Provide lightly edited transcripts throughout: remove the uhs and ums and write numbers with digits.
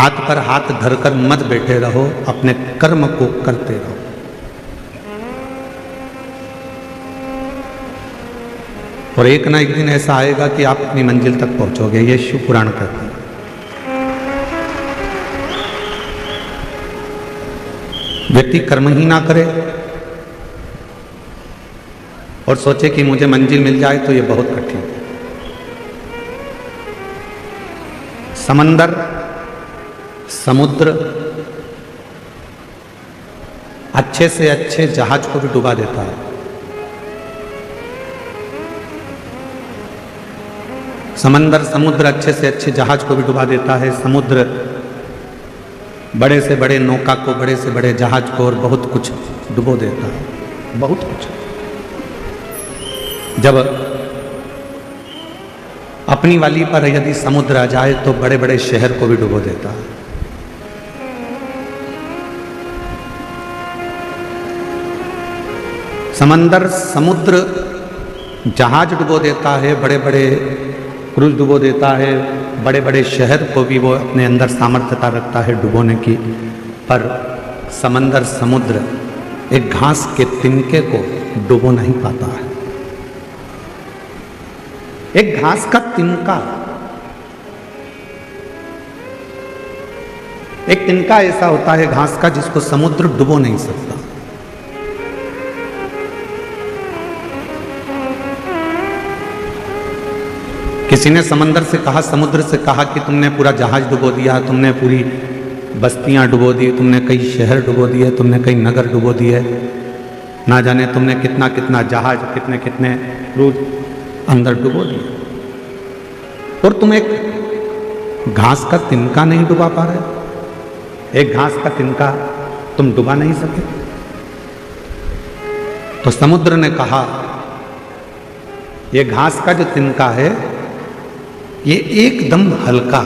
हाथ पर हाथ धरकर मत बैठे रहो, अपने कर्म को करते रहो। और एक ना एक दिन ऐसा आएगा कि आप अपनी मंजिल तक पहुंचोगे, ये शिव पुराण कहते हैं। व्यक्ति कर्म ही ना करे और सोचे कि मुझे मंजिल मिल जाए तो ये बहुत कठिन है। समंदर, समुद्र अच्छे से अच्छे जहाज को भी डुबा देता है। समंदर, समुद्र अच्छे से अच्छे जहाज को भी डुबा देता है। समुद्र बड़े से बड़े नौका को, बड़े से बड़े जहाज को और बहुत कुछ डुबो देता है, बहुत कुछ। जब अपनी वाली पर यदि समुद्र आ जाए तो बड़े बड़े शहर को भी डुबो देता है। समंदर, समुद्र जहाज डुबो देता है, बड़े बड़े क्रूज डुबो देता है, बड़े बड़े शहर को भी वो अपने अंदर सामर्थ्यता रखता है डुबोने की। पर समंदर, समुद्र एक घास के तिनके को डुबो नहीं पाता है। एक घास का तिनका, एक तिनका ऐसा होता है घास का जिसको समुद्र डुबो नहीं सकता। किसी ने समंदर से कहा, समुद्र से कहा कि तुमने पूरा जहाज डुबो दिया, तुमने पूरी बस्तियां डुबो दी, तुमने कई शहर डुबो दिए, तुमने कई नगर डुबो दिए, ना जाने तुमने कितना कितना जहाज, कितने कितने क्रूज अंदर डुबो दिए, और तुम एक घास का तिनका नहीं डुबा पा रहे। एक घास का तिनका तुम डुबा नहीं सके। तो समुद्र ने कहा, यह घास का जो तिनका है ये एकदम हल्का,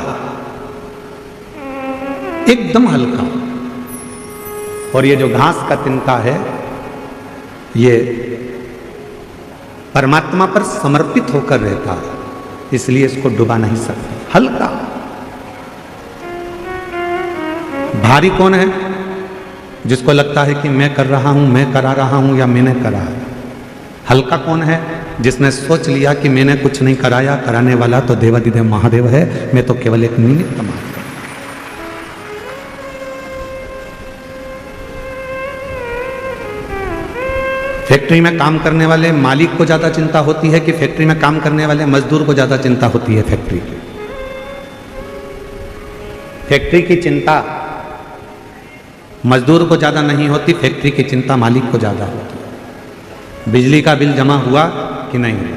एकदम हल्का, और ये जो घास का तिनका है ये परमात्मा पर समर्पित होकर रहता है, इसलिए इसको डुबा नहीं सकते। हल्का। भारी कौन है? जिसको लगता है कि मैं कर रहा हूं, मैं करा रहा हूं या मैंने करा है। हल्का कौन है? जिसने सोच लिया कि मैंने कुछ नहीं कराया, कराने वाला तो देवाधिदेव महादेव है, मैं तो केवल एक निमित्त मात्र। फैक्ट्री में काम करने वाले मालिक को ज्यादा चिंता होती है कि फैक्ट्री में काम करने वाले मजदूर को ज्यादा चिंता होती है? फैक्ट्री की, फैक्ट्री की चिंता मजदूर को ज्यादा नहीं होती, फैक्ट्री की चिंता मालिक को ज्यादा होती है। बिजली का बिल जमा हुआ कि नहीं हुआ,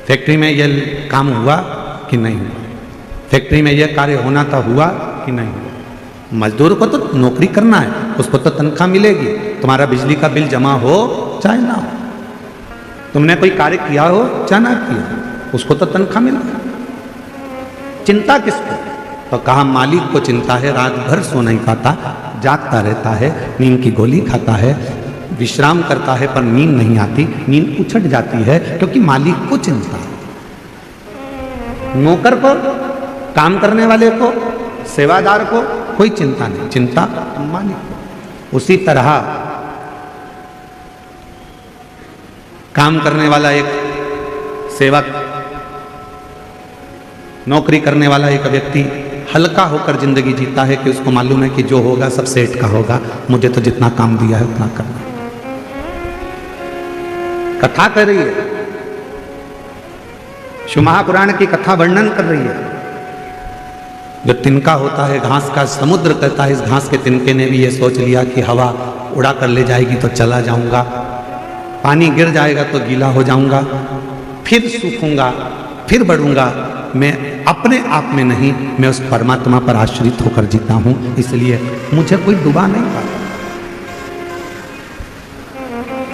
फैक्ट्री में यह काम हुआ कि नहीं हुआ, फैक्ट्री में यह कार्य होना था हुआ कि नहीं हुआ। मजदूर को तो नौकरी करना है, उसको तो तनख्वाह मिलेगी। तुम्हारा बिजली का बिल जमा हो चाहे ना हो, तुमने कोई कार्य किया हो चाहे ना किया, उसको तो तनख्वाह मिलेगी। चिंता किसको? तो कहा मालिक को चिंता है। रात भर सो नहीं पाता, जागता रहता है, नींद की गोली खाता है, विश्राम करता है, पर नींद नहीं आती, नींद उछट जाती है क्योंकि मालिक को चिंता है। नौकर को, काम करने वाले को, सेवादार को कोई चिंता नहीं, चिंता मालिक को। उसी तरह काम करने वाला एक सेवक, नौकरी करने वाला एक व्यक्ति हल्का होकर जिंदगी जीता है कि उसको मालूम है कि जो होगा सब सेठ का होगा, मुझे तो जितना काम दिया है उतना करना। कथा कर रही है, शिव महापुराण की कथा वर्णन कर रही है। जो तिनका होता है घास का, समुद्र कहता है इस घास के तिनके ने भी ये सोच लिया कि हवा उड़ा कर ले जाएगी तो चला जाऊंगा, पानी गिर जाएगा तो गीला हो जाऊंगा, फिर सूखूंगा, फिर बढ़ूंगा। मैं अपने आप में नहीं, मैं उस परमात्मा पर आश्रित होकर जीता हूं, इसलिए मुझे कोई डुबा नहीं पाता।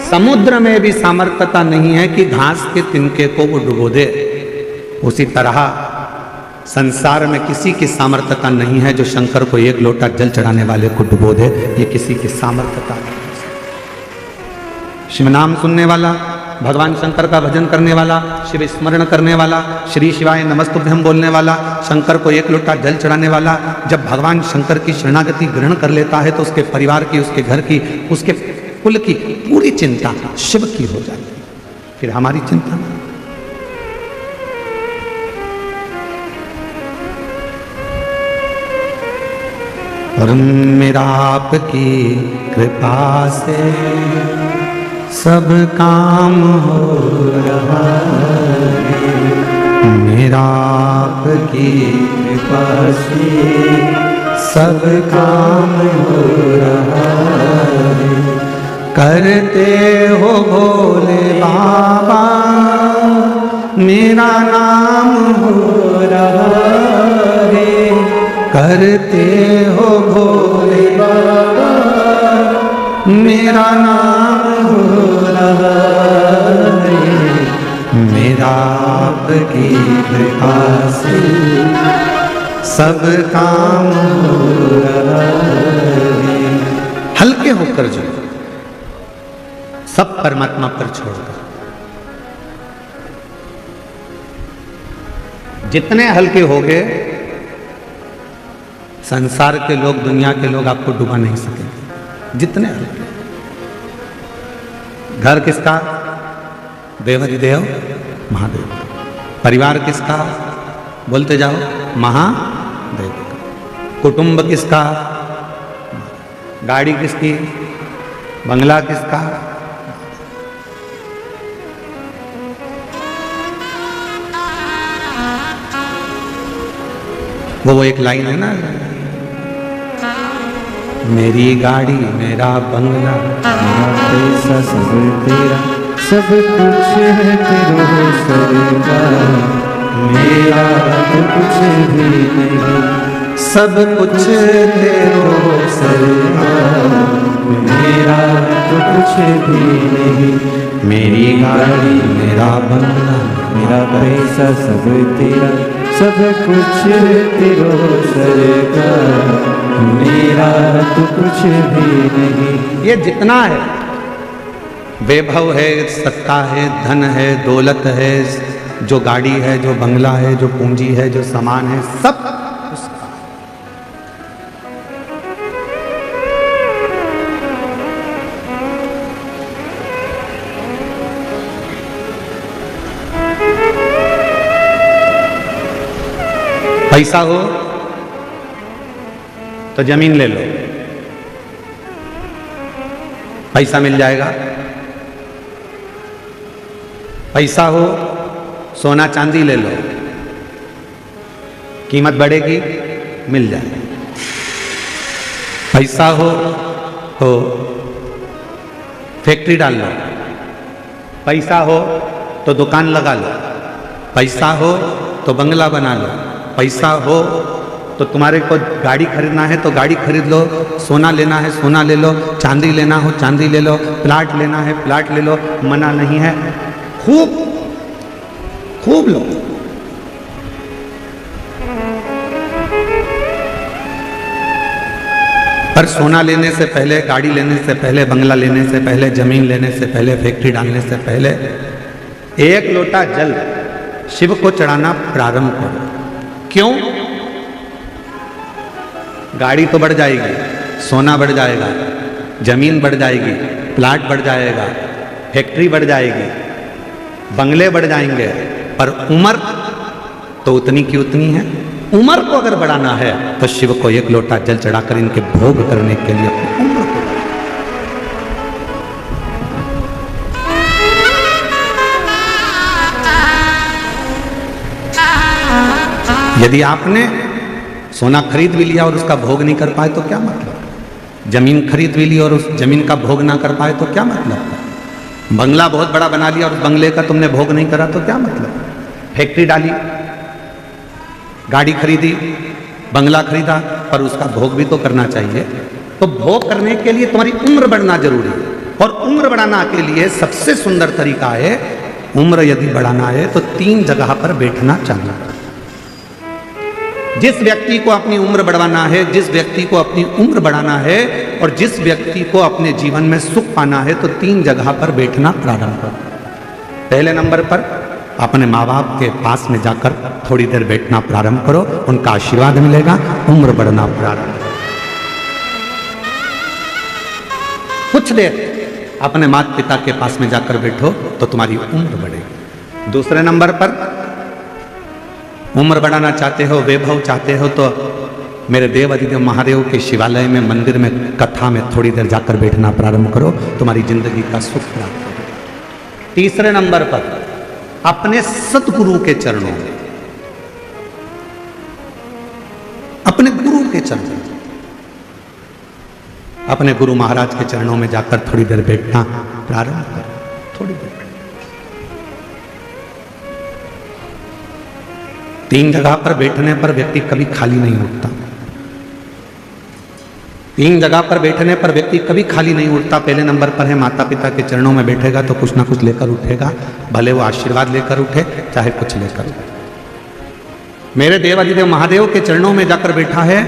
समुद्र में भी सामर्थ्यता नहीं है कि घास के तिनके को वो डुबो दे। उसी तरह संसार में किसी की सामर्थ्यता नहीं है जो शंकर को एक लोटा जल चढ़ाने वाले को डुबो दे, ये किसी की सामर्थ्यता नहीं है। शिव नाम सुनने वाला भगवान शंकर का भजन करने वाला, शिव स्मरण करने वाला, श्री शिवाय नमस्तुभ्यम बोलने वाला, शंकर को एक लोटा जल चढ़ाने वाला, जब भगवान शंकर की शरणागति ग्रहण कर लेता है तो उसके परिवार की, उसके घर की, उसके कुल की पूरी चिंता शिव की हो जाती है। फिर हमारी चिंता नहीं। और मेरा आपकी कृपा से सब काम हो रहा है, मेरा आपकी कृपा से सब काम हो रहा है। करते हो भोले बाबा मेरा नाम हो रहा है, करते हो भोले बाबा मेरा नाम हो रहा है, मेरा आपकी कृपा से सब काम हो रहा है। हल्के होकर जो सब परमात्मा पर छोड़कर, जितने हल्के हो गए संसार के लोग, दुनिया के लोग आपको डुबा नहीं सकेंगे। जितने हल्के। घर किसका? देवाधिदेव महादेव। परिवार किसका? बोलते जाओ, महादेव। कुटुंब किसका? गाड़ी किसकी? बंगला किसका? वो एक लाइन है ना, मेरी गाड़ी मेरा बंगला मेरा पैसा सब तेरा, सब कुछ है तेरा सरकार, मेरा तो कुछ भी नहीं, सब कुछ तेरो सरकार, मेरा तो कुछ भी नहीं। मेरी गाड़ी मेरा बंगला मेरा पैसा सब तेरा, सब कुछ तेरो सरकार, मेरा तो कुछ भी नहीं। ये जितना है, वैभव है, सत्ता है, धन है, दौलत है, जो गाड़ी है, जो बंगला है, जो पूंजी है, जो सामान है, सब उसका। पैसा हो तो जमीन ले लो, पैसा मिल जाएगा। पैसा हो सोना चांदी ले लो, कीमत बढ़ेगी, मिल जाएगी। पैसा हो तो फैक्ट्री डाल लो, पैसा हो तो दुकान लगा लो, पैसा हो तो बंगला बना लो, पैसा हो तो तुम्हारे को गाड़ी खरीदना है तो गाड़ी खरीद लो, सोना लेना है सोना ले लो, चांदी लेना हो चांदी ले लो, प्लाट लेना है प्लाट ले लो, मना नहीं है। खूब खूब लो। पर सोना लेने से पहले, गाड़ी लेने से पहले, बंगला लेने से पहले, जमीन लेने से पहले, फैक्ट्री डालने से पहले एक लोटा जल शिव को चढ़ाना प्रारंभ करो। क्यों? गाड़ी तो बढ़ जाएगी, सोना बढ़ जाएगा, जमीन बढ़ जाएगी, प्लाट बढ़ जाएगा, फैक्ट्री बढ़ जाएगी, बंगले बढ़ जाएंगे, पर उम्र तो उतनी की उतनी है। उम्र को अगर बढ़ाना है तो शिव को एक लोटा जल चढ़ाकर इनके भोग करने के लिए अपनी उम्र को। यदि आपने सोना खरीद भी लिया और उसका भोग नहीं कर पाए तो क्या मतलब? जमीन खरीद भी ली और उस जमीन का भोग ना कर पाए तो क्या मतलब? बंगला बहुत बड़ा बना लिया और उस बंगले का तुमने भोग नहीं करा तो क्या मतलब? फैक्ट्री डाली, गाड़ी खरीदी, बंगला खरीदा, पर उसका भोग भी तो करना चाहिए। तो भोग करने के लिए तुम्हारी उम्र बढ़ना जरूरी है, और उम्र बढ़ाना के लिए सबसे सुंदर तरीका है, उम्र यदि बढ़ाना है तो 3 जगह पर बैठना चाहिए। जिस व्यक्ति को अपनी उम्र बढ़ाना है, जिस व्यक्ति को अपनी उम्र बढ़ाना है और जिस व्यक्ति को अपने जीवन में सुख पाना है तो 3 जगह पर बैठना प्रारंभ करो। पहले नंबर पर अपने माँ बाप के पास में जाकर थोड़ी देर बैठना प्रारंभ करो, उनका आशीर्वाद मिलेगा, उम्र बढ़ना प्रारंभ करो। कुछ देर अपने माता पिता के पास में जाकर बैठो तो तुम्हारी उम्र बढ़ेगी। दूसरे नंबर पर उम्र बढ़ाना चाहते हो, वैभव चाहते हो, तो मेरे देव अधिदेव महादेव के शिवालय में, मंदिर में, कथा में थोड़ी देर जाकर बैठना प्रारंभ करो, तुम्हारी जिंदगी का सुख प्राप्त होगा। तीसरे नंबर पर अपने सतगुरु के चरणों में, अपने गुरु के चरणों में, अपने गुरु महाराज के चरणों में जाकर थोड़ी देर बैठना प्रारंभ करो, थोड़ी देर। 3 जगह पर बैठने पर व्यक्ति कभी खाली नहीं उठता। 3 जगह पर बैठने पर व्यक्ति कभी खाली नहीं उठता। पहले नंबर पर है माता पिता के चरणों में बैठेगा तो कुछ ना कुछ लेकर उठेगा, भले वो आशीर्वाद लेकर उठे चाहे कुछ लेकर उठे। मेरे देव अधिदेव महादेव के चरणों में जाकर बैठा है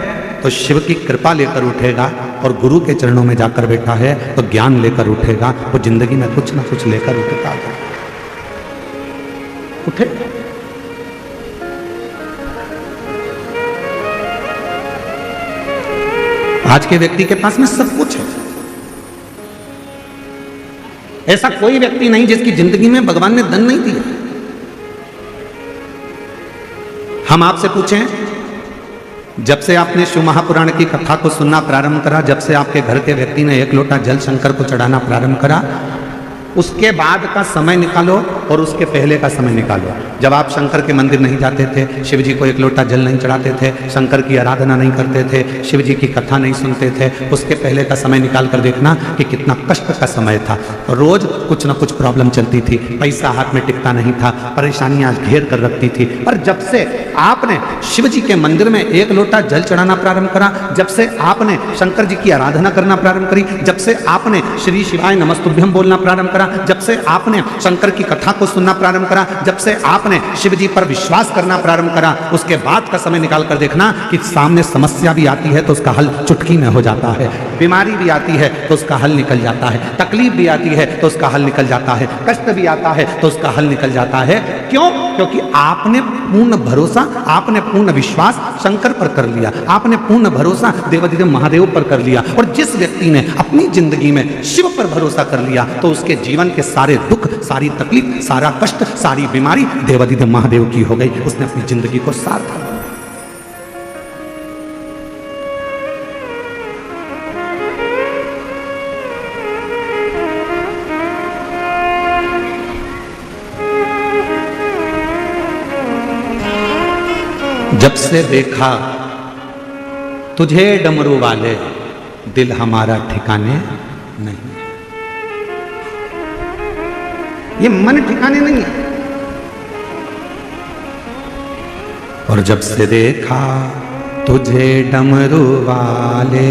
तो शिव की कृपा लेकर उठेगा, और गुरु के चरणों में जाकर बैठा है तो ज्ञान लेकर उठेगा। वो जिंदगी में कुछ ना कुछ लेकर उठता उठे। आज के व्यक्ति के पास में सब कुछ है। ऐसा कोई व्यक्ति नहीं जिसकी जिंदगी में भगवान ने धन नहीं दिया। हम आपसे पूछें, जब से आपने शिव महापुराण की कथा को सुनना प्रारंभ करा, जब से आपके घर के व्यक्ति ने 1 लोटा जल शंकर को चढ़ाना प्रारंभ करा, उसके बाद का समय निकालो और उसके पहले का समय निकालो। जब आप शंकर के मंदिर नहीं जाते थे, शिव जी को 1 लोटा जल नहीं चढ़ाते थे, शंकर की आराधना नहीं करते थे, शिव जी की कथा नहीं सुनते थे, उसके पहले का समय निकाल कर देखना कि कितना कष्ट का समय था। रोज कुछ ना कुछ प्रॉब्लम चलती थी, पैसा हाथ में टिकता नहीं था, परेशानियां घेर कर रखती थी। पर जब से आपने शिव जी के मंदिर में 1 लोटा जल चढ़ाना प्रारंभ करा, जब से आपने शंकर जी की आराधना करना प्रारंभ करी, जब से आपने श्री शिवाय नमस्तुभ्यम बोलना प्रारंभ करा, जब से आपने शंकर की कथा को सुनना प्रारंभ करा, जब से आपने शिव जी पर विश्वास करना प्रारंभ करा, उसके बाद का समय निकाल कर देखना कि सामने समस्या भी आती है तो उसका हल चुटकी में हो जाता है, बीमारी भी आती है तो उसका हल निकल जाता है, तकलीफ भी आती है तो उसका हल निकल जाता है, कष्ट भी आता है तो उसका हल निकल जाता है। क्यों? क्योंकि आपने पूर्ण भरोसा, आपने पूर्ण विश्वास शंकर पर कर लिया, आपने पूर्ण भरोसा देवाधिदेव महादेव पर कर लिया। और जिस व्यक्ति ने अपनी जिंदगी में शिव पर भरोसा कर लिया तो उसके जीवन के सारे दुख, सारी तकलीफ, सारा कष्ट, सारी बीमारी देवाधिदेव महादेव की हो गई। उसने अपनी जिंदगी को सार्थक बनाया। जब से देखा तुझे डमरू वाले, दिल हमारा ठिकाने नहीं। ये मन ठिकाने नहीं है। और जब से देखा तुझे डमरू वाले,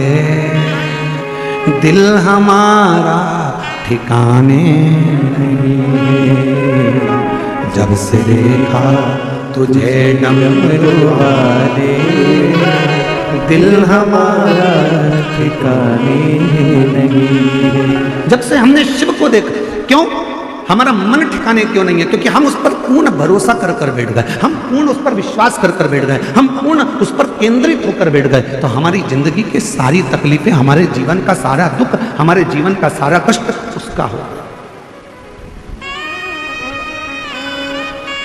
दिल हमारा ठिकाने नहीं। जब से देखा तुझे डमरू वाले, दिल हमारा ठिकाने नहीं। जब से हमने शिव को देखा, क्यों हमारा मन ठिकाने क्यों नहीं है? क्योंकि हम उस पर पूर्ण भरोसा कर कर बैठ गए, हम पूर्ण उस पर विश्वास कर कर बैठ गए, हम पूर्ण उस पर केंद्रित होकर बैठ गए। तो हमारी जिंदगी की सारी तकलीफें, हमारे जीवन का सारा दुख, हमारे जीवन का सारा कष्ट उसका हो।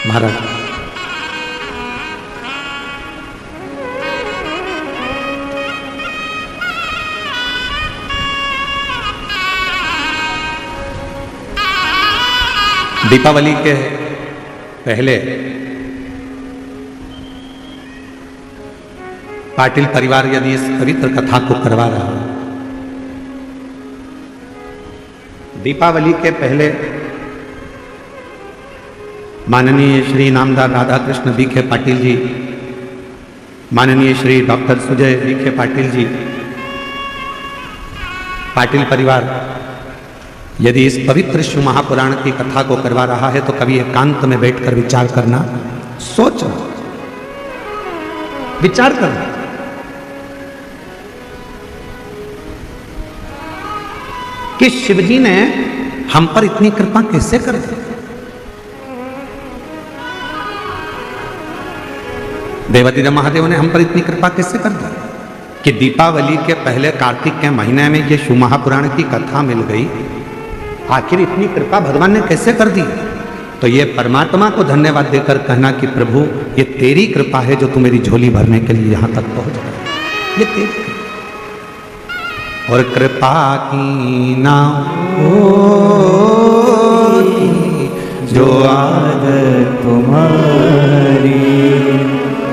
महाराज दीपावली के पहले पाटिल परिवार यदि इस पवित्र कथा को करवा रहा है, दीपावली के पहले माननीय श्री नामदार राधा कृष्ण बीखे पाटिल जी, माननीय श्री डॉक्टर सुजय बीखे पाटिल जी, पाटिल परिवार यदि इस पवित्र शिव महापुराण की कथा को करवा रहा है तो कभी एकांत में बैठकर विचार करना, सोचना, विचार करना कि शिवजी ने हम पर इतनी कृपा कैसे कर दी। देवादिदेव महादेव ने हम पर इतनी कृपा कैसे कर दी कि दीपावली के पहले कार्तिक के महीने में ये शिव महापुराण की कथा मिल गई। आखिर इतनी कृपा भगवान ने कैसे कर दी? तो ये परमात्मा को धन्यवाद देकर कहना कि प्रभु ये तेरी कृपा है जो तू मेरी झोली भरने के लिए यहां तक पहुंच गया, ये तेरी कृपा। और कृपा की ना होती जो आदत तुम्हारी,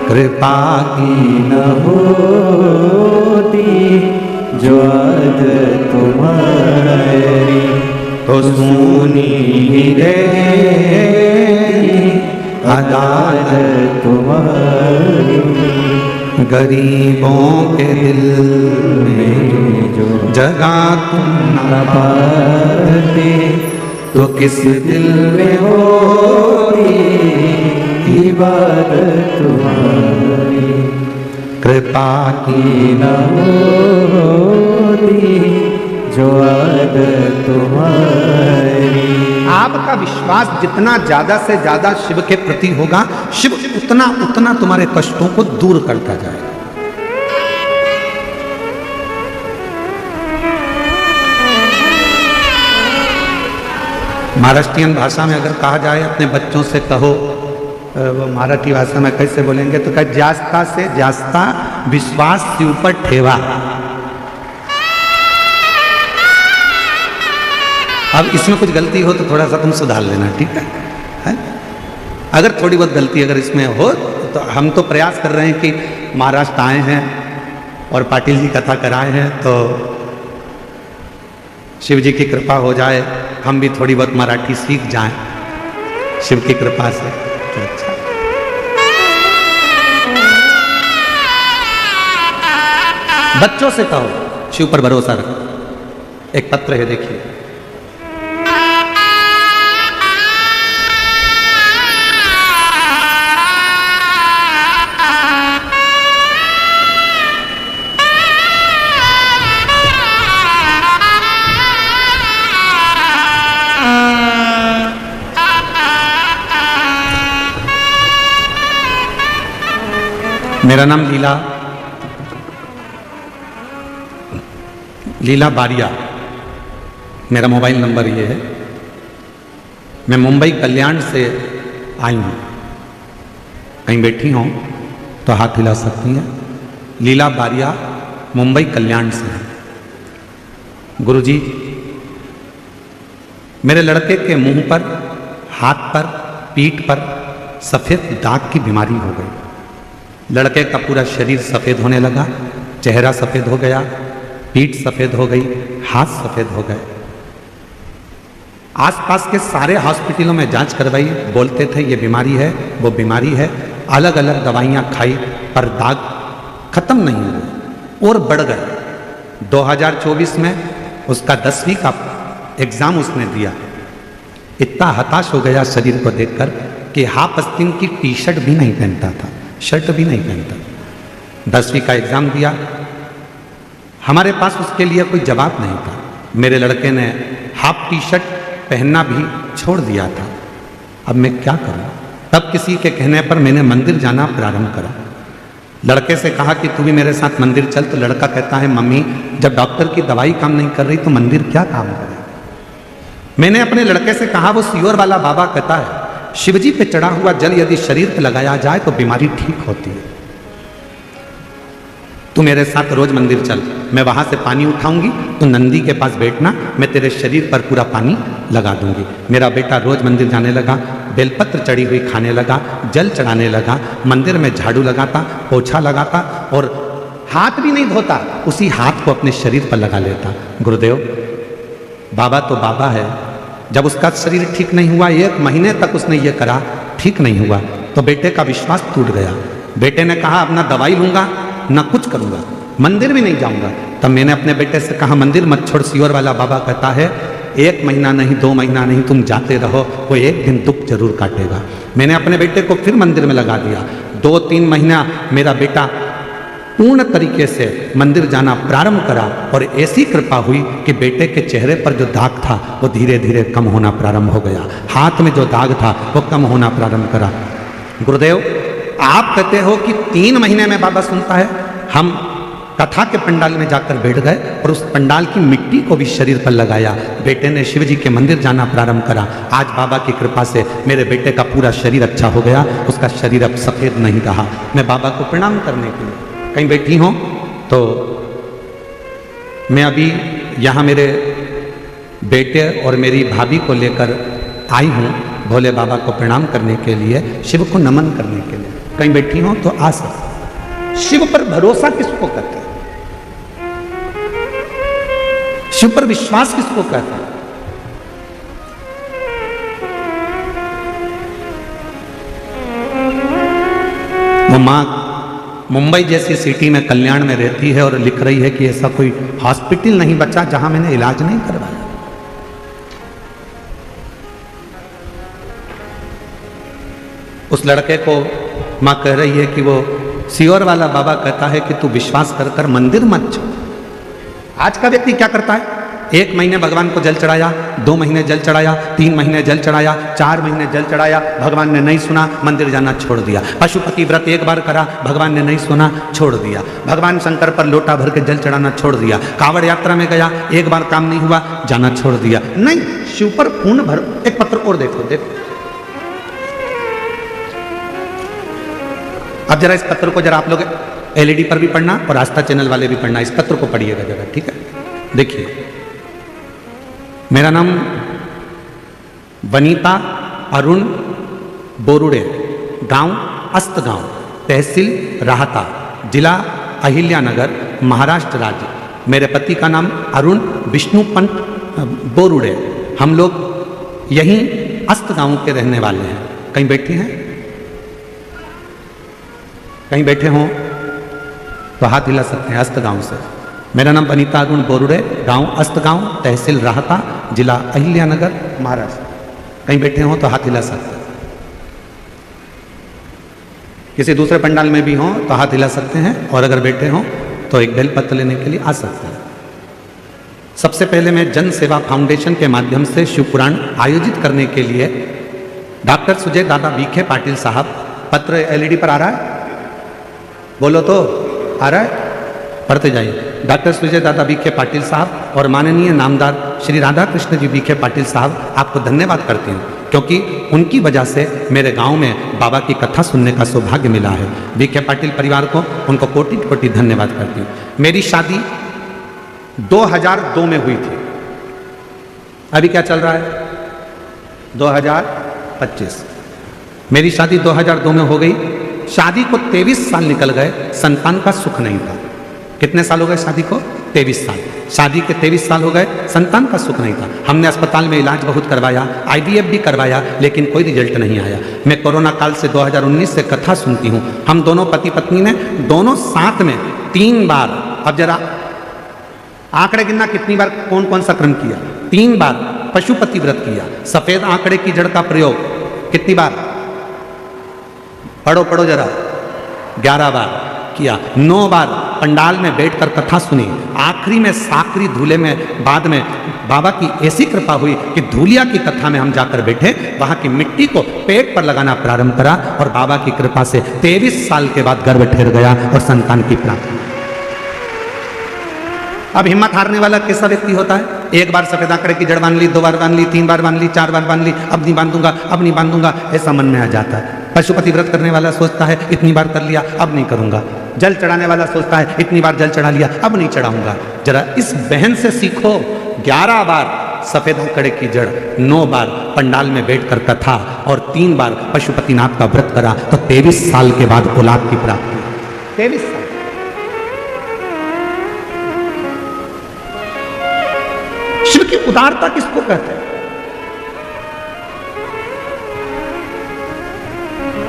कृपा की न होती जो आदत तुम्हारी, तो सुनी ही रहती अदालत तुम्हारी। गरीबों के दिल में जो जगह तुम न न पाते तो किस दिल में होती इबादत तुम्हारी। कृपा की न होती जो आदत तुम्हारी। आपका विश्वास जितना ज्यादा से ज्यादा शिव के प्रति होगा, शिव उतना उतना तुम्हारे कष्टों को दूर करता जाएगा। महाराष्ट्रियन भाषा में अगर कहा जाए अपने बच्चों से कहो, वो मराठी भाषा में कैसे बोलेंगे तो कह जास्ता से जास्ता विश्वास शिव पर ठेवा। अब इसमें कुछ गलती हो तो थोड़ा सा तुम सुधार लेना, ठीक है? अगर थोड़ी बहुत गलती अगर इसमें हो तो हम तो प्रयास कर रहे हैं कि महाराष्ट्र आए हैं और पाटिल जी कथा कराए हैं तो शिव जी की कृपा हो जाए, हम भी थोड़ी बहुत मराठी सीख जाएं शिव की कृपा से तो अच्छा। बच्चों से कहो शिव पर भरोसा रखो। एक पत्र है देखिए, मेरा नाम लीला बारिया, मेरा मोबाइल नंबर ये है। मैं मुंबई कल्याण से आई हूँ, कहीं बैठी हूँ तो हाथ हिला सकती हैं। लीला बारिया मुंबई कल्याण से है। गुरुजी, मेरे लड़के के मुंह पर, हाथ पर, पीठ पर सफ़ेद दाग की बीमारी हो गई। लड़के का पूरा शरीर सफ़ेद होने लगा, चेहरा सफ़ेद हो गया, पीठ सफ़ेद हो गई, हाथ सफ़ेद हो गए। आसपास के सारे हॉस्पिटलों में जांच करवाई, बोलते थे ये बीमारी है, वो बीमारी है। अलग अलग दवाइयाँ खाई पर दाग खत्म नहीं हुए और बढ़ गए। 2024 में उसका 10वीं का एग्ज़ाम उसने दिया। इतना हताश हो गया शरीर को देखकर कि हाफ आस्तीन की टी शर्ट भी नहीं पहनता था, शर्ट भी नहीं पहनता। 10वीं का एग्ज़ाम दिया, हमारे पास उसके लिए कोई जवाब नहीं था। मेरे लड़के ने हाफ टी शर्ट पहनना भी छोड़ दिया था। अब मैं क्या करूं? तब किसी के कहने पर मैंने मंदिर जाना प्रारंभ करा। लड़के से कहा कि तू भी मेरे साथ मंदिर चल, तो लड़का कहता है मम्मी जब डॉक्टर की दवाई काम नहीं कर रही तो मंदिर क्या काम करे। मैंने अपने लड़के से कहा वो सियोर वाला बाबा कहता है शिवजी पे चढ़ा हुआ जल यदि शरीर पे लगाया जाए तो बीमारी ठीक होती है। तू मेरे साथ रोज मंदिर चल, मैं वहां से पानी उठाऊंगी तो नंदी के पास बैठना, मैं तेरे शरीर पर पूरा पानी लगा दूंगी। मेरा बेटा रोज मंदिर जाने लगा, बेलपत्र चढ़ी हुई खाने लगा, जल चढ़ाने लगा, मंदिर में झाड़ू लगाता, पोछा लगाता और हाथ भी नहीं धोता, उसी हाथ को अपने शरीर पर लगा लेता। गुरुदेव, बाबा तो बाबा है। जब उसका शरीर ठीक नहीं हुआ, 1 महीने तक उसने ये करा, ठीक नहीं हुआ, तो बेटे का विश्वास टूट गया। बेटे ने कहा अब ना दवाई लूंगा ना कुछ करूंगा, मंदिर भी नहीं जाऊंगा। तब मैंने अपने बेटे से कहा मंदिर मत छोड़, सियोर वाला बाबा कहता है 1 महीना नहीं 2 महीना नहीं तुम जाते रहो, वो एक दिन दुख जरूर काटेगा। मैंने अपने बेटे को फिर मंदिर में लगा दिया। 2-3 महीना मेरा बेटा पूर्ण तरीके से मंदिर जाना प्रारंभ करा और ऐसी कृपा हुई कि बेटे के चेहरे पर जो दाग था वो धीरे धीरे कम होना प्रारंभ हो गया, हाथ में जो दाग था वो कम होना प्रारंभ करा। गुरुदेव, आप कहते हो कि 3 महीने में बाबा सुनता है। हम कथा के पंडाल में जाकर बैठ गए और उस पंडाल की मिट्टी को भी शरीर पर लगाया। बेटे ने शिव जी के मंदिर जाना प्रारंभ करा। आज बाबा की कृपा से मेरे बेटे का पूरा शरीर अच्छा हो गया, उसका शरीर अब सफ़ेद नहीं रहा। मैं बाबा को प्रणाम करने के लिए कहीं बैठी हूँ तो मैं अभी यहाँ मेरे बेटे और मेरी भाभी को लेकर आई हूँ भोले बाबा को प्रणाम करने के लिए, शिव को नमन करने के लिए। कहीं बैठी हूँ तो आ सकते। शिव पर भरोसा किसको कहते हैं? शिव पर विश्वास किसको कहते हैं? वो मां मुंबई जैसी सिटी में कल्याण में रहती है और लिख रही है कि ऐसा कोई हॉस्पिटल नहीं बचा जहां मैंने इलाज नहीं करवाया। उस लड़के को मां कह रही है कि वो सियोर वाला बाबा कहता है कि तू विश्वास कर कर मंदिर मत छोड़। आज का व्यक्ति क्या करता है? 1 महीने भगवान को जल चढ़ाया, 2 महीने जल चढ़ाया, 3 महीने जल चढ़ाया, 4 महीने जल चढ़ाया, भगवान ने नहीं सुना, मंदिर जाना छोड़ दिया। पशुपति व्रत 1 बार करा, भगवान ने नहीं सुना, छोड़ दिया। भगवान शंकर पर लोटा भर के जल चढ़ाना छोड़ दिया। कांवड़ यात्रा में गया, 1 बार काम नहीं हुआ, जाना छोड़ दिया। नहीं, शिव पर पूर्ण भर। एक पत्र और देखो, देखो अब जरा इस पत्र को जरा आप लोग LED पर भी पढ़ना और आस्था चैनल वाले भी पढ़ना। इस पत्र को पढ़िएगा जरा, ठीक है? देखिए, मेरा नाम वनीता अरुण बोरुड़े, गांव अस्तगांव, तहसील राहता, जिला अहिल्यानगर, महाराष्ट्र राज्य। मेरे पति का नाम अरुण विष्णु पंत बोरुड़े। हम लोग यहीं अस्तगांव के रहने वाले हैं। कहीं बैठे हैं? कहीं बैठे हों तो हाथ हिला सकते हैं। अस्तगांव से। मेरा नाम वनीता अरुण बोरुड़े, गांव अस्तगांव, तहसील राहता, जिला अहिल्यानगर, महाराष्ट्र। कहीं बैठे हों तो हाथ हिला सकते हैं। किसी दूसरे पंडाल में भी हों तो हाथ हिला सकते हैं, और अगर बैठे हों तो एक बेलपत्र लेने के लिए आ सकते हैं। सबसे पहले मैं जन सेवा फाउंडेशन के माध्यम से शिव पुराण आयोजित करने के लिए डॉक्टर सुजय दादा बीखे पाटिल साहब, पत्र LED पर आ रहा है? बोलो तो, आ रहा है? पढ़ते जाइए। डॉक्टर सुजय दादा बीखे पाटिल साहब और माननीय नामदार श्री राधा कृष्ण जी बीखे पाटिल साहब, आपको धन्यवाद करती हूँ, क्योंकि उनकी वजह से मेरे गांव में बाबा की कथा सुनने का सौभाग्य मिला है। बीखे पाटिल परिवार को, उनको कोटि कोटि धन्यवाद करती हूँ। मेरी शादी 2002 में हुई थी। अभी क्या चल रहा है? 2025। मेरी शादी 2002 में हो गई। शादी को 23 साल निकल गए, संतान का सुख नहीं था। कितने साल हो गए शादी को? 23 साल। शादी के 23 साल हो गए, संतान का सुख नहीं था। हमने अस्पताल में इलाज बहुत करवाया, IVF भी करवाया, लेकिन कोई रिजल्ट नहीं आया। मैं कोरोना काल से 2019 से कथा सुनती हूँ। हम दोनों पति पत्नी ने दोनों साथ में 3 बार, अब जरा आंकड़े गिनना कितनी बार कौन कौन सा क्रम किया? 3 बार पशुपति व्रत किया। सफेद आंकड़े की जड़ का प्रयोग कितनी बार? पढ़ो पढ़ो जरा। 11 बार किया। 9 बार पंडाल में बैठकर कथा सुनी। आखिरी में साकरी धूले में बाद में बाबा की ऐसी कृपा हुई कि धूलिया की कथा में हम जाकर बैठे, वहां की मिट्टी को पेट पर लगाना प्रारंभ करा और बाबा की कृपा से 23 साल के बाद गर्भ ठहर गया और संतान की प्राप्ति। अब हिम्मत हारने वाला कैसा व्यक्ति होता है? 1 बार सफेद आंकड़े की जड़ बांध ली, 2 बार बांध ली, 3 बार बांध ली, 4 बार बांध ली, अब नहीं बांधूंगा, अब नहीं बांधूंगा, ऐसा मन में आ जाता है। पशुपति व्रत करने वाला सोचता है इतनी बार कर लिया, अब नहीं करूंगा। जल चढ़ाने वाला सोचता है इतनी बार जल चढ़ा लिया, अब नहीं चढ़ाऊंगा। जरा इस बहन से सीखो। 11 बार सफेद आंकड़े की जड़, 9 बार पंडाल में बैठकर कथा और 3 बार पशुपतिनाथ का व्रत करा तो 23 साल के बाद औलाद की प्राप्ति। 23 साल। शिव की उदारता किसको कहते हैं?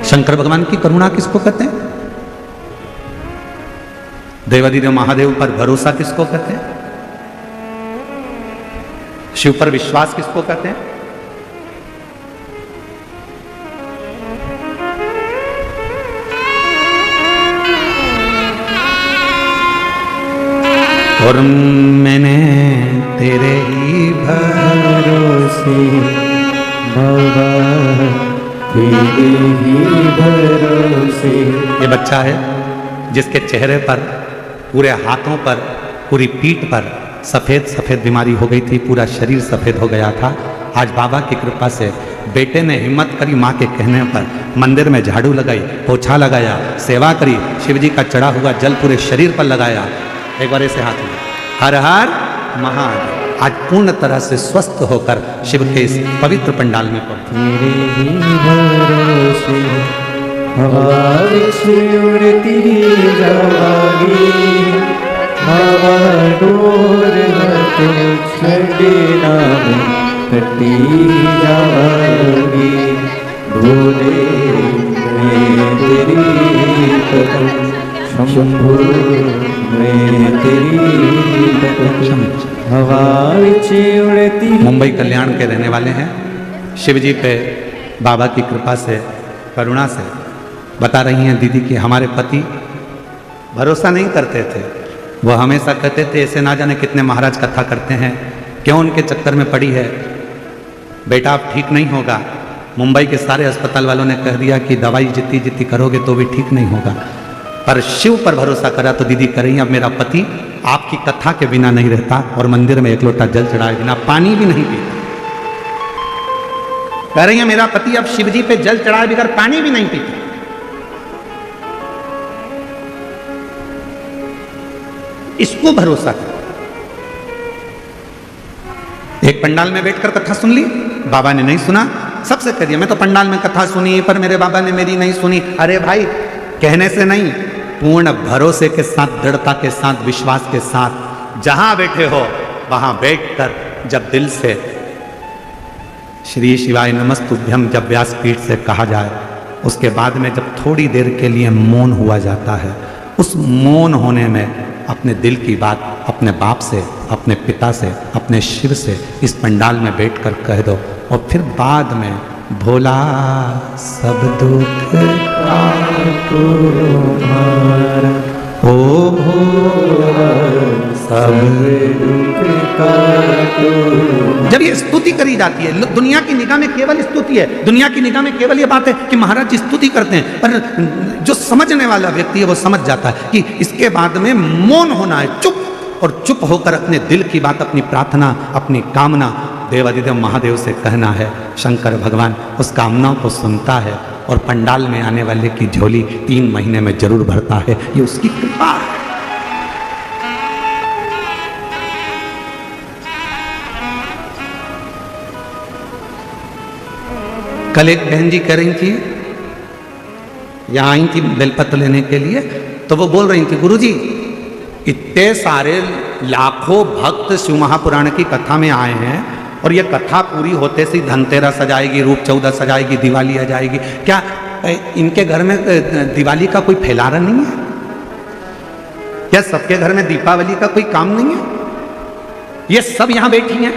शंकर भगवान की करुणा किसको कहते हैं? देवाधिदेव महादेव पर भरोसा किसको कहते हैं? शिव पर विश्वास किसको कहते हैं? और मैंने तेरे ही भरोसे बाबा तेरे ही भरोसे। ये बच्चा है जिसके चेहरे पर, पूरे हाथों पर, पूरी पीठ पर सफ़ेद सफ़ेद बीमारी हो गई थी, पूरा शरीर सफ़ेद हो गया था। आज बाबा की कृपा से बेटे ने हिम्मत करी, माँ के कहने पर मंदिर में झाड़ू लगाई, पोछा लगाया, सेवा करी, शिव जी का चढ़ा हुआ जल पूरे शरीर पर लगाया। एक बार ऐसे हाथ में हर हर महादेव। आज पूर्ण तरह से स्वस्थ होकर शिव के इस पवित्र पंडाल में पहुंचे। तेरे ही भरोसे हवा विच उड़ती जागी, हवा डोर तो छड़े नाम कटी जागी। भोले मैं तेरी कदम, शंभु मैं तेरी कदम, हवा विच उड़ती। मुंबई कल्याण के रहने वाले हैं। शिव जी पे बाबा की कृपा से, करुणा से बता रही हैं दीदी कि हमारे पति भरोसा नहीं करते थे। वो हमेशा कहते थे ऐसे ना जाने कितने महाराज कथा करते हैं, क्यों उनके चक्कर में पड़ी है, बेटा आप ठीक नहीं होगा। मुंबई के सारे अस्पताल वालों ने कह दिया कि दवाई जितनी जितनी करोगे तो भी ठीक नहीं होगा, पर शिव पर भरोसा करा तो दीदी कह रही हैं अब मेरा पति आपकी कथा के बिना नहीं रहता और मंदिर में एक लोटा जल चढ़ाए बिना पानी भी नहीं पीता। कह रही है मेरा पति अब शिव जी पे जल चढ़ाए बगैर पानी भी नहीं पीता। इसको भरोसा कर। एक पंडाल में बैठकर कथा सुन ली, बाबा ने नहीं सुना, सबसे कह दिया मैं तो पंडाल में कथा सुनी पर मेरे बाबा ने मेरी नहीं सुनी। अरे भाई, कहने से नहीं, पूर्ण भरोसे के साथ, दृढ़ता के साथ, विश्वास के साथ जहां बैठे हो वहां बैठकर जब दिल से श्री शिवाय नमस्तुभ्यम जब व्यासपीठ से कहा जाए, उसके बाद में जब थोड़ी देर के लिए मौन हुआ जाता है, उस मौन होने में अपने दिल की बात अपने बाप से, अपने पिता से, अपने शिव से इस पंडाल में बैठकर कह दो और फिर बाद में भोला सब दुख तुम्हारा, ओ भोला सब दुख का। जब ये स्तुति करी जाती है, दुनिया की निगाह में केवल स्तुति है, दुनिया की निगाह में केवल ये बात है कि महाराज जी स्तुति करते हैं, पर जो समझने वाला व्यक्ति है वो समझ जाता है कि इसके बाद में मौन होना है, चुप, और चुप होकर अपने दिल की बात, अपनी प्रार्थना, अपनी कामना देवादिदेव महादेव से कहना है। शंकर भगवान उस कामनाओं को सुनता है और पंडाल में आने वाले की झोली 3 महीने में जरूर भरता है। ये उसकी कृपा है। कल एक बहन जी कह रही थी, यहाँ आई थी बेलपत्र लेने के लिए, तो वो बोल रही थी गुरुजी इतने सारे लाखों भक्त शिव महापुराण की कथा में आए हैं और ये कथा पूरी होते से धनतेरस आ जाएगी, रूप 14 सजाएगी, दिवाली आ जाएगी, क्या इनके घर में दिवाली का कोई फैलारा नहीं है? क्या सबके घर में दीपावली का कोई काम नहीं है? ये सब यहाँ बैठी हैं,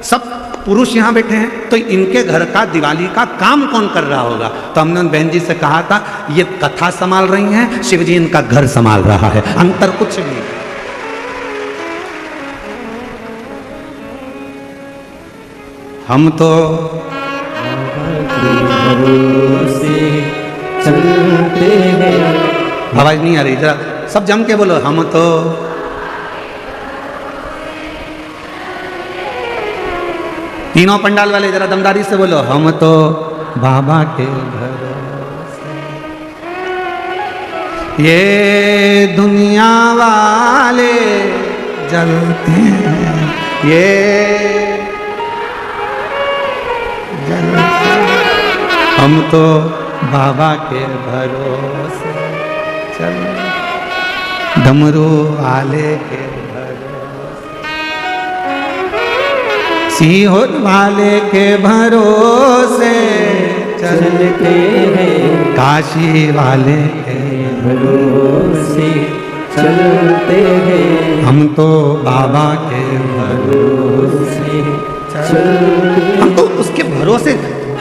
सब पुरुष यहाँ बैठे हैं, तो इनके घर का दिवाली का काम कौन कर रहा होगा? तो हमने उन बहन जी से कहा था ये कथा संभाल रही हैं, शिव जी इनका घर संभाल रहा है, अंतर कुछ नहीं। हम तो भरोसे चलते हैं। आवाज नहीं आ रही, जरा सब जम के बोलो, हम तो तीनों पंडाल वाले जरा दमदारी से बोलो, हम तो बाबा के भरोसे। ये दुनिया वाले जलते हैं, ये जलते हैं, हम तो बाबा के भरोसे चल, डमरू वाले के सीहोर वाले के भरोसे चलते हैं, काशी वाले के भरोसे चलते हैं, हम तो बाबा के भरोसे चलते। हम तो उसके भरोसे,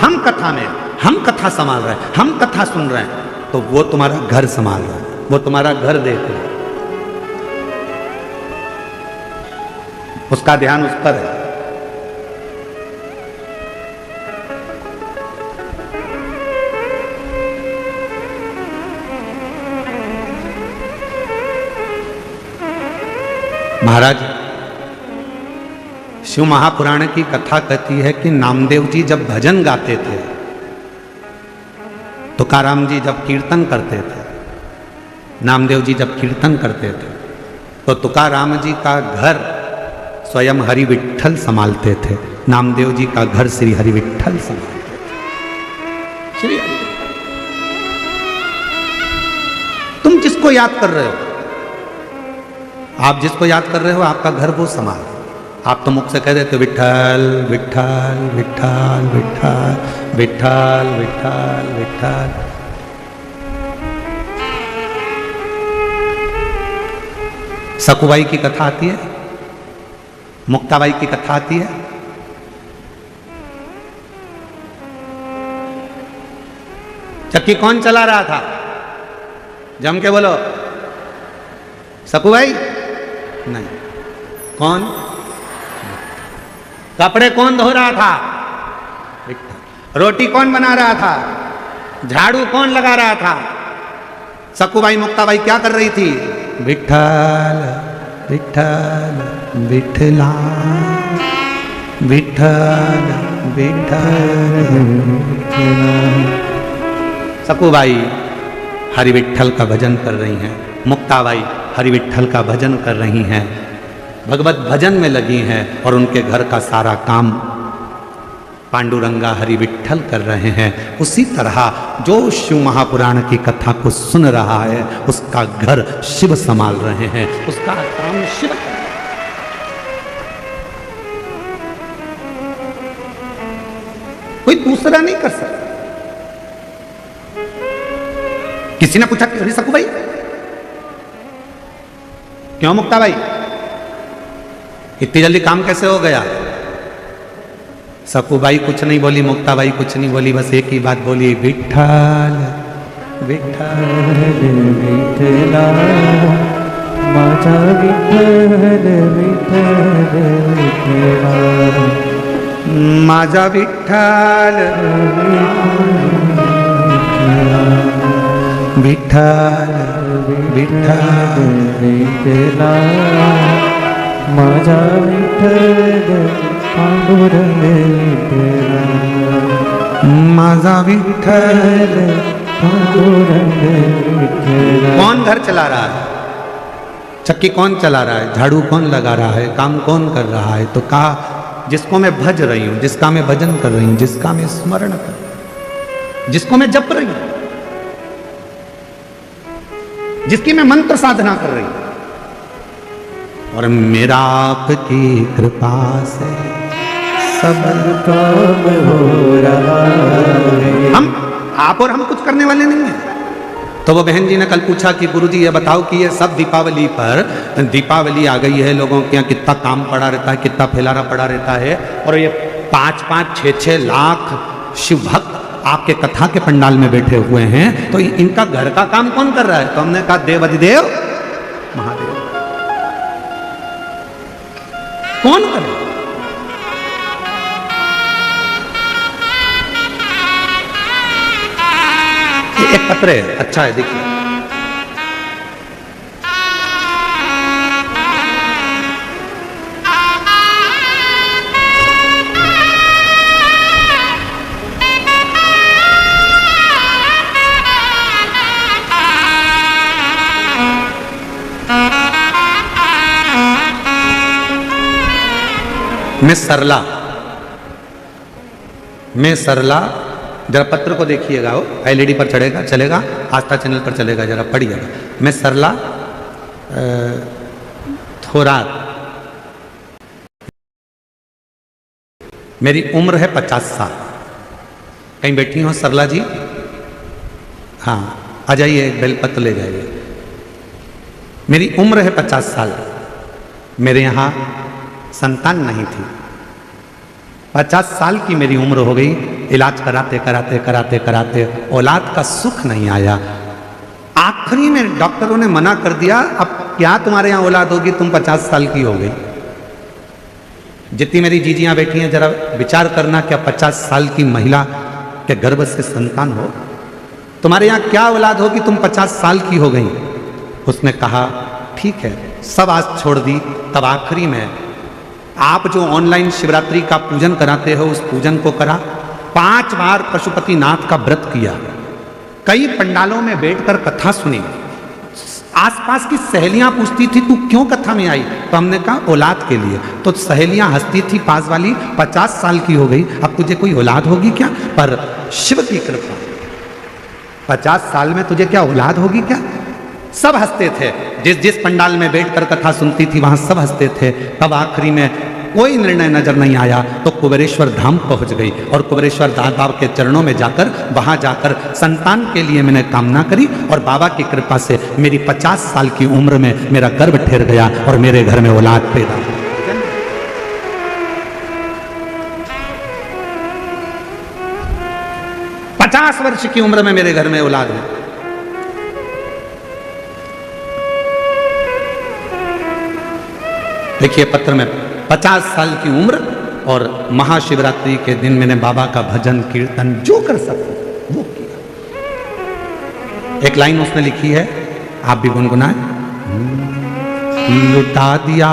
हम कथा में, हम कथा संभाल रहे हैं, हम कथा सुन रहे हैं, तो वो तुम्हारा घर संभाल रहा है, वो तुम्हारा घर देख रहा है, उसका ध्यान उस पर है। महाराज, शिव महापुराण की कथा कहती है कि नामदेव जी जब भजन गाते थे, तुकाराम जी जब कीर्तन करते थे, नामदेव जी जब कीर्तन करते थे, तो तुकाराम जी का घर स्वयं हरि विठ्ठल संभालते थे, नामदेव जी का घर श्री हरि विठ्ठल संभालते थे। श्री हरि, तुम जिसको याद कर रहे हो, आप जिसको याद कर रहे हो, आपका घर वो संभाल। आप तो मुख से कह देते विठ्ठल विठ्ठल विठ्ठल विठ्ठल विठ्ठल विठ्ठल विठ्ठल। सकुबाई की कथा आती है, मुक्ताबाई की कथा आती है। चक्की कौन चला रहा था? जम के बोलो। सकुबाई? नहीं। कौन? कपड़े कौन धो रहा था? रोटी कौन बना रहा था? झाड़ू कौन लगा रहा था? सकुबाई मुक्ताबाई क्या कर रही थी? विठ्ठल विठ्ठल विठला विठ्ठल विठ्ठल। सकुबाई हरि विठ्ठल का भजन कर रही हैं, मुक्ताबाई हरि विठ्ठल का भजन कर रही हैं, भगवत भजन में लगी हैं, और उनके घर का सारा काम पांडुरंगा हरि विठ्ठल कर रहे हैं। उसी तरह जो शिव महापुराण की कथा को सुन रहा है, उसका घर शिव संभाल रहे हैं, उसका काम शिव कर रहे हैं। कोई दूसरा नहीं कर सकता। किसी ने पूछा अरे सकुबाई क्यों मुक्ताबाई इतनी जल्दी काम कैसे हो गया? सकुबाई कुछ नहीं बोली, मुक्ताबाई कुछ नहीं बोली, बस एक ही बात बोली, विठ्ठल विठ्ठल विठला माझा विठ्ठल विठ्ठल विठला माझा विठ्ठल विठ्ठल विठ्ठल विठला माझा विठ्ठल पांडुरंग विठला माझा विठ्ठल पांडुरंग विठला। कौन घर चला रहा है? चक्की कौन चला रहा है? झाड़ू कौन लगा रहा है? काम कौन कर रहा है? तो कहा जिसको मैं भज रही हूं, जिसका मैं भजन कर रही हूं, जिसका मैं स्मरण कर रही हूं, जिसको मैं जप रही हूं, जिसकी मैं मंत्र साधना कर रही हूं, और मेरा आपकी कृपा से सब काम हो रहा है। हम आप और हम कुछ करने वाले नहीं हैं। तो वो बहन जी ने कल पूछा कि गुरुजी ये बताओ कि ये सब दीपावली पर, दीपावली आ गई है, लोगों के यहाँ कितना काम पड़ा रहता है, कितना फैलाना पड़ा रहता है, और ये 5-5, 6-6 लाख शिव भक्त आपके कथा के पंडाल में बैठे हुए हैं, तो इनका घर का काम कौन कर रहा है? तो हमने कहा देव अधिदेव महादेव। कौन करे? एक पत्र है, अच्छा है, देखिए। मैं सरला जरा पत्र को देखिएगा, वो एलईडी पर चढ़ेगा, चलेगा, आस्था चैनल पर चलेगा, जरा पढ़िएगा। मैं सरला थोरात, मेरी उम्र है 50 साल। कहीं बैठी हो सरला जी? हाँ, आ जाइए, बेलपत्र ले जाइए। मेरी उम्र है 50 साल। मेरे यहाँ संतान नहीं थी। 50 साल की मेरी उम्र हो गई, इलाज कराते कराते कराते कराते औलाद का सुख नहीं आया। आखिरी में डॉक्टरों ने मना कर दिया, अब क्या तुम्हारे यहाँ औलाद होगी, तुम 50 साल की हो गई। जितनी मेरी जीजियां बैठी हैं, जरा विचार करना, क्या 50 साल की महिला के गर्भ से संतान हो? तुम्हारे यहाँ क्या औलाद होगी, तुम 50 साल की हो गई। उसने कहा ठीक है, सब आज छोड़ दी। तब आखिरी में आप जो ऑनलाइन शिवरात्रि का पूजन कराते हो, उस पूजन को करा। 5 बार पशुपतिनाथ का व्रत किया। कई पंडालों में बैठकर कथा सुनी। आसपास की सहेलियां पूछती थी तू क्यों कथा में आई, तो हमने कहा औलाद के लिए। तो सहेलियां हंसती थी पास वाली, 50 साल की हो गई, अब तुझे कोई औलाद होगी क्या? पर शिव की कृपा, 50 साल में तुझे क्या औलाद होगी क्या? सब हंसते थे। जिस पंडाल में बैठकर कथा सुनती थी वहां सब हंसते थे। तब आखिरी में कोई निर्णय नजर नहीं आया तो कुबेरेश्वर धाम पहुंच गई और कुबेरेश्वर दास बाबा के चरणों में जाकर, वहां जाकर संतान के लिए मैंने कामना करी और बाबा की कृपा से मेरी 50 साल की उम्र में मेरा गर्भ ठहर गया और मेरे घर में औलाद पैदा हुई। 50 वर्ष की उम्र में मेरे घर में औलाद है। देखिए पत्र में 50 साल की उम्र और महाशिवरात्रि के दिन मैंने बाबा का भजन कीर्तन जो कर सकते वो किया। एक लाइन उसने लिखी है, आप भी गुनगुनाएं। लुटा दिया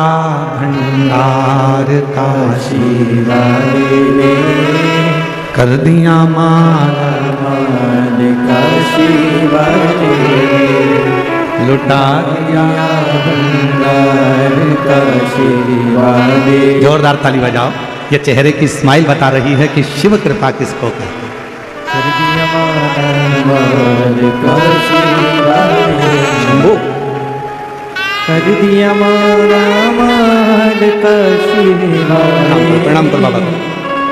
भंडार काशी वाले ने, कर दिया माल काशी वाले, लुटा दिया भंडार काशी वाले। जोरदार ताली बजाओ। ये चेहरे की स्माइल बता रही है कि शिव कृपा किसको कहते हैं। कर दिया माल काशी वाले, कर दिया माल काशी वाले, प्रणाम कर बाबा।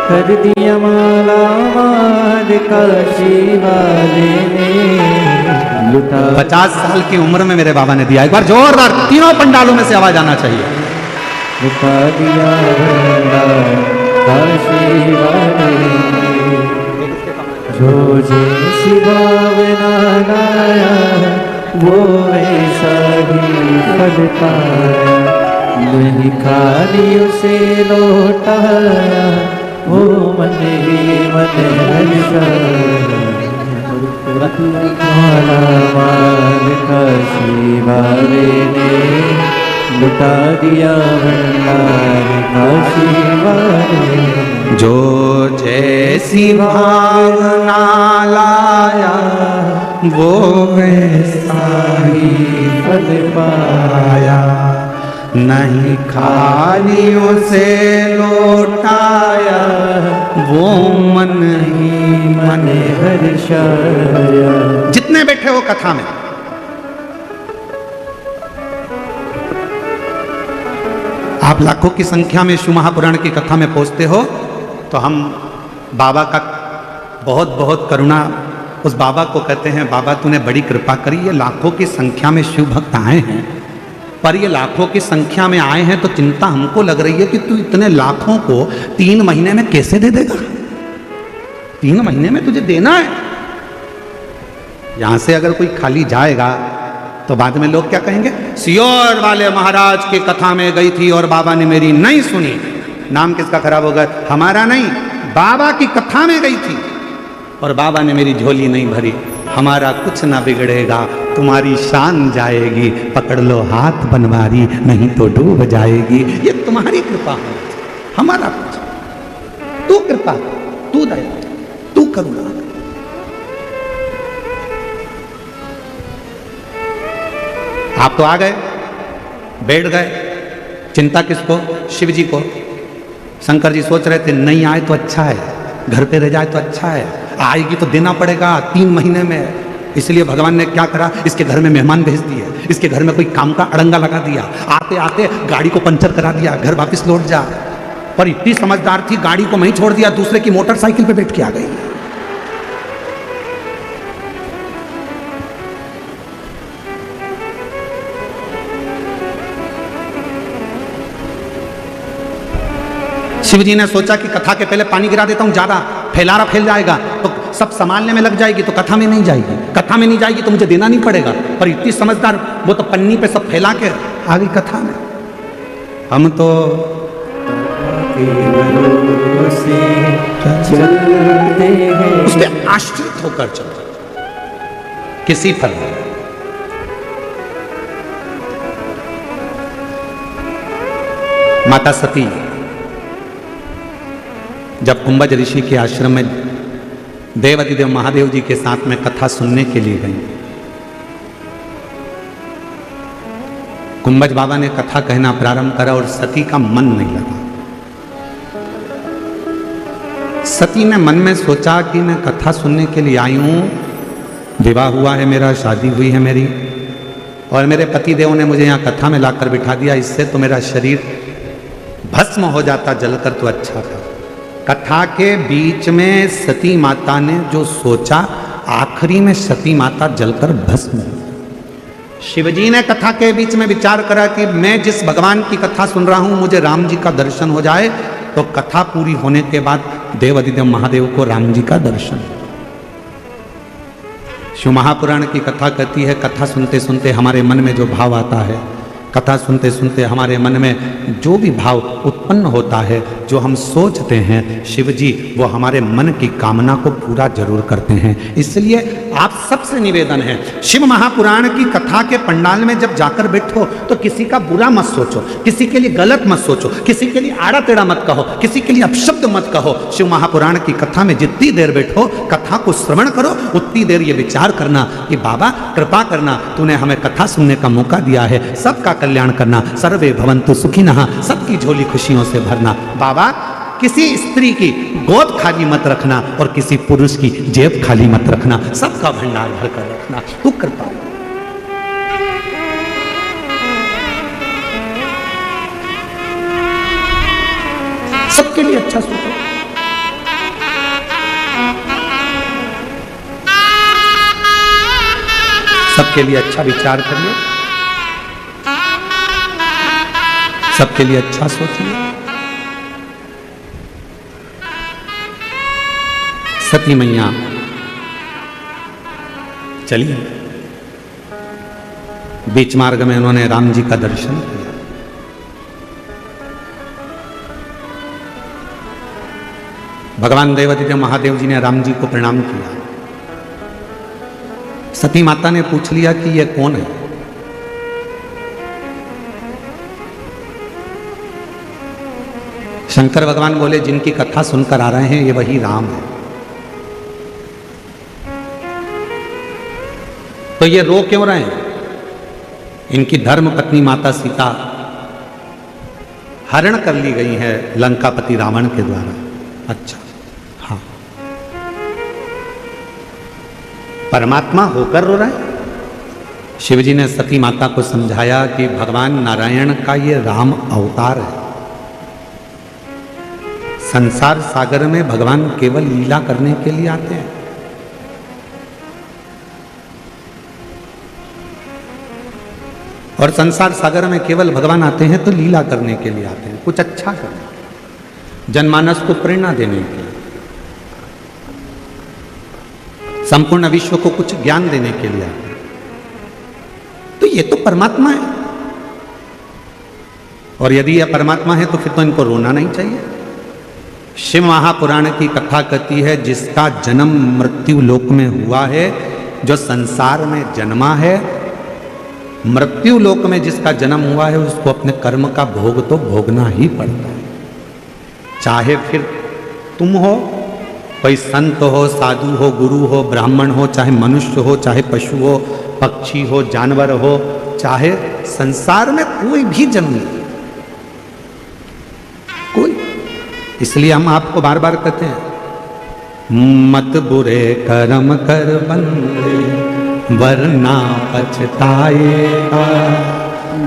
कर दिया माल काशी वाले ने, लुटा 50 साल की उम्र में मेरे बाबा ने दिया। एक बार जोरदार तीनों पंडालों में से आवाज आना चाहिए। लुटा दिया भंडार काशी वाले, जो जैसी भावना लाया वो वैसा ही फल पाया, नहीं खाली उसे लौटाया वो मन ही मन हर्षाया। माला माल काशी वाले ने, लुटा दिया भंडार काशी वाले, जो जैसी भावना लाया वो वैसा ही फल पाया, नहीं खाली उसे लौटाया वो मन ही मन हर्षाया। जितने बैठे हो कथा में, आप लाखों की संख्या में शिव महापुराण की कथा में पहुंचते हो, तो हम बाबा का बहुत बहुत करुणा, उस बाबा को कहते हैं बाबा तूने बड़ी कृपा करी। ये लाखों की संख्या में शिव भक्त आए हैं, पर ये लाखों की संख्या में आए हैं तो चिंता हमको लग रही है कि तू इतने लाखों को 3 महीने में कैसे दे देगा। 3 महीने में तुझे देना है। यहां से अगर कोई खाली जाएगा तो बाद में लोग क्या कहेंगे, सियोर वाले महाराज की कथा में गई थी और बाबा ने मेरी नहीं सुनी। नाम किसका खराब होगा? हमारा नहीं, बाबा की कथा में गई थी और बाबा ने मेरी झोली नहीं भरी। हमारा कुछ ना बिगड़ेगा, तुम्हारी शान जाएगी, पकड़ लो हाथ बनवारी नहीं तो डूब जाएगी। ये तुम्हारी कृपा है, हमारा कुछ। तू कृपा, तू दया, तू करुणा। आप तो आ गए, बैठ गए, चिंता किसको? शिव जी को। शंकर जी सोच रहे थे नहीं आए तो अच्छा है, घर पे रह जाए तो अच्छा है, आएगी तो देना पड़ेगा 3 महीने में। इसलिए भगवान ने क्या करा, इसके घर में मेहमान भेज दिए, इसके घर में कोई काम का अड़ंगा लगा दिया, आते आते गाड़ी को पंचर करा दिया, घर वापस लौट जा। पर इतनी समझदार थी, गाड़ी को वहीं छोड़ दिया, दूसरे की मोटरसाइकिल पे बैठ के आ गई। शिवजी ने सोचा कि कथा के पहले पानी गिरा देता हूं, ज्यादा फैलारा फैल जाएगा तो सब संभालने में लग जाएगी, तो कथा में नहीं जाएगी, कथा में नहीं जाएगी तो मुझे देना नहीं पड़ेगा। पर इतनी समझदार, वो तो पन्नी पे सब फैला के आ गई कथा में। हम तो उस पर आश्रित होकर चलते किसी पर। माता सती जब कुंभज ऋषि के आश्रम में देवाधिदेव महादेव जी के साथ में कथा सुनने के लिए गई, कुंभज बाबा ने कथा कहना प्रारंभ करा और सती का मन नहीं लगा। सती ने मन में सोचा कि मैं कथा सुनने के लिए आई हूं, विवाह हुआ है मेरा, शादी हुई है मेरी, और मेरे पति देव ने मुझे यहाँ कथा में लाकर बिठा दिया, इससे तो मेरा शरीर भस्म हो जाता जलकर तो अच्छा था। कथा के बीच में सती माता ने जो सोचा, आखिरी में सती माता जलकर भस्म हो। शिवजी ने कथा के बीच में विचार करा कि मैं जिस भगवान की कथा सुन रहा हूं, मुझे राम जी का दर्शन हो जाए, तो कथा पूरी होने के बाद देवाधिदेव महादेव को राम जी का दर्शन। शिव महापुराण की कथा कहती है, कथा सुनते सुनते हमारे मन में जो भाव आता है, कथा सुनते सुनते हमारे मन में जो भी भाव उत्पन्न होता है, जो हम सोचते हैं, शिव जी वो हमारे मन की कामना को पूरा जरूर करते हैं। इसलिए आप सबसे निवेदन है, शिव महापुराण की कथा के पंडाल में जब जाकर बैठो तो किसी का बुरा मत सोचो, किसी के लिए गलत मत सोचो, किसी के लिए आड़ा टेढ़ा मत कहो, किसी के लिए अपशब्द मत कहो। शिव महापुराण की कथा में जितनी देर बैठो, कथा को श्रवण करो, उतनी देर ये विचार करना कि बाबा कृपा करना, तूने हमें कथा सुनने का मौका दिया है, सबका कल्याण करना, सर्वे भवन्तु सुखिनः, सबकी झोली खुशियों से भरना। बाबा किसी स्त्री की गोद खाली मत रखना और किसी पुरुष की जेब खाली मत रखना, सबका भंडार भर कर रखना, तू कृपा। सबके लिए अच्छा सोचो, सबके लिए अच्छा विचार करिए, सबके लिए अच्छा सोचिए। सती मैया चलिए, बीच मार्ग में उन्होंने राम जी का दर्शन किया। भगवान देवाधिदेव महादेव जी ने राम जी को प्रणाम किया। सती माता ने पूछ लिया कि ये कौन है? शंकर भगवान बोले, जिनकी कथा सुनकर आ रहे हैं ये वही राम है। तो ये रो क्यों रहे हैं? इनकी धर्म पत्नी माता सीता हरण कर ली गई है लंकापति रावण के द्वारा। अच्छा, हाँ, परमात्मा होकर रो रहे हैं? शिवजी ने सती माता को समझाया कि भगवान नारायण का ये राम अवतार है। संसार सागर में भगवान केवल लीला करने के लिए आते हैं। और संसार सागर में केवल भगवान आते हैं तो लीला करने के लिए आते हैं, कुछ अच्छा करने, जनमानस को प्रेरणा देने के लिए, संपूर्ण विश्व को कुछ ज्ञान देने के लिए आते हैं। तो ये तो परमात्मा है, और यदि यह परमात्मा है तो फिर तो इनको रोना नहीं चाहिए। शिव महापुराण की कथा कहती है, जिसका जन्म मृत्यु लोक में हुआ है, जो संसार में जन्मा है, मृत्यु लोक में जिसका जन्म हुआ है, उसको अपने कर्म का भोग तो भोगना ही पड़ता है। चाहे फिर तुम हो, कोई संत हो, साधु हो, गुरु हो, ब्राह्मण हो, चाहे मनुष्य हो, चाहे पशु हो, पक्षी हो, जानवर हो, चाहे संसार में कोई भी जन्म, कोई। इसलिए हम आपको बार बार कहते हैं, मत बुरे कर्म कर बंदे, वरना पछताएगा।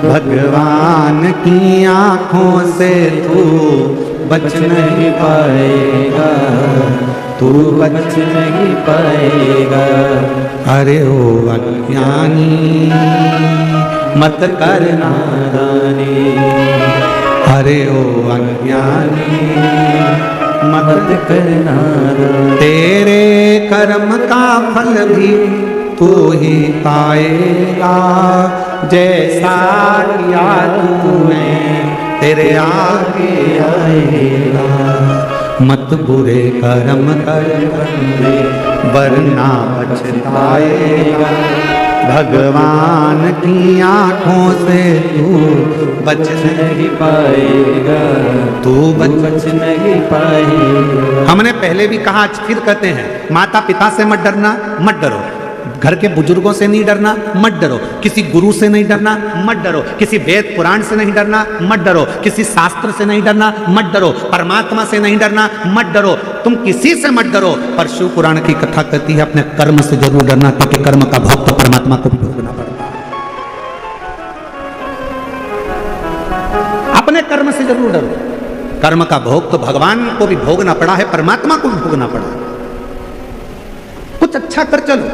भगवान की आंखों से तू बच नहीं पाएगा, तू बच नहीं पाएगा। अरे ओ अज्ञानी मत कर नादानी, अरे ओ अज्ञानी मत कर नादानी। तेरे कर्म का फल भी तू ही पाएगा, जैसा किया तूने तेरे आगे आएगा। मत बुरे कर्म कर बंदे, वरना पछताएगा। भगवान की आंखों से तू बच नहीं पाएगा, तू बच नहीं पाएगा। हमने पहले भी कहा, आज फिर कहते हैं, माता पिता से मत डरना, मत डरो। घर के बुजुर्गों से नहीं डरना, मत डरो। किसी गुरु से नहीं डरना, मत डरो। किसी वेद पुराण से नहीं डरना, मत डरो। किसी शास्त्र से नहीं डरना, मत डरो। परमात्मा से नहीं डरना, मत डरो। तुम किसी से मत डरो, पर शिव पुराण की कथा कहती है अपने कर्म से जरूर डरना, क्योंकि कर्म का भोग तो परमात्मा को भी भोगना पड़ता है। अपने कर्म से जरूर डरो। कर्म का भोग तो भगवान को भी भोगना पड़ा है, परमात्मा को भी भोगना पड़ा है। कुछ अच्छा कर चलो।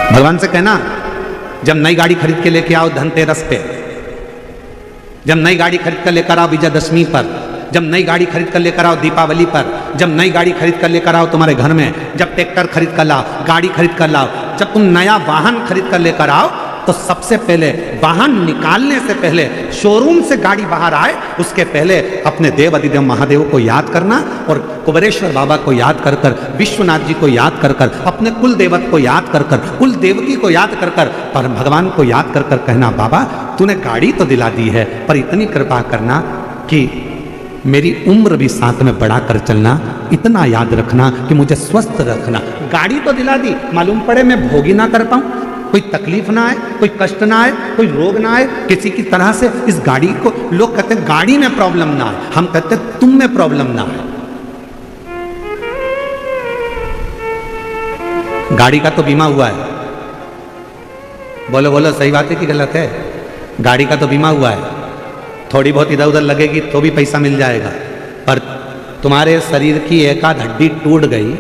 भगवान से कहना, जब नई गाड़ी खरीद के लेके आओ धनतेरस पे, जब नई गाड़ी खरीद कर लेकर आओ विजयदशमी पर, जब नई गाड़ी खरीद कर लेकर आओ दीपावली पर, जब नई गाड़ी खरीद कर लेकर आओ तुम्हारे घर में, जब ट्रैक्टर खरीद कर लाओ, गाड़ी खरीद कर लाओ, जब तुम नया वाहन खरीद कर लेकर आओ, तो सबसे पहले वाहन निकालने से पहले, शोरूम से गाड़ी बाहर आए उसके पहले अपने देव अधिदेव महादेव को याद करना और कुबेरेश्वर बाबा को याद कर कर, विश्वनाथ जी को याद कर कर, अपने कुल देवत को याद कर कर, कुल देवती को याद कर कर, पर भगवान को याद कर कर कहना, बाबा तूने गाड़ी तो दिला दी है, पर इतनी कृपा करना कि मेरी उम्र भी साथ में बढ़ा कर चलना, इतना याद रखना कि मुझे स्वस्थ रखना। गाड़ी तो दिला दी, मालूम पड़े मैं भोगी ना कर पाऊं, कोई तकलीफ ना आए, कोई कष्ट ना आए, कोई रोग ना आए, किसी की तरह से इस गाड़ी को, लोग कहते हैं गाड़ी में प्रॉब्लम ना आए, हम कहते हैं तुम में प्रॉब्लम ना आए। गाड़ी का तो बीमा हुआ है, बोलो बोलो सही बात है कि गलत है? गाड़ी का तो बीमा हुआ है, थोड़ी बहुत इधर उधर लगेगी तो भी पैसा मिल जाएगा, पर तुम्हारे शरीर की एक आध हड्डी टूट गई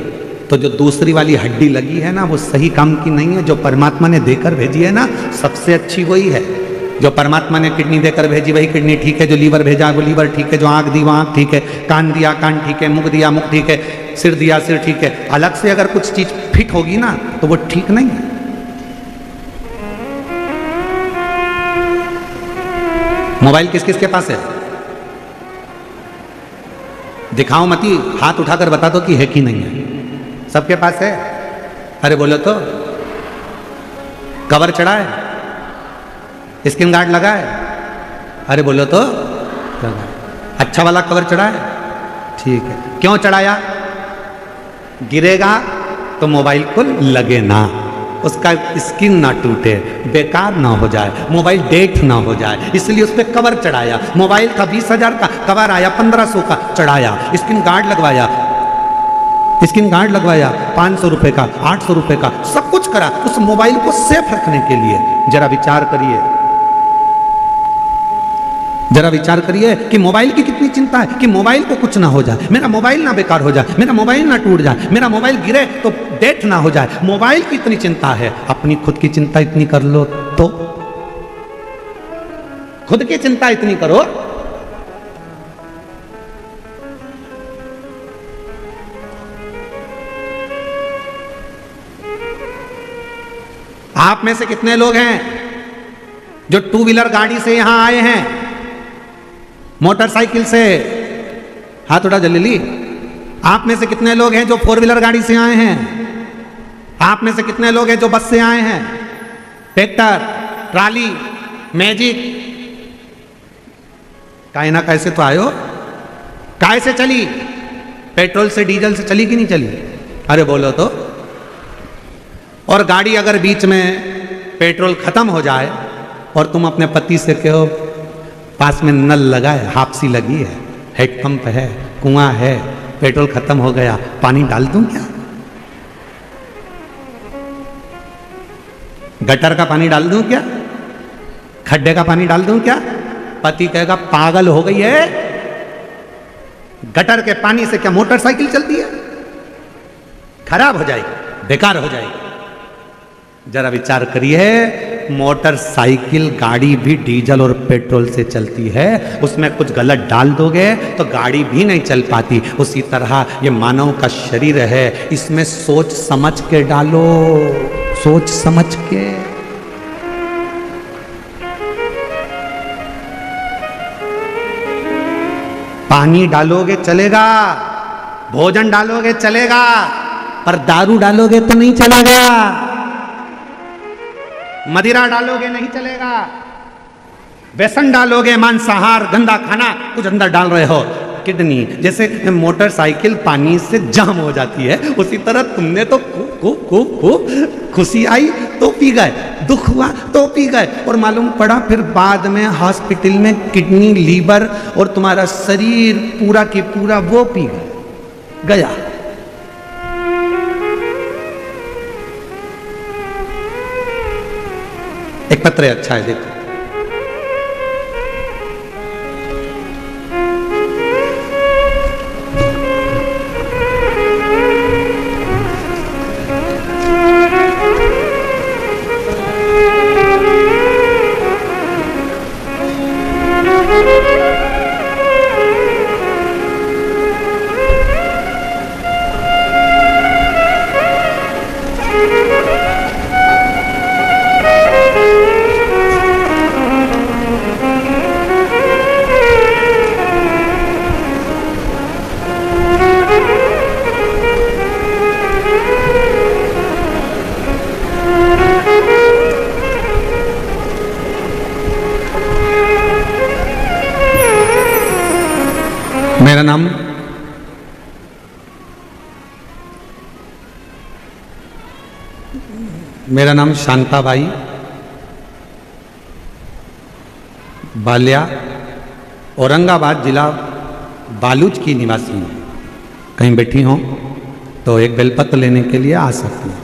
तो जो दूसरी वाली हड्डी लगी है ना, वो सही काम की नहीं है। जो परमात्मा ने देकर भेजी है ना, सबसे अच्छी वही है। जो परमात्मा ने किडनी देकर भेजी वही किडनी ठीक है, जो लीवर भेजा वो लीवर ठीक है, जो आँख दी वो आँख ठीक है, कान दिया कान ठीक है, मुख दिया मुख ठीक है, सिर दिया सिर ठीक है। अलग से अगर कुछ चीज फिट होगी ना तो वो ठीक नहीं है। मोबाइल किस किस के पास है? दिखाओ मती, हाथ उठाकर बता दो कि है कि नहीं है। सबके पास है? अरे बोलो तो। कवर चढ़ा है? स्क्रीन गार्ड लगा है? अरे बोलो तो। अच्छा वाला कवर चढ़ा है? ठीक है। क्यों चढ़ाया? गिरेगा तो मोबाइल को लगे ना, उसका स्क्रीन ना टूटे, बेकार ना हो जाए, मोबाइल डेट ना हो जाए, इसलिए उस पर कवर चढ़ाया। मोबाइल का 20,000 का कवर आया, 1500 का चढ़ाया, स्क्रीन गार्ड लगवाया, स्क्रीन गार्ड लगवाया 500 रुपए का, 800 रुपए का, सब कुछ करा उस मोबाइल को सेफ रखने के लिए। जरा विचार करिए, जरा विचार करिए कि मोबाइल की कितनी चिंता है कि मोबाइल को कुछ ना हो जाए, मेरा मोबाइल ना बेकार हो जाए, मेरा मोबाइल ना टूट जाए, मेरा मोबाइल गिरे तो डेट ना हो जाए। मोबाइल की इतनी चिंता है, अपनी खुद की चिंता इतनी कर लो तो। खुद की चिंता इतनी करो। आप में से कितने लोग हैं जो टू व्हीलर गाड़ी से यहां आए हैं, मोटरसाइकिल से? हाथ उठा जल्दी। आप में से कितने लोग हैं जो फोर व्हीलर गाड़ी से आए हैं? आप में से कितने लोग हैं जो बस से आए हैं, ट्रैक्टर, ट्राली, मैजिक? काहे ना कैसे तो आयो। काहे से चली? पेट्रोल से, डीजल से चली कि नहीं चली? अरे बोलो तो। और गाड़ी अगर बीच में पेट्रोल खत्म हो जाए और तुम अपने पति से कहो पास में नल लगा है, हापसी लगी है, हैंडपंप है, कुआं है, पेट्रोल खत्म हो गया, पानी डाल दूं क्या? गटर का पानी डाल दूं क्या? खड्डे का पानी डाल दूं क्या? पति कहेगा पागल हो गई है, गटर के पानी से क्या मोटरसाइकिल चलती है? खराब हो जाएगी, बेकार हो जाएगी। जरा विचार करिए, मोटरसाइकिल गाड़ी भी डीजल और पेट्रोल से चलती है, उसमें कुछ गलत डाल दोगे तो गाड़ी भी नहीं चल पाती। उसी तरह ये मानव का शरीर है, इसमें सोच समझ के डालो, सोच समझ के। पानी डालोगे चलेगा, भोजन डालोगे चलेगा, पर दारू डालोगे तो नहीं चलेगा, मदिरा डालोगे नहीं चलेगा, व्यसन डालोगे, मांसाहार, गंदा खाना कुछ अंदर डाल रहे हो, किडनी, जैसे मोटरसाइकिल पानी से जाम हो जाती है, उसी तरह तुमने तो खूब खुशी आई तो पी गए, दुख हुआ तो पी गए, और मालूम पड़ा फिर बाद में हॉस्पिटल में किडनी, लीवर और तुम्हारा शरीर पूरा की पूरा वो पी गया। एक पत्र है, अच्छा है, देखो। मेरा नाम शांताबाई बाल्या, औरंगाबाद जिला बालूच की निवासी हूँ। कहीं बैठी हो तो एक बेलपत्र लेने के लिए आ सकती हैं।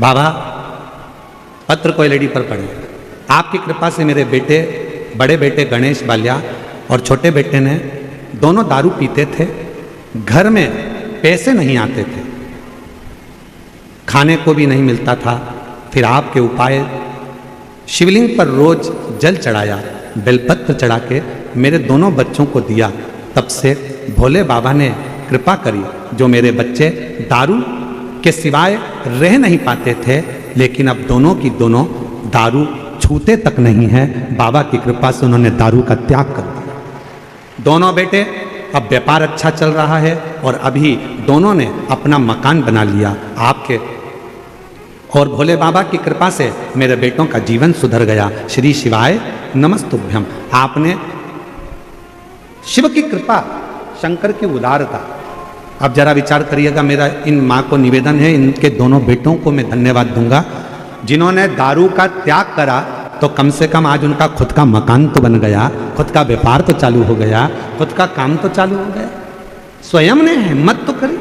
बाबा, पत्र कोई लेडी पर पढ़े। आपकी कृपा से मेरे बेटे, बड़े बेटे गणेश बाल्या और छोटे बेटे ने दोनों दारू पीते थे। घर में पैसे नहीं आते थे, खाने को भी नहीं मिलता था। फिर आपके उपाय, शिवलिंग पर रोज जल चढ़ाया, बेलपत्र चढ़ा के मेरे दोनों बच्चों को दिया। तब से भोले बाबा ने कृपा करी, जो मेरे बच्चे दारू के सिवाय रह नहीं पाते थे, लेकिन अब दोनों की दोनों दारू छूते तक नहीं है। बाबा की कृपा से उन्होंने दारू का त्याग कर दिया। दोनों बेटे, अब व्यापार अच्छा चल रहा है और अभी दोनों ने अपना मकान बना लिया। आपके और भोले बाबा की कृपा से मेरे बेटों का जीवन सुधर गया। श्री शिवाय नमस्तुभ्यम। आपने शिव की कृपा, शंकर की उदारता। अब जरा विचार करिएगा, मेरा इन माँ को निवेदन है, इनके दोनों बेटों को मैं धन्यवाद दूंगा जिन्होंने दारू का त्याग करा, तो कम से कम आज उनका खुद का मकान तो बन गया, खुद का व्यापार तो चालू हो गया, खुद का काम तो चालू हो गया। स्वयं ने हिम्मत तो करी।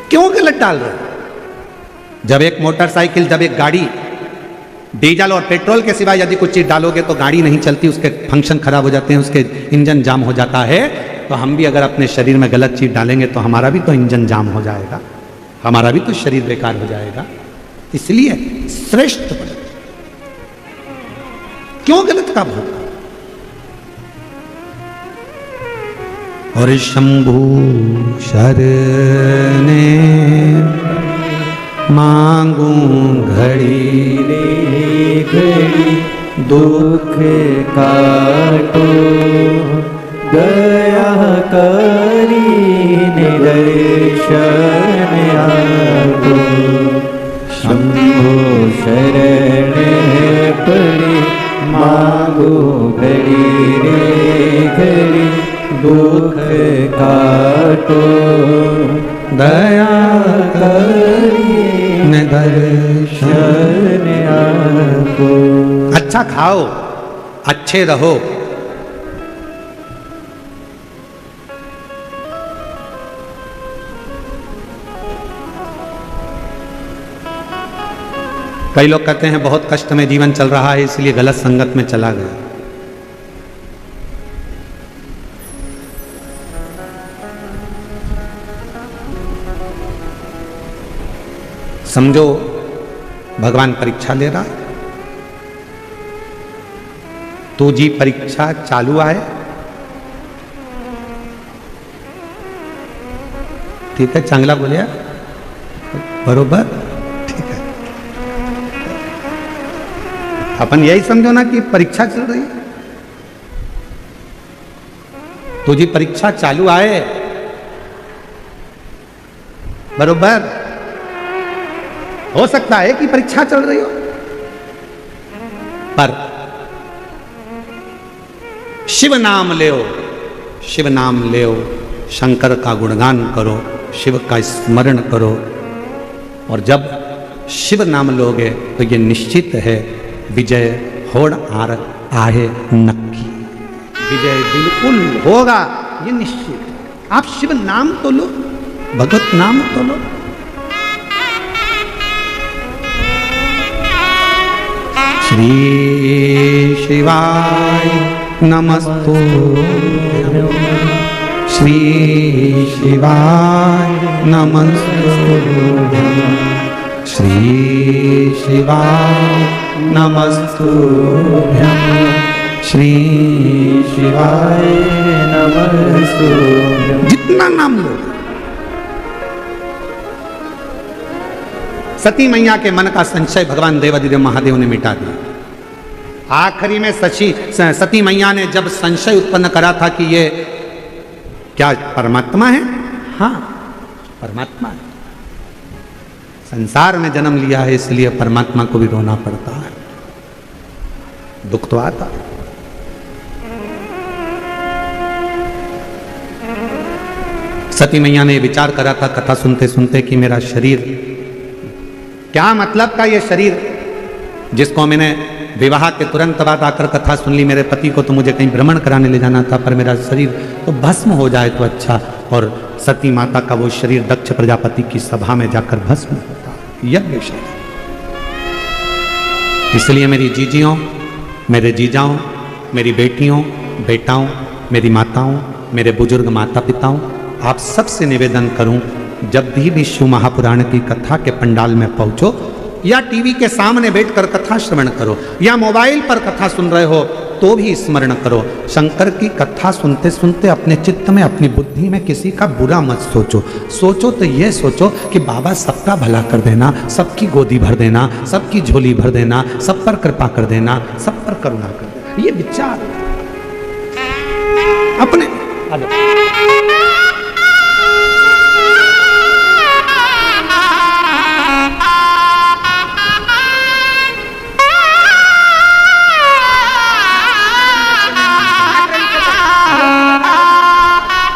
क्यों गलत डाल रहे? जब एक मोटरसाइकिल, जब एक गाड़ी डीजल और पेट्रोल के सिवाय यदि कुछ चीज डालोगे तो गाड़ी नहीं चलती, उसके फंक्शन खराब हो जाते हैं, उसके इंजन जाम हो जाता है। तो हम भी अगर अपने शरीर में गलत चीज डालेंगे तो हमारा भी तो इंजन जाम हो जाएगा, हमारा भी तो शरीर बेकार हो जाएगा। इसलिए श्रेष्ठ बने। क्यों गलत का भोग? और शंभु शरणे मांगू घड़ी रे घड़ी, दुख काटो दया करी दर्शन आपो। शंभो शरण पड़ी मांगो घड़ी रे घड़ी, दुख काटो दया करी दर्शन आपो। अच्छा खाओ, अच्छे रहो। कई लोग कहते हैं बहुत कष्ट में जीवन चल रहा है, इसलिए गलत संगत में चला गया। समझो भगवान परीक्षा ले रहा है, तो जी परीक्षा चालू है, ठीक है, चांगला बोलिया, बरोबर, ठीक है। अपन यही समझो ना कि परीक्षा चल रही है। तुझी परीक्षा चालू आहे, बरोबर। हो सकता है कि परीक्षा चल रही हो, पर शिव नाम लेओ, शिव नाम लेओ, शंकर का गुणगान करो, शिव का स्मरण करो, और जब शिव नाम लोगे तो ये निश्चित है विजय होड़ आर आहे नक्की, विजय बिल्कुल होगा, ये निश्चित है। आप शिव नाम तो लो, भगवत नाम तो लो। श्री शिवाय नमस्तुभ्यं, श्री शिवाय नमस्तुभ्यं, श्री शिवाय नमस्तुभ्यं, श्री शिवाय नमस्तुभ्यं। जितना नाम लो। सती मैया के मन का संशय भगवान देवाधिदेव महादेव ने मिटा दिया। आखिरी में सती मैया ने जब संशय उत्पन्न करा था कि ये क्या परमात्मा है, हाँ परमात्मा है, संसार में जन्म लिया है इसलिए परमात्मा को भी रोना पड़ता है, दुख तो आता है। सती मैया ने विचार करा था कथा सुनते सुनते कि मेरा शरीर, क्या मतलब का ये शरीर जिसको मैंने विवाह के तुरंत बाद आकर कथा सुन ली, मेरे पति को तो मुझे कहीं भ्रमण कराने ले जाना था, पर मेरा शरीर तो भस्म हो जाए तो अच्छा। और सती माता का वो शरीर दक्ष प्रजापति की सभा में जाकर भस्म होता, यज्ञ शरीर। इसलिए मेरी जीजियों, मेरे जीजाओं, मेरी बेटियों, बेटाओं, मेरी माताओं, मेरे बुजुर्ग माता पिताओं, आप सबसे निवेदन करूं, जब भी शिव महापुराण की कथा के पंडाल में पहुंचो, या टीवी के सामने बैठकर कथा श्रवण करो, या मोबाइल पर कथा सुन रहे हो तो भी स्मरण करो, शंकर की कथा सुनते सुनते अपने चित्त में, अपनी बुद्धि में किसी का बुरा मत सोचो। सोचो तो ये सोचो कि बाबा सबका भला कर देना, सबकी गोदी भर देना, सबकी झोली भर देना, सब पर कृपा कर देना, सब पर करुणा कर देना। ये विचार अपने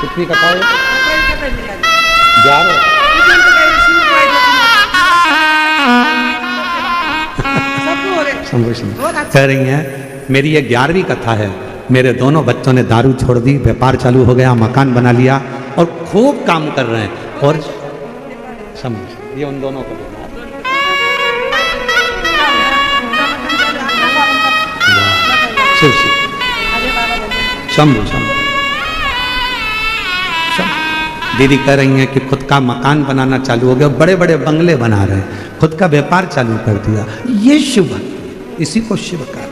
कितनी कथा है? 11 कह रही हैं, मेरी ये 11वीं कथा है। मेरे दोनों बच्चों ने दारू छोड़ दी, व्यापार चालू हो गया, मकान बना लिया और खूब काम कर रहे हैं। और समझ ये उन दोनों को शंभू शंभू। दीदी कह रही हैं कि खुद का मकान बनाना चालू हो गया, बड़े बड़े बंगले बना रहे हैं, खुद का व्यापार चालू कर दिया। ये शिव भक्ति, इसी को शिव का।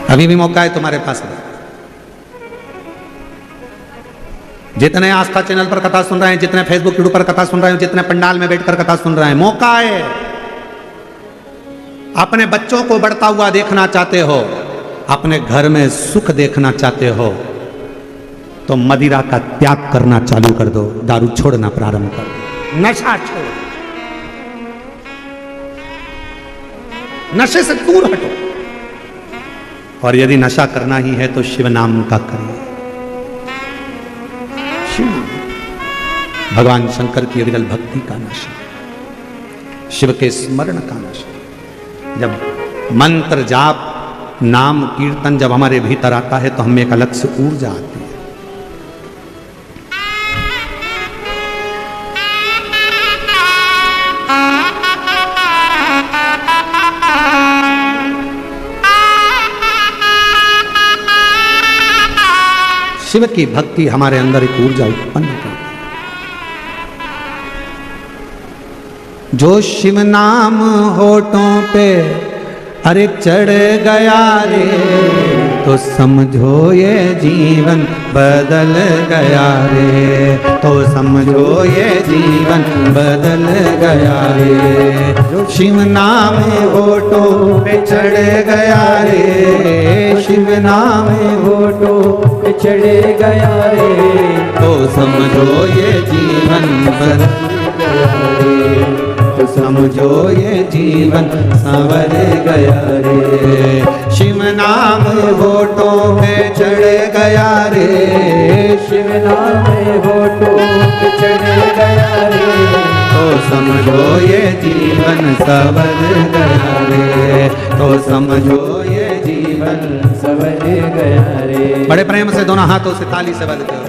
अभी भी मौका है तुम्हारे पास। जितने आस्था चैनल पर कथा सुन रहे हैं, जितने फेसबुक यूट्यूब पर कथा सुन रहे हैं, जितने पंडाल में बैठकर कथा सुन रहे हैं, मौका है। अपने बच्चों को बढ़ता हुआ देखना चाहते हो, अपने घर में सुख देखना चाहते हो, तो मदिरा का त्याग करना चालू कर दो, दारू छोड़ना प्रारंभ कर दो, नशा छोड़, नशे से दूर हटो। और यदि नशा करना ही है तो शिव नाम का करिए। शिव भगवान शंकर की विरल भक्ति का नशा, शिव के स्मरण का नशा। जब मंत्र जाप नाम कीर्तन जब हमारे भीतर आता है तो हमें एक अलग से ऊर्जा आती है। शिव की भक्ति हमारे अंदर एक ऊर्जा उत्पन्न करती है। जो शिव नाम होठों पे अरे चढ़ गया रे, तो समझो ये जीवन बदल गया रे, तो समझो ये जीवन बदल गया रे। शिव नाम होठों पे चढ़ गया रे, शिव नाम होठों पे चढ़ गया रे, तो समझो ये जीवन बदल गया रे, तो समझो ये जीवन संवर गया रे। शिव नाम होठों पे चढ़ गया रे, शिव नाम होठों पे चढ़ गया रे, तो समझो ये जीवन संवर गया रे, तो समझो ये जीवन संवर गया रे। बड़े प्रेम से दोनों हाथों से ताली से बजाते हो।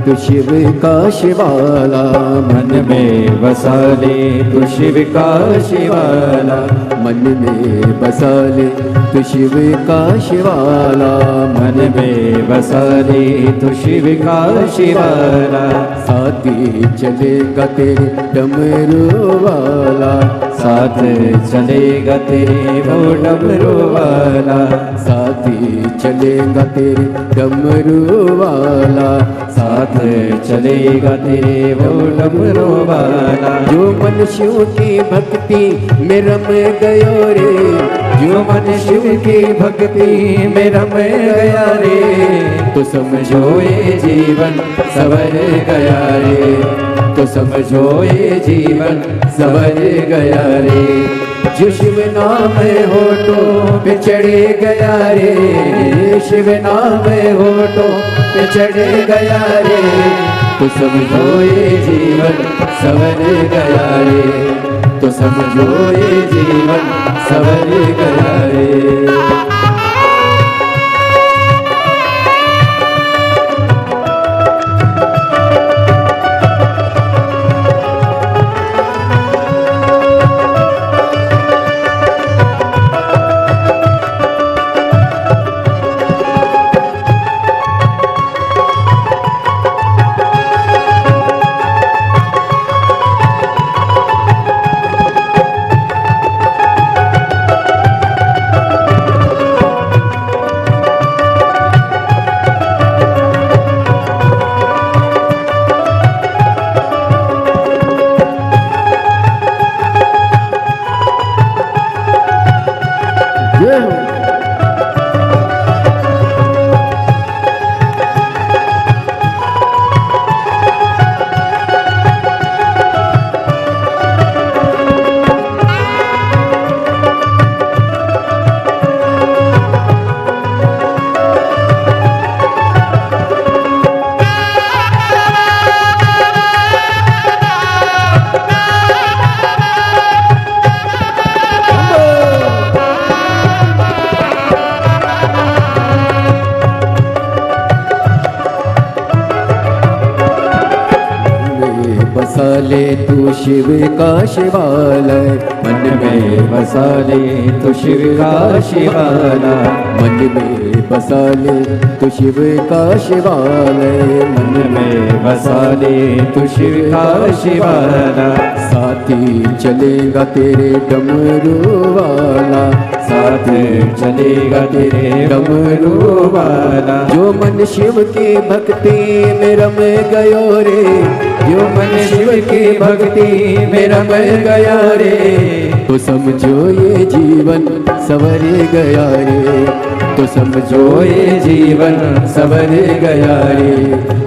तू शिव का शिवाला, मन में बसा ले तू शिव का शिवाला, मन में बसा ले तू शिव का शिवाला, मन में बसा ले तू शिव का शिवाला। साथी चलेगा तेरे डमरू वाला, साथ चलेगा तेरे वो डमरू वाला, साथी चलेगा तेरे डमरू वाला, साथ चलेगा तेरे वो डमरू वाला। जो मन शिव की भक्ति में रम गयो रे, जो मन शिव की भक्ति में रम गया रे, तो समझो ये जीवन संवर गया रे, तो समझो ये जीवन संवर गया रे। जो शिव नाम होठों पे चढ़े गया रे, शिव नाम होठों पे चढ़े गया रे, तो समझो ये जीवन संवर गया रे, तो समझो ये जीवन संवर गया रे। ले तू शिव का शिवालय, मन में बसा ले तू शिव का शिवाला, मन में बसा ले तू शिव का शिवालय, मन में बसा ले तू शिव का शिवाला। साथी चलेगा तेरे डमरू वाला, साथ चलेगा तेरे डमरू वाला। जो मन शिव की भक्ति में रम गयो रे, जो मन शिव की भक्ति में रम गया रे, तो समझो ये जीवन सवर गया रे, तो समझो ये जीवन सवर गया रे।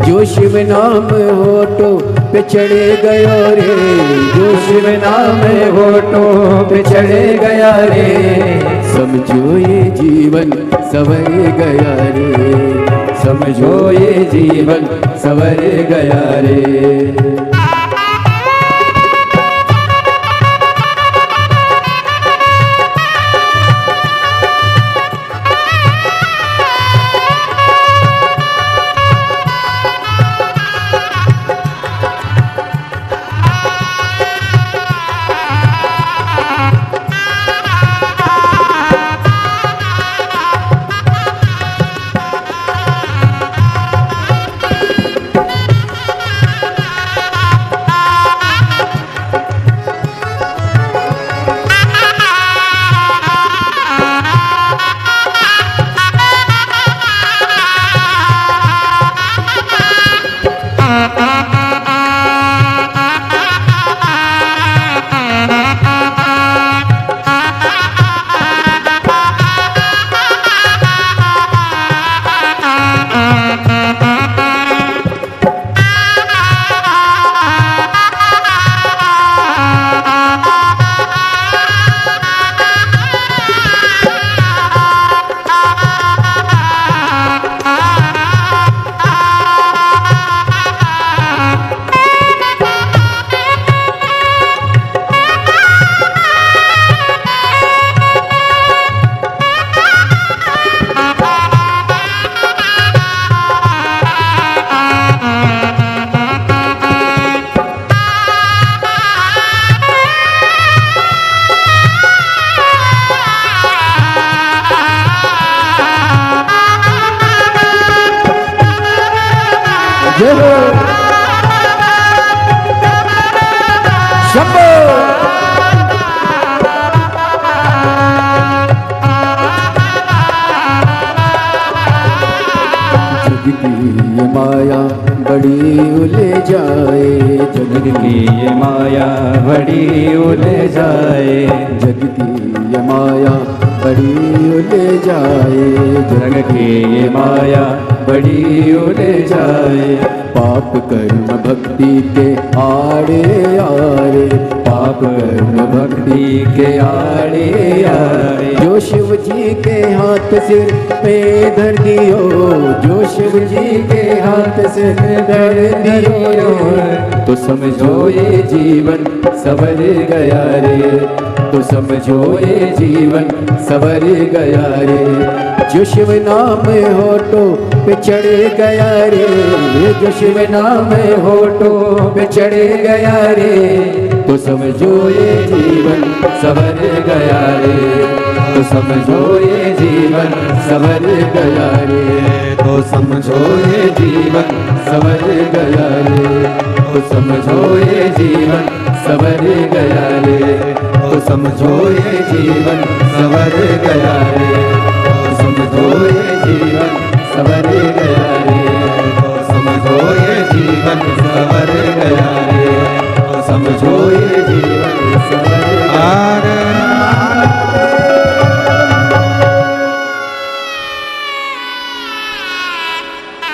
जो शिव नाम होठो पे चढ़े गया रे, जो शिव नाम होठो पे चढ़े गया रे, समझो ये जीवन सवर गया रे, समझो ये जीवन सवर गया रे। जग की ये माया बड़ी उलझाए, जग की ये माया बड़ी उलझाए, जग की ये माया बड़ी उलझाए, जग की ये माया बड़ी उलझाए। पाप कर्म भक्ति के आड़े आड़े, पाप कर्म भक्ति के आड़े आड़े। जो शिव जी के हाथ सिर पे धर दियो, जो शिव जी के हाथ से धर दियो, तो समझो ये जीवन सवर गया रे, तो समझो ये जीवन सवर गया रे। जो शिव नाम होठो पे चढ़ गया रे, जो शिव नाम होठो पे चढ़ गया रे, तो समझो ये जीवन सवर गया रे, तो समझो ये जीवन सवर गया रे, तो समझो ये जीवन सवर गया रे, तो समझो ये जीवन सवर गया रे, तो समझो ये जीवन सवर गया रे, तो समझो ये जीवन सवर गया रे, तो समझो ये जीवन सवर गया रे, तो समझो ये जीवन सवर गया रे।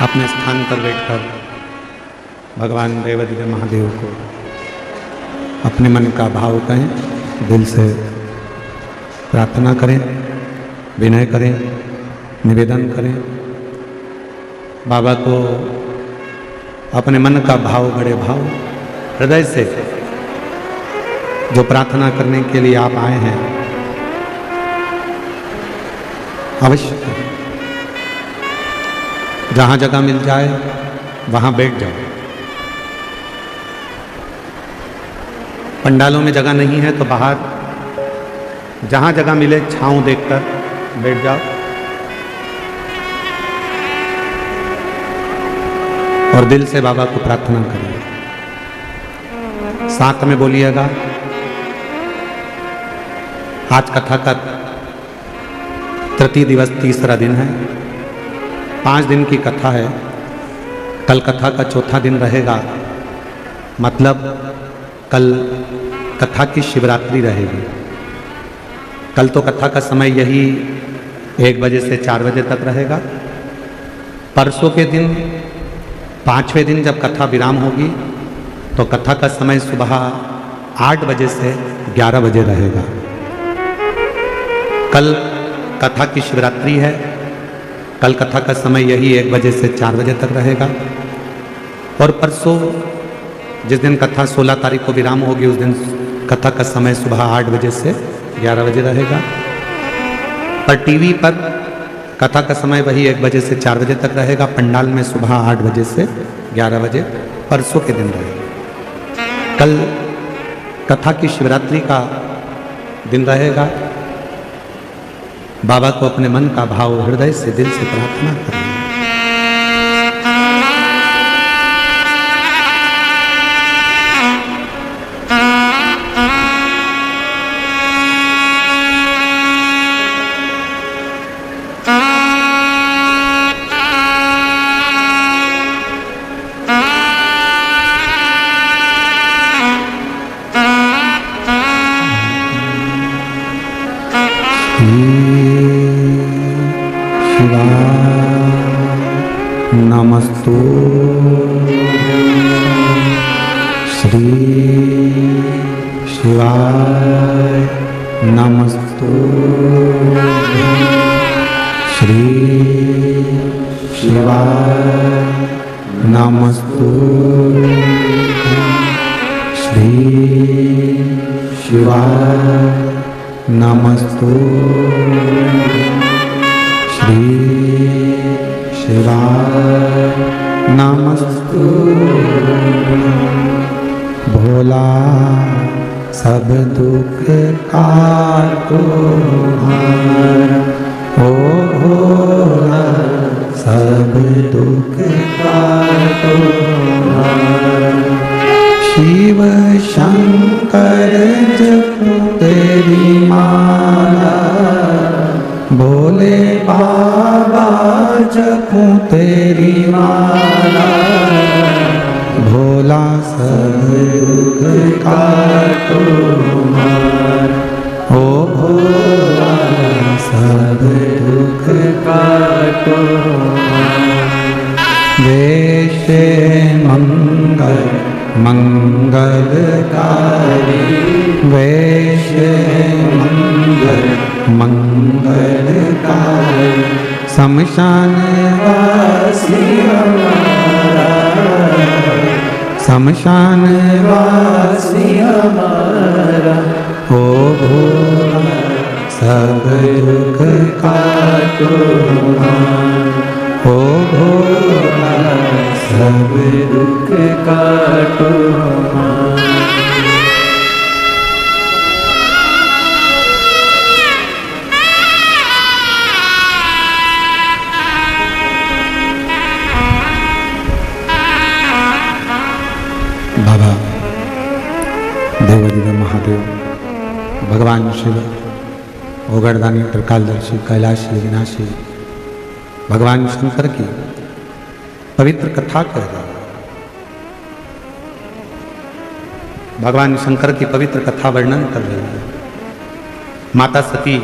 अपने स्थान पर बैठकर भगवान देवाधिदेव महादेव को अपने मन का भाव कहें, दिल से प्रार्थना करें, विनय करें, निवेदन करें। बाबा को अपने मन का भाव, बड़े भाव हृदय से जो प्रार्थना करने के लिए आप आए हैं, अवश्य जहाँ जगह मिल जाए वहाँ बैठ जाओ। पंडालों में जगह नहीं है तो बाहर जहाँ जगह मिले छांव देखकर बैठ जाओ और दिल से बाबा को प्रार्थना करिए। साथ में बोलिएगा, आज कथा का तृतीय दिवस, तीसरा दिन है। 5 दिन की कथा है। कल कथा का चौथा दिन रहेगा, मतलब कल कथा की शिवरात्रि रहेगी। कल तो कथा का समय यही 1 बजे से 4 बजे तक रहेगा। परसों के दिन 5वें दिन जब कथा विराम होगी तो कथा का समय सुबह 8 बजे से 11 बजे रहेगा। कल कथा की शिवरात्रि है। कल कथा का समय यही 1 बजे से 4 बजे तक रहेगा। और परसों जिस दिन कथा 16 तारीख को विराम होगी उस दिन कथा का समय सुबह 8 बजे से 11 बजे रहेगा। पर टीवी पर कथा का समय वही 1 बजे से 4 बजे तक रहेगा। पंडाल में सुबह 8 बजे से 11 बजे परसों के दिन रहेगा। कल कथा की शिवरात्रि का दिन रहेगा। बाबा को अपने मन का भाव हृदय से, दिल से प्रार्थना करें। नमस्तु श्री शिवाय, नमस्तु श्री शिवाय, नमस्तु श्री शिवाय, नमस्तु श्री शिवाय, नमस्तु। भोला सब दुख काटो हारा, ओ भोला सब दुख काटो हारा। शिव शंकर जपो तेरी माला, भोले बाबा जपूं तेरी माला। भोला सब दुख काटो हारा, ओ भोला सब दुख काटो हारा। वैसे मंगल मंगलकारी, वैसे मंगल मंगलकारी। शमशान वासी हमारा, शमशान वासी हमारा। ओ भोला सब दुख काटो हारा, ओ भोला सब दुख काटो हारा। बाबा देवादिदेव महादेव, भगवान शिव, ओगरदानी, त्रिकालदर्शी, कैलाशी, विनाशी, भगवान शंकर की पवित्र कथा कह रहा है। भगवान शंकर की पवित्र कथा वर्णन कर रही है। माता सती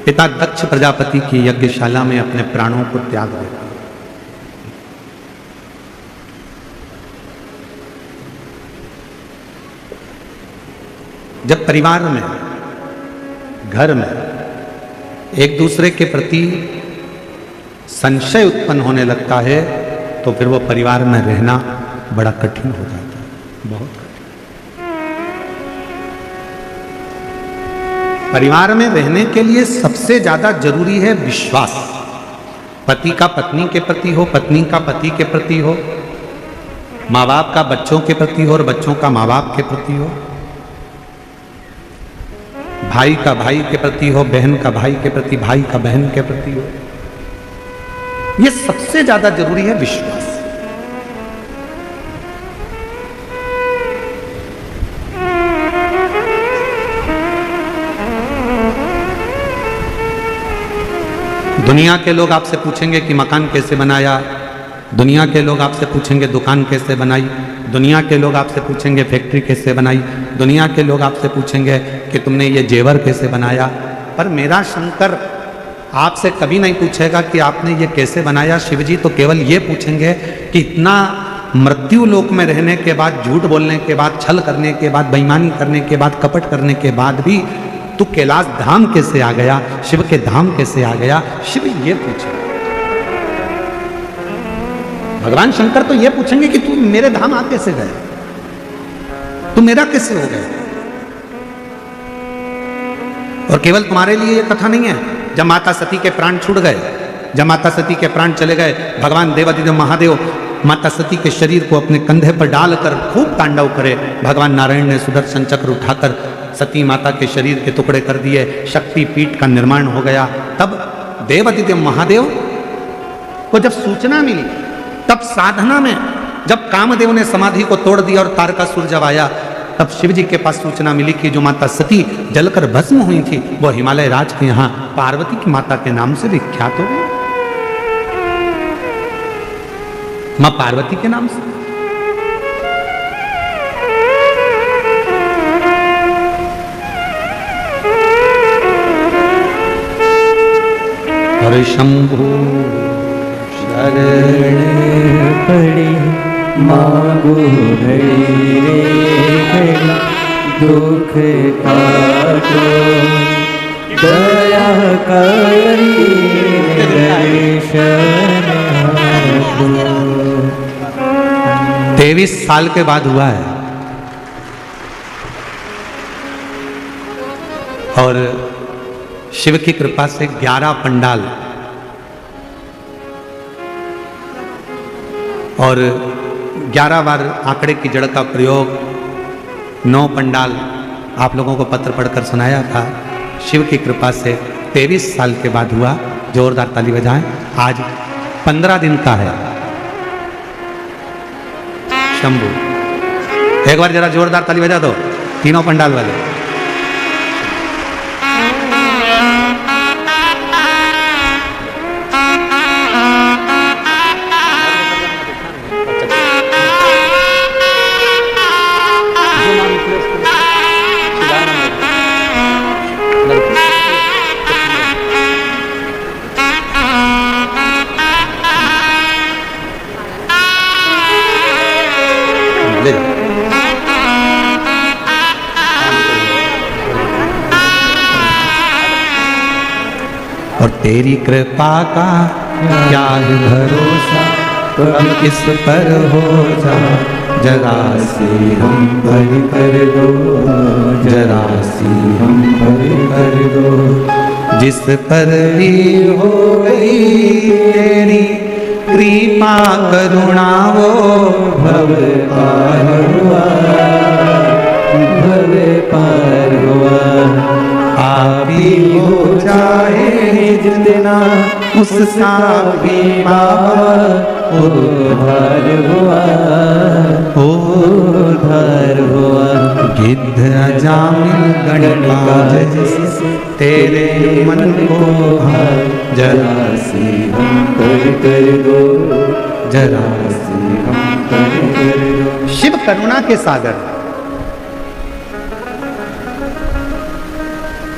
पिता दक्ष प्रजापति की यज्ञशाला में अपने प्राणों को त्याग देता है। जब परिवार में, घर में एक दूसरे के प्रति संशय उत्पन्न होने लगता है तो फिर वो परिवार में रहना बड़ा कठिन हो जाता है, बहुत कठिन। परिवार में रहने के लिए सबसे ज्यादा जरूरी है विश्वास। पति का पत्नी के प्रति हो, पत्नी का पति के प्रति हो, माँ बाप का बच्चों के प्रति हो और बच्चों का माँ बाप के प्रति हो, भाई का भाई के प्रति हो, बहन का भाई के प्रति, भाई का बहन के प्रति हो। यह सबसे ज्यादा जरूरी है विश्वास। दुनिया के लोग आपसे पूछेंगे कि मकान कैसे बनाया, दुनिया के लोग आपसे पूछेंगे दुकान कैसे बनाई, दुनिया के लोग आपसे पूछेंगे फैक्ट्री कैसे बनाई, दुनिया के लोग आपसे पूछेंगे कि तुमने ये जेवर कैसे बनाया। पर मेरा शंकर आपसे कभी नहीं पूछेगा कि आपने ये कैसे बनाया। शिव जी तो केवल ये पूछेंगे कि इतना मृत्यु लोक में रहने के बाद, झूठ बोलने के बाद, छल करने के बाद, बेईमानी करने के बाद, कपट करने के बाद भी तू कैलाश धाम कैसे आ गया, शिव के धाम कैसे आ गया। शिव ये पूछे, भगवान शंकर तो ये पूछेंगे कि तू मेरे धाम आ कैसे गया, तू मेरा कैसे हो गया। और केवल तुम्हारे लिए ये कथा नहीं है। जब माता सती के प्राण छूट गए, जब माता सती के प्राण चले गए, भगवान देवादिदेव महादेव माता सती के शरीर को अपने कंधे पर डालकर खूब तांडव करे। भगवान नारायण ने सुदर्शन चक्र उठाकर सती माता के शरीर के टुकड़े कर दिए, शक्ति पीठ का निर्माण हो गया। तब देवादिदेव महादेव को जब सूचना मिली, तब साधना में जब कामदेव ने समाधि को तोड़ दिया और तारकासुर जब आया, तब शिव जी के पास सूचना मिली कि जो माता सती जलकर भस्म हुई थी वो हिमालय राज के यहाँ पार्वती की माता के नाम से विख्यात हो गई, मां पार्वती के नाम से। और शंभु शरण पड़ी मांगो हरि रे, दुख काटो दया करी दर्शन दो। 23 साल के बाद हुआ है और शिव की कृपा से 11 पंडाल और 11 बार आंकड़े की जड़ का प्रयोग, 9 पंडाल आप लोगों को पत्र पढ़कर सुनाया था। शिव की कृपा से 23 साल के बाद हुआ। जोरदार ताली बजाएं। आज 15 दिन का है शंभू। एक बार जरा जोरदार ताली बजा दो तीनों पंडाल वाले। और तेरी कृपा का क्या भरोसा, तुम किस पर हो जा, जरा सी हम भर कर दो, जरा सी हम भर कर दो। जिस पर भी हो गई तेरी कृपा करुणा, वो भव पार हुआ, भव पार हुआ। आप ही हो चाहे जितना उसका भी बाबा उद्धार हुआ, उद्धार हुआ। गिद्ध अजामिल गणका जैसे तेरे मन को भार, जरा सी हम कर दो, जरा सी हम कर दो। शिव करुणा के सागर।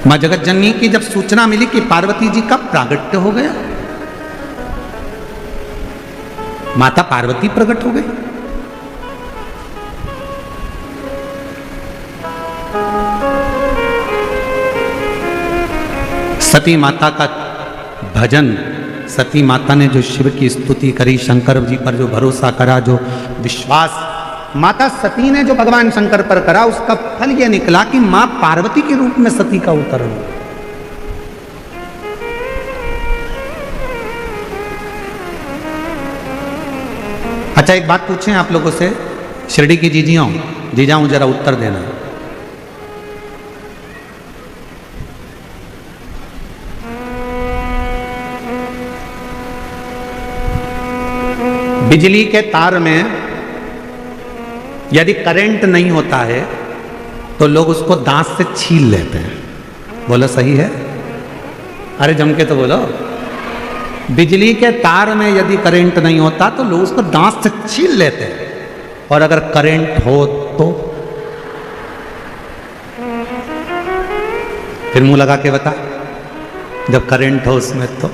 मां जगत जननी की जब सूचना मिली कि पार्वती जी का प्रागट्य हो गया, माता पार्वती प्रकट हो गई। सती माता का भजन, सती माता ने जो शिव की स्तुति करी, शंकर जी पर जो भरोसा करा, जो विश्वास माता सती ने जो भगवान शंकर पर करा, उसका फल यह निकला कि मां पार्वती के रूप में सती का अवतरण। अच्छा, एक बात पूछें आप लोगों से, शिरडी की जीजाऊं जरा उत्तर देना। बिजली के तार में यदि करंट नहीं होता है तो लोग उसको दांत से छील लेते हैं। बोलो सही है? अरे जम के तो बोलो। बिजली के तार में यदि करंट नहीं होता तो लोग उसको दांत से छील लेते हैं, और अगर करंट हो तो फिर मुंह लगा के बता, जब करंट हो उसमें तो।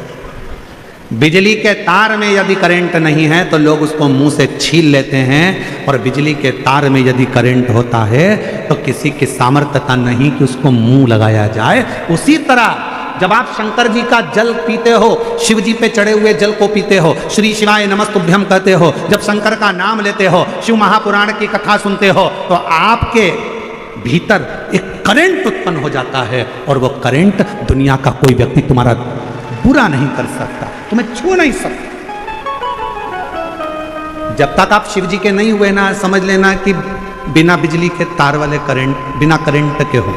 बिजली के तार में यदि करंट नहीं है तो लोग उसको मुंह से छील लेते हैं, और बिजली के तार में यदि करंट होता है तो किसी की सामर्थ्यता नहीं कि उसको मुंह लगाया जाए। उसी तरह जब आप शंकर जी का जल पीते हो, शिव जी पे चढ़े हुए जल को पीते हो, श्री शिवाय नमस्तुभ्यम कहते हो, जब शंकर का नाम लेते हो, शिव महापुराण की कथा सुनते हो, तो आपके भीतर एक करंट उत्पन्न हो जाता है, और वो करंट दुनिया का कोई व्यक्ति तुम्हारा बुरा नहीं कर सकता, तुम्हें छू नहीं सकता। जब तक आप शिव जी के नहीं हुए ना, समझ लेना कि बिना बिजली के तार वाले करंट, बिना करंट के हो।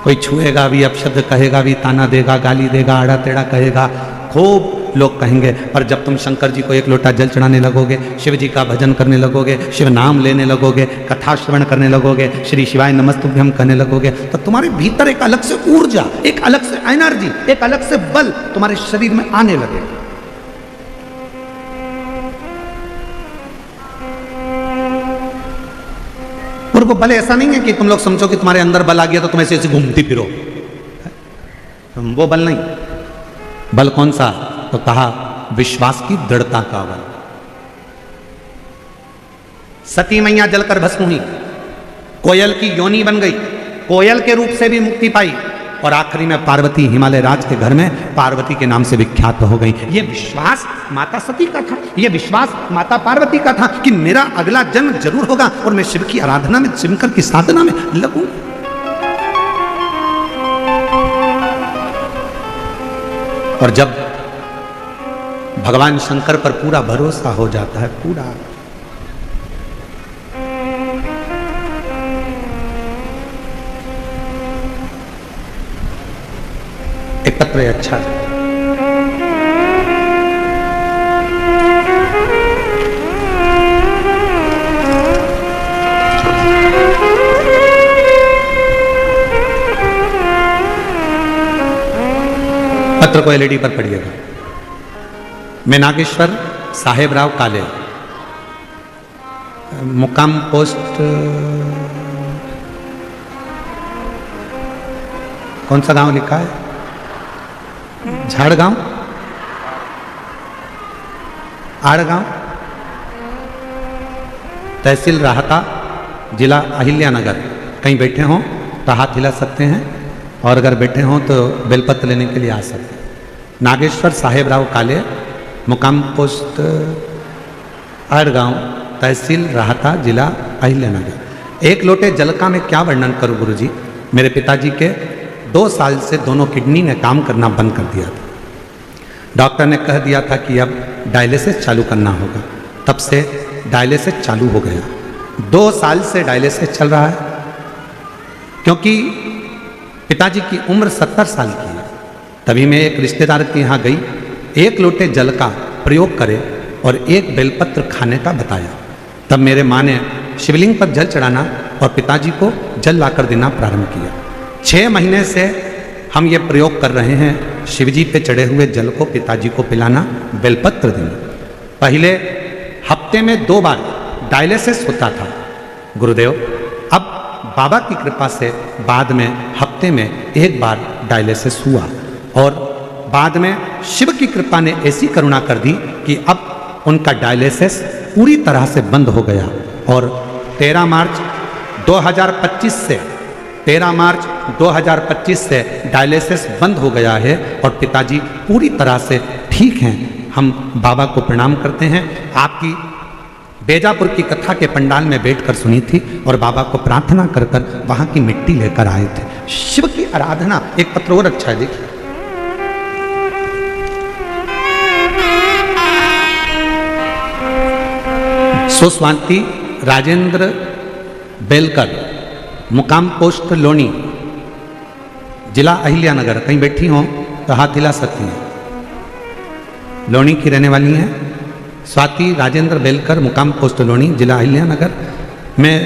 कोई छुएगा भी, अपशब्द कहेगा भी, ताना देगा, गाली देगा, आड़ा टेढ़ा कहेगा, खूब लोग कहेंगे, पर जब तुम शंकर जी को एक लोटा जल चढ़ाने लगोगे, शिव जी का भजन करने लगोगे, शिव नाम लेने लगोगे, कथा श्रवण करने लगोगे, श्री शिवाय नमस्तुभ्यम कहने लगोगे, तो तुम्हारे भीतर एक अलग से ऊर्जा, एक अलग से एनर्जी, एक अलग से बल तुम्हारे शरीर में आने लगेगा। और वो बल ऐसा नहीं है कि तुम लोग समझो कि तुम्हारे अंदर बल आ गया तो तुम ऐसे ऐसे घूमती फिरो, वो बल नहीं। बल कौन सा? तो कहा विश्वास की दृढ़ता का बल। सती मैया जलकर भस्म हुई, कोयल की योनि बन गई, कोयल के रूप से भी मुक्ति पाई, और आखिरी में पार्वती हिमालय राज के घर में पार्वती के नाम से विख्यात हो गई। ये विश्वास माता सती का था, ये विश्वास माता पार्वती का था कि मेरा अगला जन्म जरूर होगा और मैं शिव की आराधना में, शंकर की साधना में लगूं। और जब भगवान शंकर पर पूरा भरोसा हो जाता है, पूरा, एक पत्र है अच्छा, पत्र को एलईडी पर पढ़िएगा। मैं नागेश्वर साहेब राव काले, मुकाम पोस्ट कौन सा गांव लिखा है? झाड़गांव, आड़गांव, तहसील राहता, जिला अहिल्यानगर। कहीं बैठे हों तो हाथ हिला सकते हैं, और अगर बैठे हों तो बेलपत्र लेने के लिए आ सकते हैं। नागेश्वर साहेब राव काले, मुकाम पोस्ट आड़गांव, तहसील राहता, जिला अहिल्यानगर। एक लोटे जल का मैं क्या वर्णन करूं गुरुजी। मेरे पिताजी के 2 साल से दोनों किडनी ने काम करना बंद कर दिया था। डॉक्टर ने कह दिया था कि अब डायलिसिस चालू करना होगा, तब से डायलिसिस चालू हो गया। 2 साल से डायलिसिस चल रहा है, क्योंकि पिताजी की उम्र 70 साल की है। तभी मैं एक रिश्तेदार के यहाँ गई, 1 लोटे जल का प्रयोग करे और 1 बेलपत्र खाने का बताया। तब मेरे माँ ने शिवलिंग पर जल चढ़ाना और पिताजी को जल लाकर देना प्रारंभ किया। 6 महीने से हम ये प्रयोग कर रहे हैं, शिवजी पे चढ़े हुए जल को पिताजी को पिलाना, बेलपत्र देना। पहले हफ्ते में 2 बार डायलिसिस होता था गुरुदेव, अब बाबा की कृपा से बाद में हफ्ते में 1 बार डायलिसिस हुआ, और बाद में शिव की कृपा ने ऐसी करुणा कर दी कि अब उनका डायलिसिस पूरी तरह से बंद हो गया। और 13 मार्च 2025 से डायलिसिस बंद हो गया है और पिताजी पूरी तरह से ठीक हैं। हम बाबा को प्रणाम करते हैं। आपकी बेजापुर की कथा के पंडाल में बैठकर सुनी थी और बाबा को प्रार्थना कर कर वहाँ की मिट्टी लेकर आए थे। शिव की आराधना। एक पत्र और अच्छा है, देखिए। स्वाति राजेंद्र बेलकर, मुकाम पोस्ट लोनी, जिला अहिल्यानगर। कहीं बैठी हो तो हाथ हिला सकती हैं। लोनी की रहने वाली हैं स्वाति राजेंद्र बेलकर, मुकाम पोस्ट लोनी, जिला अहिल्यानगर। मैं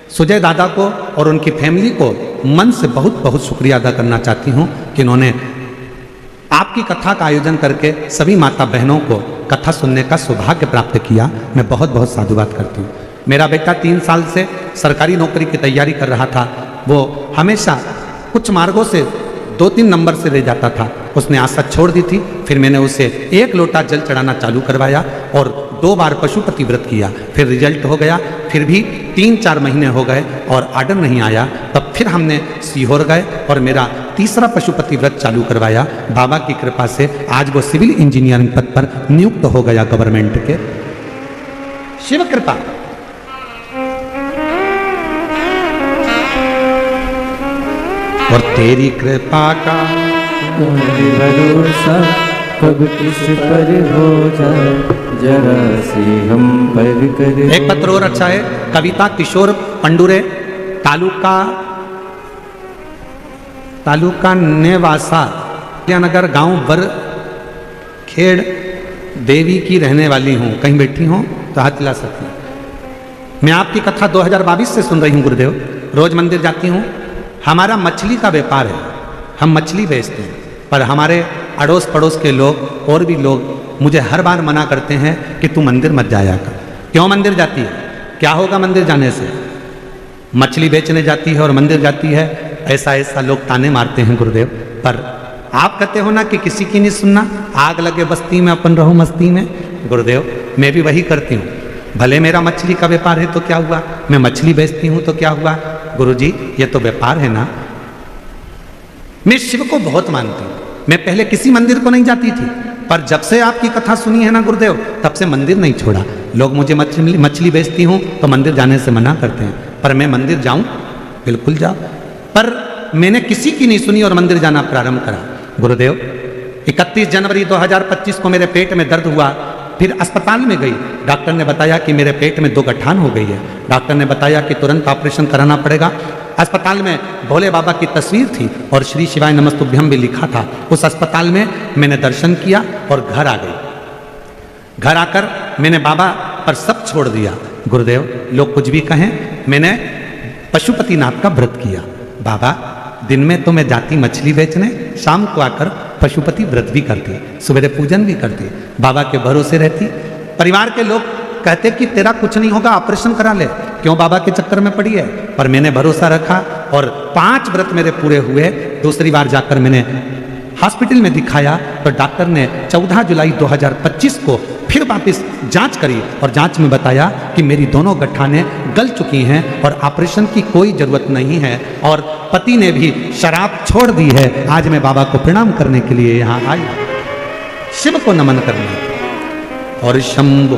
सुजय दादा को और उनकी फैमिली को मन से बहुत बहुत शुक्रिया अदा करना चाहती हूँ कि इन्होंने आपकी कथा का आयोजन करके सभी माता बहनों को कथा सुनने का सौभाग्य प्राप्त किया। मैं बहुत बहुत साधुवाद करती हूँ। मेरा बेटा 3 साल से सरकारी नौकरी की तैयारी कर रहा था। वो हमेशा कुछ मार्गों से 2-3 नंबर से रह जाता था। उसने आशा छोड़ दी थी। फिर मैंने उसे 1 लोटा जल चढ़ाना चालू करवाया और 2 बार पशुपति व्रत किया। फिर रिजल्ट हो गया। फिर भी 3-4 महीने हो गए और आर्डर नहीं आया। तब फिर हमने सीहोर गए और मेरा तीसरा पशुपति व्रत चालू करवाया। बाबा की कृपा से आज वो सिविल इंजीनियरिंग पद पर नियुक्त हो गया गवर्नमेंट के। शिव कृपा। और तेरी कृपा का भरोसा कब किस पर हो जाए, जरा से हम पर कर। एक पत्र और अच्छा है। कविता किशोर पंडुरे, तालुका नेवासा, नगर, गांव बरखेड़, देवी की रहने वाली हूँ। कहीं बैठी हूँ तो हाथ हिला सकती हूँ। मैं आपकी कथा 2022 से सुन रही हूँ गुरुदेव। रोज मंदिर जाती हूँ। हमारा मछली का व्यापार है, हम मछली बेचते हैं, पर हमारे अड़ोस पड़ोस के लोग और भी लोग मुझे हर बार मना करते हैं कि तू मंदिर मत जाया कर। क्यों मंदिर जाती है? क्या होगा मंदिर जाने से? मछली बेचने जाती है और मंदिर जाती है, ऐसा लोग ताने मारते हैं गुरुदेव। पर आप कहते हो ना कि किसी की नहीं सुनना, आग लगे बस्ती में अपन रहो मस्ती में। गुरुदेव मैं भी वही करती हूँ। भले मेरा मछली का व्यापार है तो क्या हुआ, मैं मछली बेचती हूँ तो क्या हुआ। गुरुजी ये तो व्यापार है ना। मैं शिव को बहुत मानती हूँ। मैं पहले किसी मंदिर को नहीं जाती थी, पर जब से आपकी कथा सुनी है ना गुरुदेव, तब से मंदिर नहीं छोड़ा। लोग मुझे मछली बेचती हूँ तो मंदिर जाने से मना करते हैं, पर मैं मंदिर जाऊँ, बिल्कुल जाओ। पर मैंने किसी की नहीं सुनी और मंदिर जाना प्रारंभ करा। गुरुदेव 31 जनवरी 2025 को मेरे पेट में दर्द हुआ। फिर अस्पताल में गई। डॉक्टर ने बताया कि मेरे पेट में 2 गठान हो गई है। डॉक्टर ने बताया कि तुरंत ऑपरेशन कराना पड़ेगा। अस्पताल में भोले बाबा की तस्वीर थी और श्री शिवाय नमस्तुभ्यम भी लिखा था। उस अस्पताल में मैंने दर्शन किया और घर आ गई। घर आकर मैंने बाबा पर सब छोड़ दिया। गुरुदेव लोग कुछ भी कहें, मैंने पशुपतिनाथ का व्रत किया। बाबा दिन में तो मैं जाती मछली बेचने, शाम को आकर पशुपति व्रत भी करती, सवेरे पूजन भी करती, बाबा के भरोसे रहती। परिवार के लोग कहते कि तेरा कुछ नहीं होगा, ऑपरेशन करा ले, क्यों बाबा के चक्कर में पड़ी है। पर मैंने भरोसा रखा और 5 व्रत मेरे पूरे हुए। दूसरी बार जाकर मैंने हॉस्पिटल में दिखाया तो डॉक्टर ने 14 जुलाई 2025 को फिर वापस जांच करी और जांच में बताया कि मेरी दोनों गठानें गल चुकी हैं और ऑपरेशन की कोई ज़रूरत नहीं है। और पति ने भी शराब छोड़ दी है। आज मैं बाबा को प्रणाम करने के लिए यहाँ आई, शिव को नमन करने। और शंभु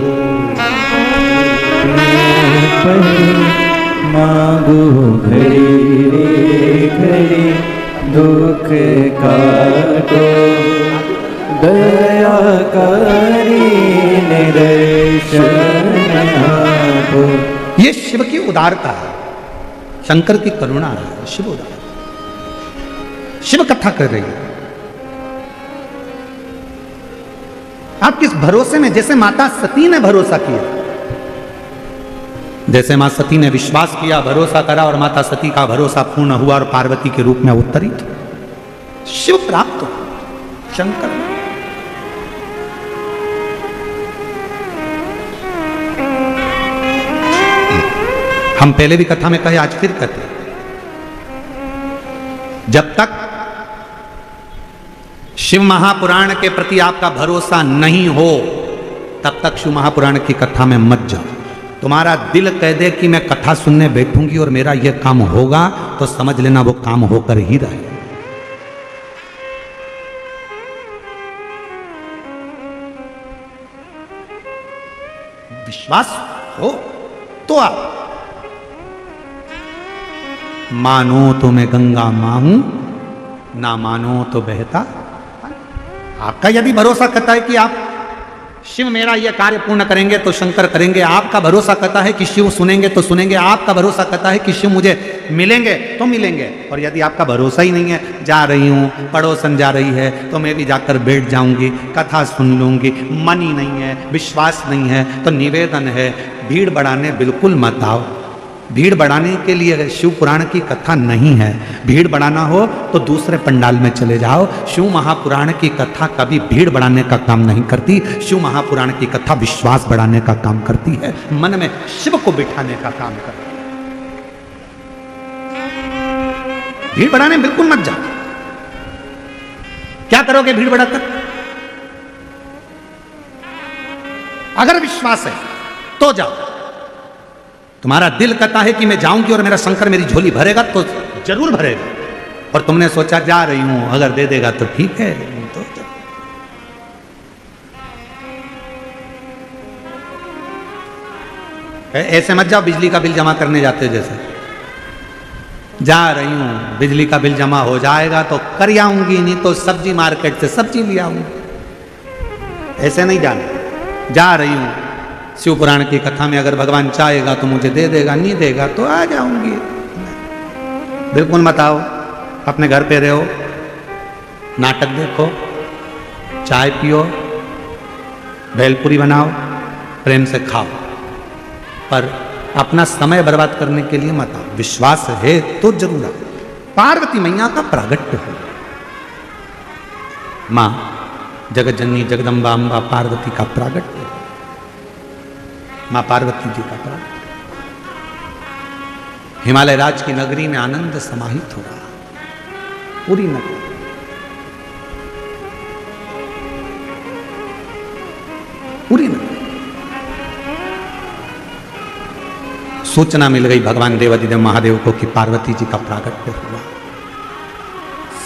मांगो घड़ी घड़ी दुख काटो, दया करी निदर्शन आपो। ये शिव की उदारता है, शंकर की करुणा है। शिव उदार, शिव कथा कर रही है। आप किस भरोसे में, जैसे माता सती ने भरोसा किया, जैसे मां सती ने विश्वास किया, भरोसा करा और माता सती का भरोसा पूर्ण हुआ और पार्वती के रूप में अवतरित शिव प्राप्त हो, शंकर। हम पहले भी कथा में कहे, आज फिर कहते, जब तक शिव महापुराण के प्रति आपका भरोसा नहीं हो, तब तक शिव महापुराण की कथा में मत जाओ। तुम्हारा दिल कह दे कि मैं कथा सुनने बैठूंगी और मेरा यह काम होगा, तो समझ लेना वो काम होकर ही रहे। विश्वास हो तो आप मानो तो मैं गंगा मां हूं, ना मानो तो बहता। आपका यदि भरोसा करता है कि आप शिव मेरा यह कार्य पूर्ण करेंगे तो शंकर करेंगे। आपका भरोसा करता है कि शिव सुनेंगे तो सुनेंगे, आपका भरोसा करता है कि शिव मुझे मिलेंगे तो मिलेंगे। और यदि आपका भरोसा ही नहीं है, जा रही हूँ, पड़ोसन जा रही है तो मैं भी जाकर बैठ जाऊंगी, कथा सुन लूंगी, मन ही नहीं है, विश्वास नहीं है, तो निवेदन है, भीड़ बढ़ाने बिल्कुल मत आओ। भीड़ बढ़ाने के लिए शिव पुराण की कथा नहीं है। भीड़ बढ़ाना हो तो दूसरे पंडाल में चले जाओ। शिव महापुराण की कथा कभी भीड़ बढ़ाने का काम नहीं करती। शिव महापुराण की कथा विश्वास बढ़ाने का काम करती है, मन में शिव को बिठाने का काम करती है। भीड़ बढ़ाने बिल्कुल मत जाओ। क्या करोगे भीड़ बढ़ाकर? अगर विश्वास है तो जाओ। तुम्हारा दिल कहता है कि मैं जाऊंगी और मेरा शंकर मेरी झोली भरेगा, तो जरूर भरेगा। और तुमने सोचा जा रही हूं, अगर दे देगा तो ठीक है। तो ऐसे मत जाओ बिजली का बिल जमा करने जाते हो जैसे, जा रही हूं, बिजली का बिल जमा हो जाएगा तो कर आऊंगी, नहीं तो सब्जी मार्केट से सब्जी ले आऊंगी। ऐसे नहीं जाना। जा रही हूं, शिव पुराण की कथा में अगर भगवान चाहेगा तो मुझे दे देगा, नहीं देगा तो आ जाऊंगी। बिल्कुल मत आओ। अपने घर पे रहो, नाटक देखो, चाय पियो, भेलपुरी बनाओ, प्रेम से खाओ, पर अपना समय बर्बाद करने के लिए मत आओ। विश्वास है तो जरूर आओ। पार्वती मैया का प्रागट्य है। मां जगत जननी जगदम्बा अम्बा पार्वती का प्रागट्य है। मां पार्वती जी का प्रागट्य। हिमालय राज की नगरी में आनंद समाहित हो रहा। पूरी नगरी, पूरी नगरी। सूचना मिल गई भगवान देवादिदेव महादेव को कि पार्वती जी का प्रागट्य हुआ।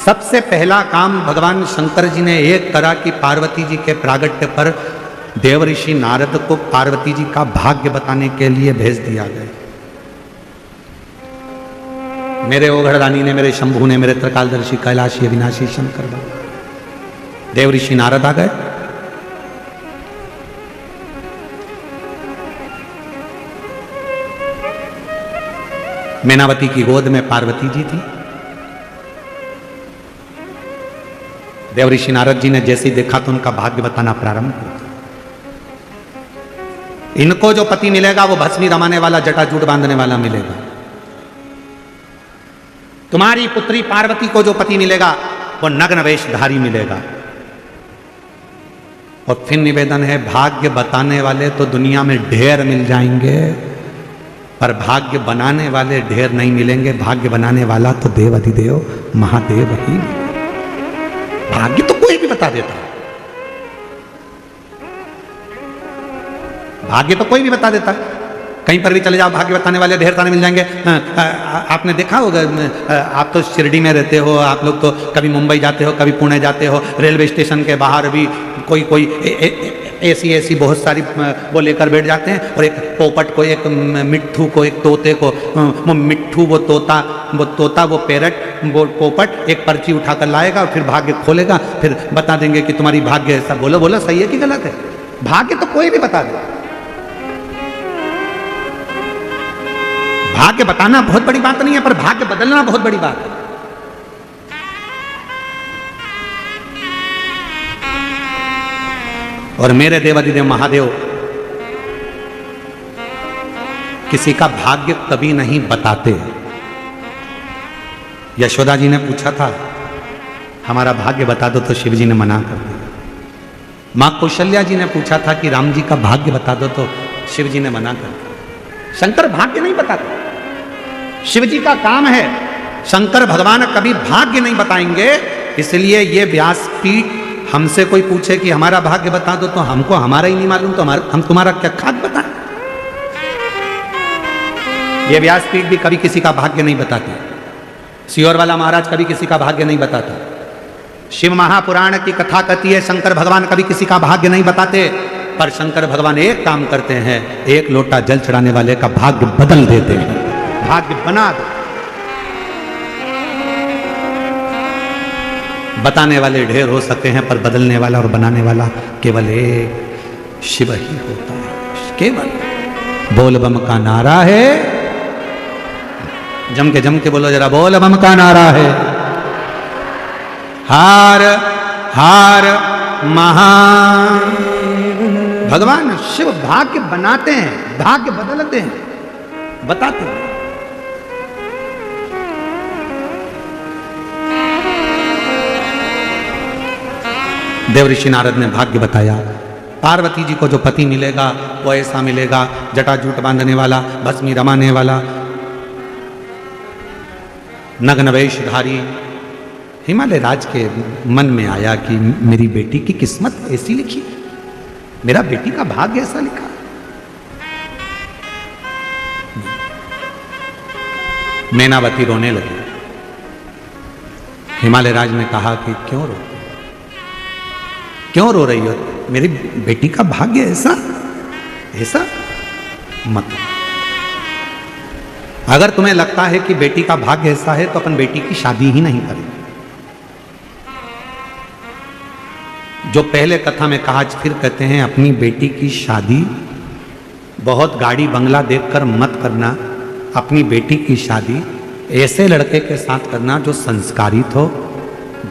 सबसे पहला काम भगवान शंकर जी ने एक करा कि पार्वती जी के प्रागट्य पर देव ऋषि नारद को पार्वती जी का भाग्य बताने के लिए भेज दिया गया। मेरे ओघड़दानी ने, मेरे शंभू ने, मेरे त्रिकालदर्शी कैलाशी अविनाशी शंकर भगवान देव ऋषि नारद आ गए। मैनावती की गोद में पार्वती जी थी। देव ऋषि नारद जी ने जैसे ही देखा तो उनका भाग्य बताना प्रारंभ किया। इनको जो पति मिलेगा वो भस्मी रमाने वाला, जटाजूट बांधने वाला मिलेगा। तुम्हारी पुत्री पार्वती को जो पति मिलेगा वो नग्न वेशधारी मिलेगा। और फिर निवेदन है, भाग्य बताने वाले तो दुनिया में ढेर मिल जाएंगे, पर भाग्य बनाने वाले ढेर नहीं मिलेंगे। भाग्य बनाने वाला तो देव अधिदेव महादेव ही। भाग्य तो कोई भी बता देता है। भाग्य तो कोई भी बता देता है। कहीं पर भी चले जाओ, भाग्य बताने वाले ढेर सारे मिल जाएंगे। आपने देखा होगा, आप तो शिरडी में रहते हो, आप लोग तो कभी मुंबई जाते हो, कभी पुणे जाते हो, रेलवे स्टेशन के बाहर भी कोई ऐसी बहुत सारी वो लेकर बैठ जाते हैं। और एक पोपट को, एक मिट्ठू को, एक तोते को, वो मिट्ठू, वो तोता, वो पैरट, वो पोपट एक पर्ची उठाकर लाएगा और फिर भाग्य खोलेगा, फिर बता देंगे कि तुम्हारी भाग्य ऐसा। बोलो सही है कि गलत है? भाग्य तो कोई भी बता दे। भाग्य बताना बहुत बड़ी बात नहीं है, पर भाग्य बदलना बहुत बड़ी बात है। और मेरे देवादिदेव महादेव किसी का भाग्य कभी नहीं बताते। यशोदा जी ने पूछा था, हमारा भाग्य बता दो, तो शिव जी ने मना कर दिया। मां कौशल्या जी ने पूछा था कि राम जी का भाग्य बता दो, तो शिव जी ने मना कर दिया। शंकर भाग्य नहीं बताते। शिव जी का काम है, शंकर भगवान कभी भाग्य नहीं बताएंगे। इसलिए ये व्यासपीठ हमसे कोई पूछे कि हमारा भाग्य बता दो, तो हमको हमारा ही नहीं मालूम, तो हम तुम्हारा क्या खाक बताएं? ये व्यासपीठ भी कभी किसी का भाग्य नहीं बताते। सियोर वाला महाराज कभी किसी का भाग्य नहीं बताता। शिव महापुराण की कथा कहती है शंकर भगवान कभी किसी का भाग्य नहीं बताते, पर शंकर भगवान एक काम करते हैं, एक लोटा जल चढ़ाने वाले का भाग्य बदल देते हैं, भाग्य बना दो। बताने वाले ढेर हो सकते हैं, पर बदलने वाला और बनाने वाला केवल एक। शिव ही होता है। केवल बोल बम का नारा है, जम के बोलो जरा, बोल बम का नारा है। हार हार महादेव। भगवान शिव भाग्य बनाते हैं, भाग्य बदलते हैं, बताते हैं। देव ऋषि नारद ने भाग्य बताया। पार्वती जी को जो पति मिलेगा वो ऐसा मिलेगा, जटाजूट बांधने वाला, भस्मी रमाने वाला, नग्न वेशधारी। हिमालय राज के मन में आया कि मेरी बेटी की किस्मत ऐसी लिखी, मेरा बेटी का भाग्य ऐसा लिखा। मैनावती रोने लगी। हिमालय राज ने कहा कि क्यों रो रही हो? मेरी बेटी का भाग्य ऐसा मत। अगर तुम्हें लगता है कि बेटी का भाग्य ऐसा है तो अपन बेटी की शादी ही नहीं करें। जो पहले कथा में कहा, फिर कहते हैं, अपनी बेटी की शादी बहुत गाड़ी बंगला देखकर मत करना। अपनी बेटी की शादी ऐसे लड़के के साथ करना जो संस्कारित हो,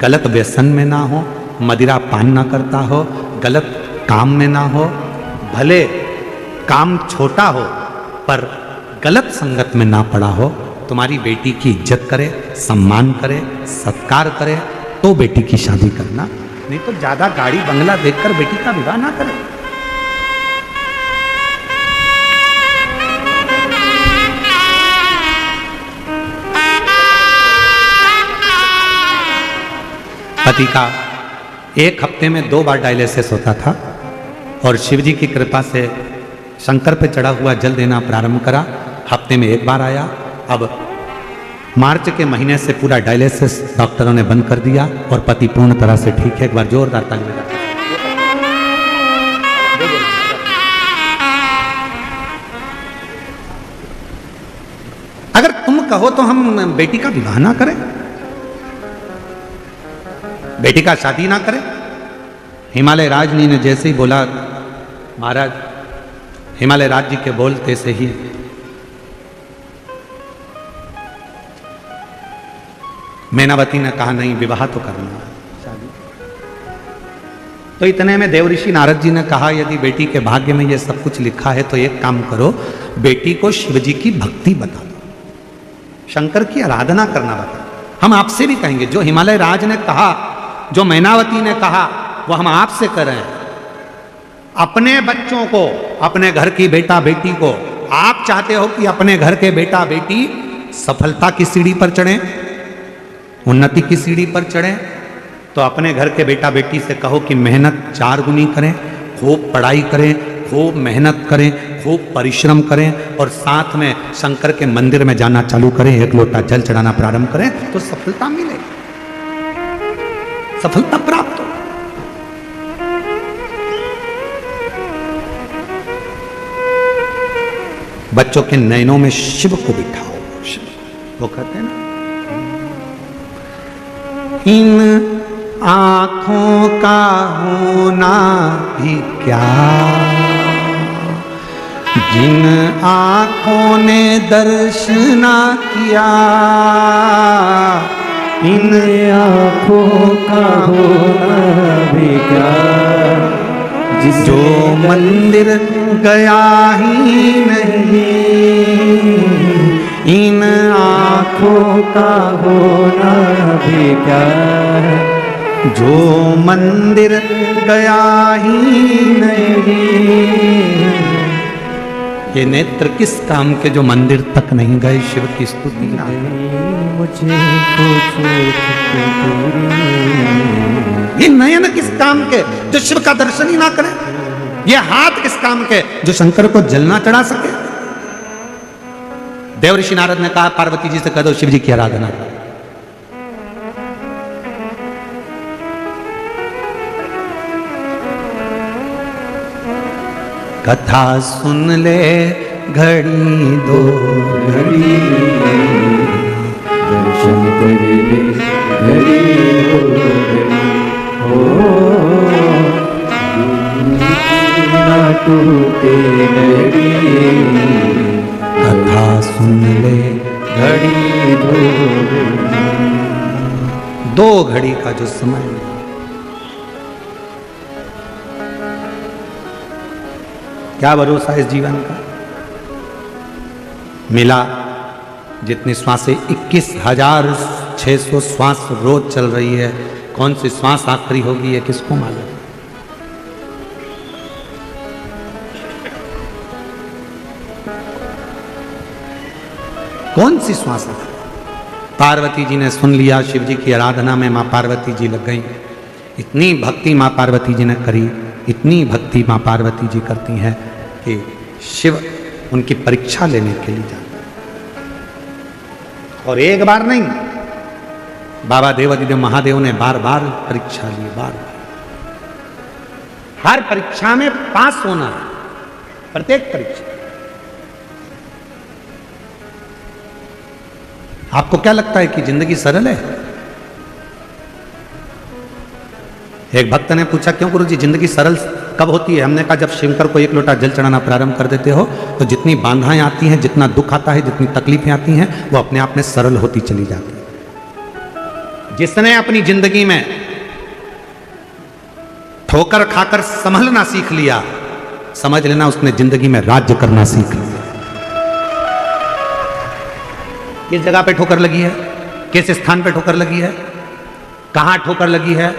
गलत व्यसन में ना हो, मदिरा पान ना करता हो, गलत काम में ना हो, भले काम छोटा हो पर गलत संगत में ना पड़ा हो। तुम्हारी बेटी की इज्जत करे, सम्मान करे, सत्कार करे तो बेटी की शादी करना, नहीं तो ज्यादा गाड़ी बंगला देखकर बेटी का विवाह ना करे। पति का एक हफ्ते में 2 बार डायलिसिस होता था और शिवजी की कृपा से शंकर पे चढ़ा हुआ जल देना प्रारंभ करा। हफ्ते में 1 बार आया। अब मार्च के महीने से पूरा डायलिसिस डॉक्टरों ने बंद कर दिया और पति पूर्ण तरह से ठीक है। एक बार जोरदार ताली बजा। अगर तुम कहो तो हम बेटी का विवाह ना करें, बेटी का शादी ना करें। हिमालय राजनी ने जैसे ही बोला, महाराज हिमालय राज जी के बोलते से ही मैनावती ने कहा नहीं, विवाह तो करना है, शादी। तो इतने में देवऋषि नारद जी ने कहा, यदि बेटी के भाग्य में ये सब कुछ लिखा है तो एक काम करो, बेटी को शिवजी की भक्ति बता दो, शंकर की आराधना करना बता। हम आपसे भी कहेंगे, जो हिमालय राज ने कहा, जो मैनावती ने कहा, वो हम आपसे कर रहे हैं। अपने बच्चों को, अपने घर की बेटा बेटी को, आप चाहते हो कि अपने घर के बेटा बेटी सफलता की सीढ़ी पर चढ़े, उन्नति की सीढ़ी पर चढ़े, तो अपने घर के बेटा बेटी से कहो कि मेहनत 4 गुनी करें, खूब पढ़ाई करें, खूब मेहनत करें, खूब परिश्रम करें और साथ में शंकर के मंदिर में जाना चालू करें, 1 लोटा जल चढ़ाना प्रारंभ करें, तो सफलता मिलेगी, सफलता प्राप्त हो। बच्चों के नयनों में शिव को बिठाओ, शिव, वो कहते हैं ना, इन आंखों का होना भी क्या, जिन आंखों ने दर्शन किया, इन आंखों का होना भी क्या, जो मंदिर गया ही नहीं, इन आंखों का होना भी क्या, जो मंदिर गया ही नहीं। ये नेत्र किस काम के जो मंदिर तक नहीं गए, शिव की स्तुति ना मुझे ये नयन किस काम के जो शिव का दर्शन ही ना करें, ये हाथ किस काम के जो शंकर को जल ना चढ़ा सके। देवऋषि नारद ने कहा, पार्वती जी से कह दो शिव जी की आराधना। कथा सुन ले घड़ी 2 घड़ी, दर्शन कर ले घड़ी 2 घड़ी, हो टूटे लड़ी, कथा सुन ले घड़ी भोर। दो घड़ी का जो समय क्या भरोसा इस जीवन का। मिला जितनी श्वासें 21,600 श्वास रोज चल रही है, कौन सी श्वास आखिरी होगी ये किसको मालूम। कौन सी श्वास है। पार्वती जी ने सुन लिया, शिव जी की आराधना में मां पार्वती जी लग गई। इतनी भक्ति मां पार्वती जी ने करी, इतनी भक्ति मां पार्वती जी करती हैं कि शिव उनकी परीक्षा लेने के लिए जाते। और एक बार नहीं, बाबा देवादिदेव महादेव ने बार बार परीक्षा ली, बार बार। हर परीक्षा में पास होना है, प्रत्येक परीक्षा। आपको क्या लगता है कि जिंदगी सरल है? एक भक्त ने पूछा, क्यों गुरुजी जिंदगी सरल कब होती है? हमने कहा, जब शंकर को एक लोटा जल चढ़ाना प्रारंभ कर देते हो तो जितनी बाधाएं आती हैं, जितना दुख आता है, जितनी तकलीफें आती हैं, वो अपने आप में सरल होती चली जाती है। जिसने अपनी जिंदगी में ठोकर खाकर संभलना सीख लिया, समझ लेना उसने जिंदगी में राज्य करना सीख लिया। किस जगह पे ठोकर लगी है? किस स्थान पे ठोकर लगी है? कहां ठोकर लगी है?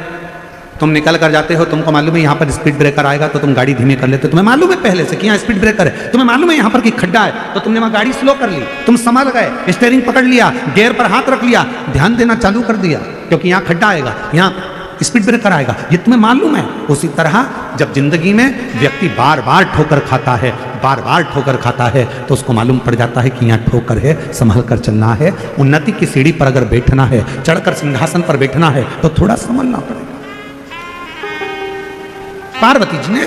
तुम निकल कर जाते हो, तुमको मालूम है यहां पर स्पीड ब्रेकर आएगा तो तुम गाड़ी धीमी कर लेते हो। तुम्हें मालूम है पहले से कि यहां स्पीड ब्रेकर है, तुम्हें मालूम है यहां पर कि खड्डा है, तो तुमने वहां गाड़ी स्लो कर ली, तुम संभल गए, स्टीयरिंग पकड़ लिया, गियर पर हाथ रख लिया, ध्यान देना चालू कर दिया, क्योंकि यहां खड्डा आएगा, यहां स्पीड ब्रेकर आएगा, ये तुम्हें मालूम है। उसी तरह जब जिंदगी में व्यक्ति बार बार ठोकर खाता है, बार बार ठोकर खाता है, तो उसको मालूम पड़ जाता है कि यहाँ ठोकर है, संभल कर चलना है। उन्नति की सीढ़ी पर अगर बैठना है, चढ़कर सिंहासन पर बैठना है, तो थोड़ा संभलना पड़ेगा। पार्वती जी ने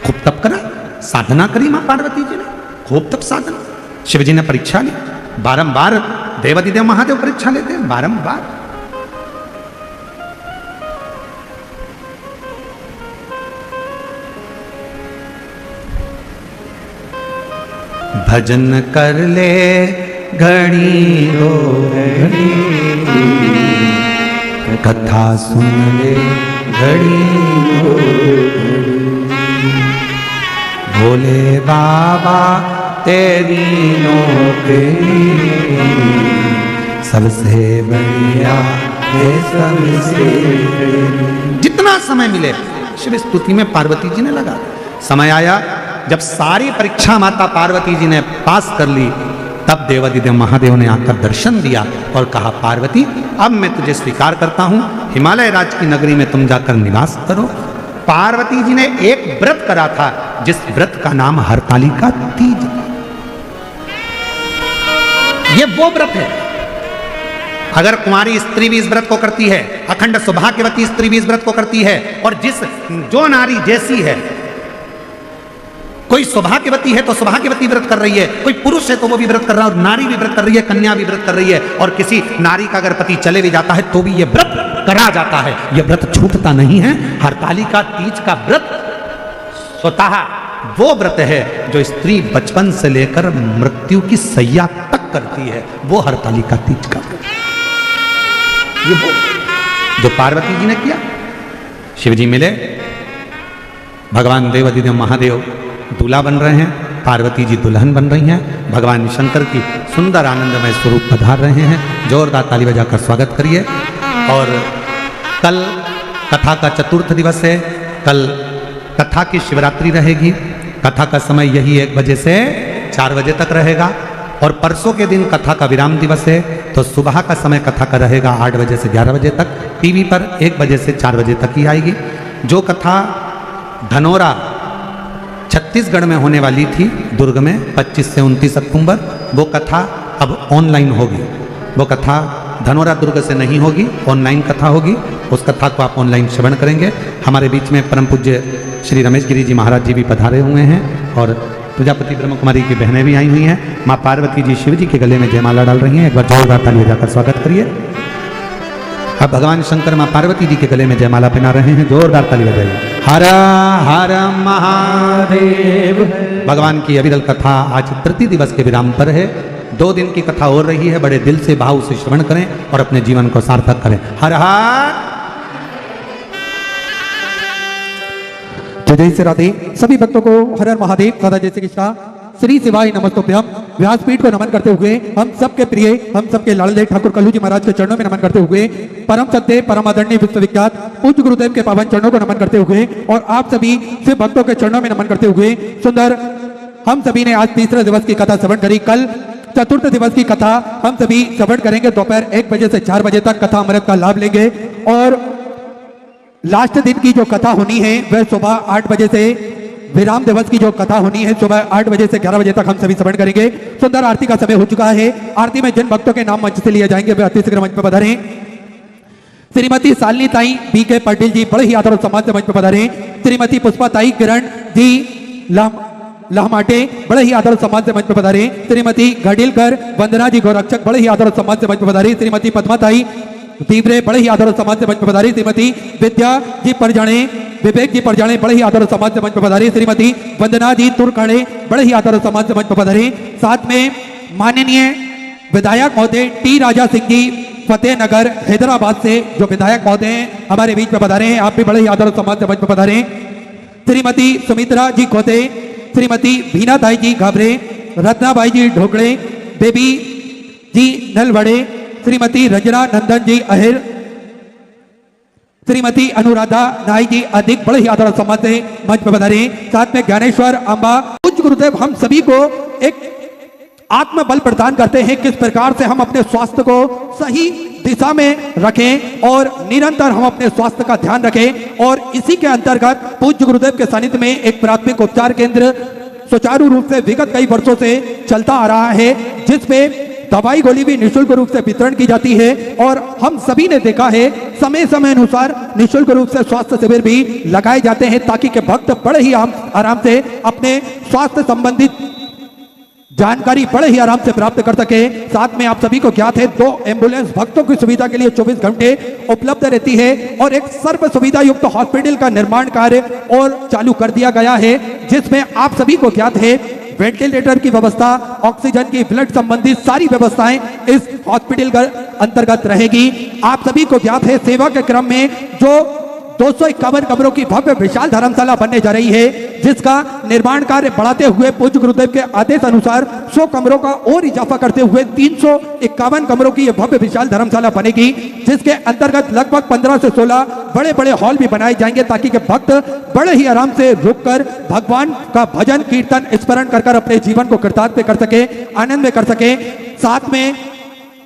खूब तप करा, साधना करी मां पार्वती जी ने, खूब तप साधना। शिव जी ने परीक्षा ली, बारंबार देवादिदेव महादेव परीक्षा लेते हैं, बारंबार। भजन कर ले घड़ी दो घड़ी, कथा सुन ले घड़ी दो घड़ी, भोले बाबा तेरी नौकरी सबसे बढ़िया है, सबसे जितना समय मिले शिव स्तुति में पार्वती जी ने लगा। समय आया जब सारी परीक्षा माता पार्वती जी ने पास कर ली, तब देवादिदेव महादेव ने आकर दर्शन दिया और कहा, पार्वती अब मैं तुझे स्वीकार करता हूं, हिमालय राज्य की नगरी में तुम जाकर निवास करो। पार्वती जी ने एक व्रत करा था, जिस व्रत का नाम हरतालिका तीज। ये वो व्रत है, अगर कुंवारी स्त्री भी इस व्रत को करती है, अखंड सौभाग्यवती स्त्री भी इस व्रत को करती है, और जो नारी जैसी है, कोई सौभाग्यवती है तो सौभाग्यवती व्रत कर रही है, कोई पुरुष है तो वो भी व्रत कर रहा है, और नारी भी व्रत कर रही है, कन्या भी व्रत कर रही है, और किसी नारी का अगर पति चले भी जाता है तो भी ये व्रत करा जाता है। ये व्रत छूटता नहीं है। हरतालिका तीज का व्रत स्वतः वो व्रत है जो स्त्री बचपन से लेकर मृत्यु की सैया तक करती है, वो हरतालिका तीज का व्रत। ये वो जो पार्वती जी ने किया। शिव जी मिले, भगवान देवादिदेव महादेव दूल्हा बन रहे हैं, पार्वती जी दुल्हन बन रही हैं, भगवान शंकर की सुंदर आनंदमय स्वरूप पधार रहे हैं। जोरदार ताली बजाकर स्वागत करिए। और कल कथा का चतुर्थ दिवस है, कल कथा की शिवरात्रि रहेगी। कथा का समय यही 1 बजे से 4 बजे तक रहेगा, और परसों के दिन कथा का विराम दिवस है, तो सुबह का समय कथा का रहेगा 8 बजे से 11 बजे तक, टीवी पर 1 बजे से 4 बजे तक ही आएगी। जो कथा धनोरा छत्तीसगढ़ में होने वाली थी, दुर्ग में 25 से 29 अक्टूबर, वो कथा अब ऑनलाइन होगी। वो कथा धनोरा दुर्ग से नहीं होगी, ऑनलाइन कथा होगी। उस कथा को आप ऑनलाइन श्रवण करेंगे। हमारे बीच में परम पूज्य श्री रमेश गिरी जी महाराज जी भी पधारे हुए हैं, और प्रजापति ब्रह्म कुमारी की बहनें भी आई हुई हैं। माँ पार्वती जी शिव जी के गले में जयमाला डाल रही हैं। एक बार जोरदार ताली बजाकर स्वागत करिए। अब भगवान शंकर माँ पार्वती जी के गले में जयमाला पहना रहे हैं, जोरदार ताली बजाइए। हर हर महादेव। भगवान की अविरल कथा आज तृतीय दिवस के विराम पर है। 2 दिन की कथा हो रही है। बड़े दिल से भाव से श्रवण करें और अपने जीवन को सार्थक करें। हर हर जय जय श्री राधे। सभी भक्तों को हर हर महादेव सदा जय श्री कृष्णा श्री शिवाय नमस्तुभ्यम। व्यासपीठ को नमन करते हुए हम सबके प्रिय हम सबके लाडले ठाकुर कल्लू जी महाराज के चरणों में नमन करते हुए परम सत्य परम आदरणीय विश्वविख्यात पूज्य गुरुदेव के पावन चरणों को नमन करते हुए और आप सभी शिव भक्तों के चरणों में नमन करते हुए सुंदर हम सभी ने आज तीसरे दिवस की कथा श्रवण करी। कल चतुर्थ दिवस की कथा हम सभी श्रवण करेंगे। दोपहर 1 बजे से 4 बजे तक कथा अमृत का लाभ लेंगे और लास्ट दिन की जो कथा होनी है वह सुबह 8 बजे से विराम दिवस की जो कथा होनी है सुबह 8 बजे से 11 बजे तक हम सभी श्रवण करेंगे। सुंदर आरती का समय हो चुका है। आरती में जिन भक्तों के नाम मंच से लिए जाएंगे वे अति शीघ्र मंच पर पधारें। श्रीमती शालिनी ताई बी के पाटिल जी बड़े ही आदर और सम्मान से मंच पर पधारें। श्रीमती पुष्पा ताई किरण जी लहमाटे बड़े ही आदर और सम्मान से मंच पर पधारें। श्रीमती घड़िलकर वंदना जी गोरक्षक बड़े ही आदर और सम्मान से मंच पर पधारें। श्रीमती पद्मा ताई तीव्रे बड़े ही आदर और सम्मान से मंच पर पधारी। श्रीमती विद्या जी परजाणे विवेक जी परजाणे बड़े ही आदर और सम्मान से मंच पर पधारी। श्रीमती वंदना जी तुरकाड़े बड़े ही आदर और सम्मान से मंच पर पधारी। साथ में माननीय विधायक महोदय टी राजा सिंह जी फतेहनगर हैदराबाद से जो विधायक महोदय हैं हमारे बीच में पधारे हैं। आप भी बड़े ही आदर और सम्मान से मंच पर पधारे। श्रीमती सुमित्रा जी खोते, श्रीमती भीना ताई जी घाबरे, रत्नाबाई जी ढोकड़े, बेबी जी नलवड़े, श्रीमती रंजना नंदन जी अहिर, श्रीमती अनुराधा नाई जी अधिक बड़े ही आदर और सम्मान से मंच पर पधारे। साथ में ज्ञानेश्वर अम्बा। पूज्य गुरुदेव हम सभी को एक आत्म बल प्रदान करते हैं किस प्रकार से हम अपने स्वास्थ्य को सही दिशा में रखें और निरंतर हम अपने स्वास्थ्य का ध्यान रखें। और इसी के अंतर्गत पूज्य गुरुदेव के सानिध्य में एक प्राथमिक उपचार केंद्र सुचारू रूप से विगत कई वर्षों से चलता आ रहा है जिसपे दवाई गोली भी निःशुल्क रूप से वितरण की जाती है। और हम सभी ने देखा है समय समय अनुसार निःशुल्क रूप से स्वास्थ्य शिविर भी लगाए जाते हैं ताकि के भक्त बड़े ही आराम से अपने स्वास्थ्य संबंधित जानकारी बड़े ही आराम से प्राप्त कर सके। साथ में आप सभी को ज्ञात है 2 एम्बुलेंस भक्तों की सुविधा के लिए 24 घंटे उपलब्ध रहती है और एक सर्व सुविधा युक्त हॉस्पिटल का निर्माण कार्य और चालू कर दिया गया है जिसमें आप सभी को ज्ञात है वेंटिलेटर की व्यवस्था, ऑक्सीजन की, ब्लड संबंधी सारी व्यवस्थाएं इस हॉस्पिटल के अंतर्गत रहेगी। आप सभी को ज्ञात है सेवा के क्रम में जो 251 कमरों की भव्य विशाल धर्मशाला बनने जा रही है जिसका निर्माण कार्य बढ़ाते हुए पूज्य गुरुदेव के आदेश अनुसार 100 कमरों का और इजाफा करते हुए 351 कमरों की यह भव्य विशाल धर्मशाला बनेगी जिसके अंतर्गत लगभग 15 से 16 बड़े बड़े हॉल भी बनाए जाएंगे ताकि के भक्त बड़े ही आराम से रुककर भगवान का भजन कीर्तन स्मरण कर अपने जीवन को कृतार्थ कर सके, आनंद में कर सके। साथ में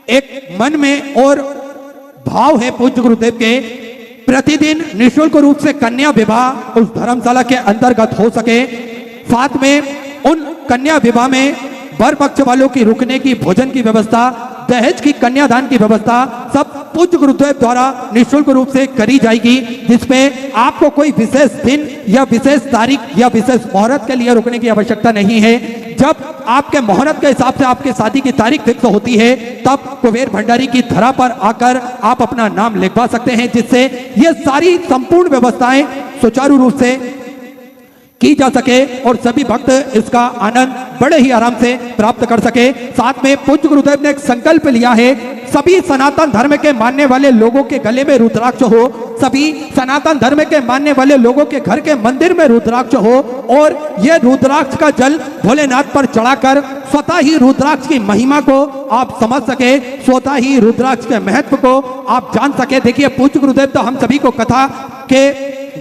एक मन में और भाव है पूज्य गुरुदेव के प्रतिदिन निःशुल्क रूप से कन्या विवाह उस धर्मशाला के अंतर्गत हो सके। साथ में उन कन्या विवाह में वर पक्ष वालों की रुकने की, भोजन की व्यवस्था, दहेज की, कन्यादान की व्यवस्था सब पूज्य गुरुदेव द्वारा निःशुल्क रूप से करी जाएगी जिसमें आपको कोई विशेष दिन या विशेष तारीख या विशेष मुहूर्त के लिए रुकने की आवश्यकता नहीं है। जब आपके मुहूर्त के हिसाब से आपके शादी की तारीख फिक्स होती है तब कुबेर भंडारी की धरा पर आकर आप अपना नाम लिखवा सकते हैं जिससे ये सारी संपूर्ण व्यवस्थाएं सुचारू रूप से की जा सके और सभी भक्त इसका आनंद बड़े ही आराम से प्राप्त कर सके। साथ में पूज्य गुरुदेव ने एक संकल्प लिया है सभी सनातन धर्म के मानने वाले लोगों के गले में रुद्राक्ष हो, सभी सनातन धर्म के मानने वाले लोगों के घर के मंदिर में रुद्राक्ष हो और यह रुद्राक्ष का जल भोलेनाथ पर चढ़ाकर स्वतः ही रुद्राक्ष की महिमा को आप समझ सके, स्वतः ही रुद्राक्ष के महत्व को आप जान सके। देखिए पूज्य गुरुदेव तो हम सभी को कथा के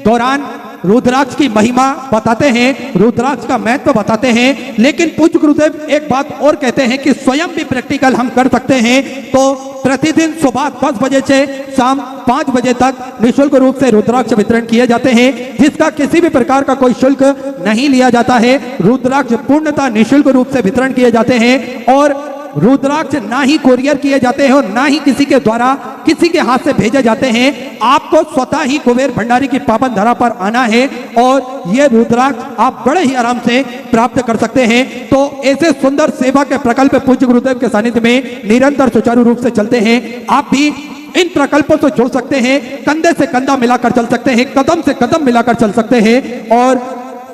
दौरान रुद्राक्ष की महिमा बताते हैं, रुद्राक्ष का महत्व बताते हैं, लेकिन पूज्य गुरुदेव एक बात और कहते हैं कि स्वयं भी प्रैक्टिकल हम कर सकते हैं। तो प्रतिदिन सुबह 10 बजे से शाम 5 बजे तक निःशुल्क रूप से रुद्राक्ष वितरण किए जाते हैं जिसका किसी भी प्रकार का कोई शुल्क नहीं लिया जाता है। रुद्राक्ष पूर्णतः निःशुल्क रूप से वितरण किए जाते हैं और रुद्राक्ष ना ही कोरियर किए जाते हैं और ना ही किसी के द्वारा किसी के हाथ से भेजे जाते हैं। आपको स्वतः ही कुबेर भंडारी की पावन धरा पर आना है और ये रुद्राक्ष आप बड़े ही आराम से प्राप्त कर सकते हैं। तो ऐसे सुंदर सेवा के प्रकल्प पूज्य गुरुदेव के सानिध्य में निरंतर सुचारू रूप से चलते हैं। आप भी इन प्रकल्पों से जुड़ सकते हैं, कंधे से कंधा मिलाकर चल सकते हैं, कदम से कदम मिलाकर चल सकते हैं। और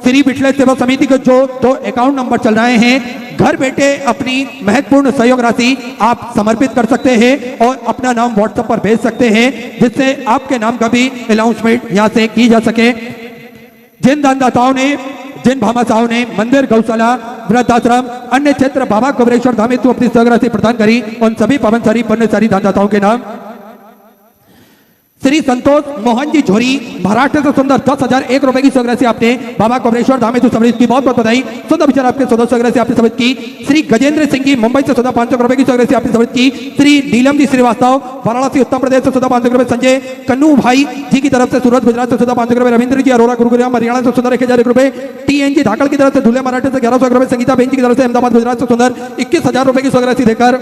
श्री बिटले सेवा समिति के जो 2 अकाउंट नंबर चल रहे हैं, घर बैठे अपनी महत्वपूर्ण सहयोग राशि आप समर्पित कर सकते हैं और अपना नाम व्हाट्सएप पर भेज सकते हैं, जिससे आपके नाम का भी अनाउंसमेंट यहाँ से की जा सके। जिन दानदाताओं ने, जिन भामाशाहों ने मंदिर, गौशाला, वृद्धाश्रम, अन्य क्षेत्र बाबा कबरेश्वर धाम हेतु अपनी सहयोग राशि प्रदान करी, उन सभी पावनसारी पुण्यशाली दानदाताओं के नाम श्री संतोष मोहन जी झोरी, महाराष्ट्र से सुंदर 10,001 रुपए की सहयोग राशि आपने बाबा कबरेश्वर धाम हेतु समर्पित की, बहुत बहुत बधाई। सुंदर विचार आपके सहयोग राशि आपने समर्पित की। श्री गजेंद्र सिंह जी मुंबई से 500 रुपए की सहयोग राशि आपने समर्पित की। श्री नीलम जी श्रीवास्तव वाराणसी उत्तर प्रदेश से 500 रुपए, संजय कन्नू भाई जी की तरफ से सूरत गुजरात से 500 रुपए, रविंद्र जी अरोरा गुरुग्राम हरियाणा से सुंदर 1001 रुपए, TN जी ढाकल की तरफ से धुले मराठे से 1100 रुपए, संगीता बेन जी की तरफ से अहमदाबाद गुजरात से सुंदर 21,000 रुपए की सहयोग राशि देकर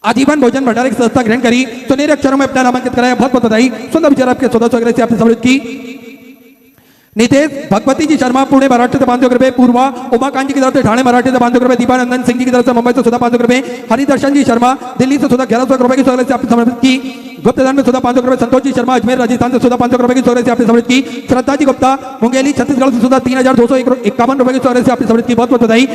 आजीवन भोजन भंडारे की संस्था ग्रहण करी, सुनहरे अक्षरों में अपना नामांकित कराया, बहुत बहुत बधाई। सुंदर विचार आपके 1400 से आपने समर्पित की। नितेश भगवती जी शर्मा पुणे महाराष्ट्र से 500 रुपए, पूर्वा उमाकांत जी की तरफ से ठाणे मराठी से 500 रुपए, दीपानंदन सिंह जी की तरफ से मुंबई से 500 रुपए, हरिदर्शन जी शर्मा दिल्ली से 1100 रुपए की सहयोग से आपने समर्पित की। गुप्तदान में 500 रुपए, संतोष जी शर्मा अजमेर राजस्थान से 500 रुपए की सहयोग से आपने समर्पित की। श्रद्धा जी गुप्ता मुंगेली छत्तीसगढ़ से 3,251 रुपए की सहयोग से आपने समर्पित की, बहुत बहुत बधाई।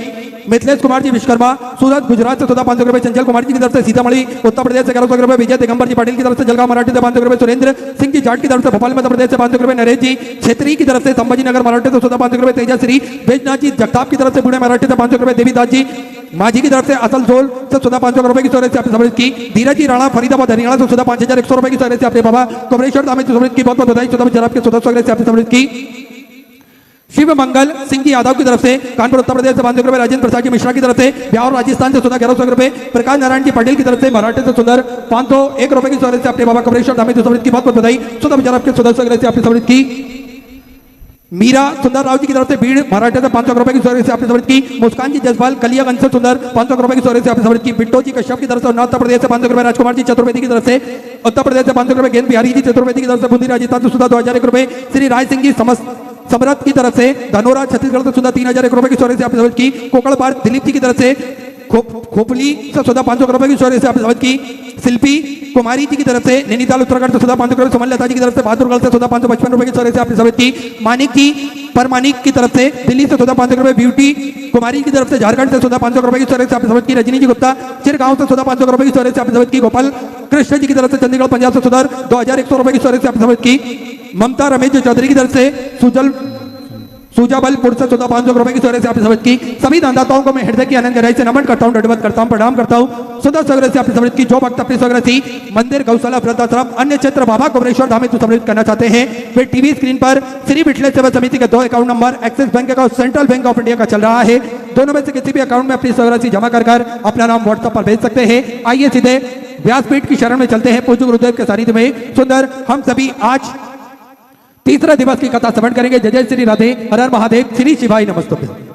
मिथिलेश कुमार जी विश्वकर्मा सूरत गुजरात से 500 रुपए, चंचल कुमार जी की तरफ से सीतामढ़ी उत्तर प्रदेश से 1100 रुपए, विजय दिगंबर जी पाटिल की तरफ से जलगांव मराठी से 500 रुपए, सुरेंद्र सिंह जी जाट की तरफ से भोपाल मध्य प्रदेश से 500 रुपए, नरेश जी छेत्री की तरफ से संभाजी नगर मराठी से 500 रुपए, तेजश्री बैजनाथ जी जगताप की तरफ से पुणे मराठी से 500 रुपए, देवीदास जी माझी की तरफ से असलसोल से 500 रुपए की सहयोग से आपने समर्पित की। धीरज जी राणा फरीदाबाद हरियाणा से 5,100 रुपए की सहयोग से आपने बाबा कबरेश्वर धाम हेतु समर्पित की, बहुत बहुत बधाई। 14 आपके 1400 से आपने समर्पित की। शिव मंगल सिंह जी यादव की तरफ से कानपुर उत्तर प्रदेश से 500 रुपए, राजेंद्र प्रसाद जी मिश्रा की तरफ से ब्यावर राजस्थान से 1100 रुपए, प्रकाश नारायण जी पटेल की तरफ से मराठी से 501 रुपए की सहयोग से आपने बाबा कबरेश्वर धाम हेतु समर्पित की, बहुत बहुत बधाई। 14 आपके 1400 से आपने समर्पित की। मीरा सुंदर राव जी की तरफ से भीड़ महाराष्ट्र से 500 रुपए की सहयोग से आपने समर्पित की। मुस्कान जी जसपाल कलियागंज से सुंदर 500 रुपए की सहयोग से आपने समर्पित की। बिट्टो जी कश्यप की तरफ से उत्तर प्रदेश से 500 रुपए, राजकुमार जी चतुर्वेदी की तरफ से उत्तर प्रदेश से 500 रुपए, गेंद बिहारी जी चतुर्वेदी की तरफ से बूंदी राजस्थान से 2001 रुपए, श्री राय सिंह जी समरथ की तरफ से धनोरा छत्तीसगढ़ से 3001 रुपए की सहयोग से आपने समर्पित की। कोकड़ पार दिलीप जी की तरफ से खोपली से 500 रुपए की सहयोग से आपने समर्पित की। शिल्पी कुमारी जी की तरफ से नैनीताल उत्तराखंड से 500 रुपए, सुमन लता जी की तरफ से बहादुरगढ़ से 555 रुपए की सहयोग से आपने समर्पित की। मानिक जी परमानिक की तरफ से दिल्ली से 500 रुपए, ब्यूटी कुमारी की तरफ से झारखंड से 500 रुपए की सहयोग से आपने समर्पित की। रजनी जी गुप्ता चिरगांव से 500 रुपए की सहयोग से आपने समर्पित की। गोपाल कृष्ण जी की तरफ से चंडीगढ़ पंजाब से 2100 रुपए की सहयोग से आपने समर्पित की। ममता रमेश चौधरी की तरफ से सुजाबलपुर से 500 रुपए की सहयोग से आपने समर्पित की। सभी दानदाताओं को मैं हृदय की आनंद गहराई से नमन करता हूं, दंडवत करता हूं, प्रणाम करता हूं। सुंदर सहयोग से आपने समर्पित की। जो भक्त अपनी सहयोग राशि मंदिर, गौशाला, वृद्धाश्रम, अन्य क्षेत्र बाबा कबरेश्वर धाम हेतु समर्पित करना चाहते हैं, वे टीवी स्क्रीन पर श्री बिटले सेवा समिति के 2 अकाउंट नंबर एक्सिस बैंक का और सेंट्रल बैंक ऑफ इंडिया का चल रहा है। दोनों में से किसी भी अकाउंट में अपनी सहयोग राशि जमा कर अपना नाम व्हाट्सएप पर भेज सकते हैं। आइए सीधे व्यासपीठ की शरण में चलते हैं। पूज्य गुरुदेव के सानिध्य में सुंदर हम सभी आज तीसरा दिवस की कथा श्रवण करेंगे। जय जय श्री राधे, हर हर महादेव, श्री शिवाय नमस्तुभ्यं।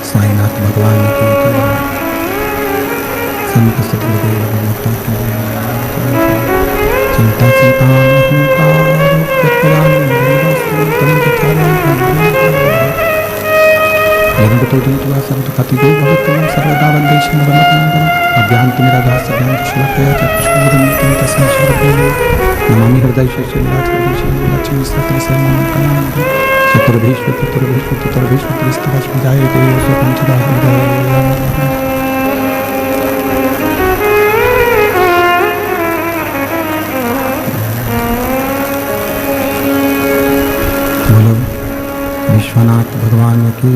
साईनाथ भगवान की सर्वदा वंदेशं अभ्यान्ति निराधार सभ्यां शिलापया नमामि हृदय चतुर्भीष्वजाय पंचदा बोलो विश्वनाथ भगवान की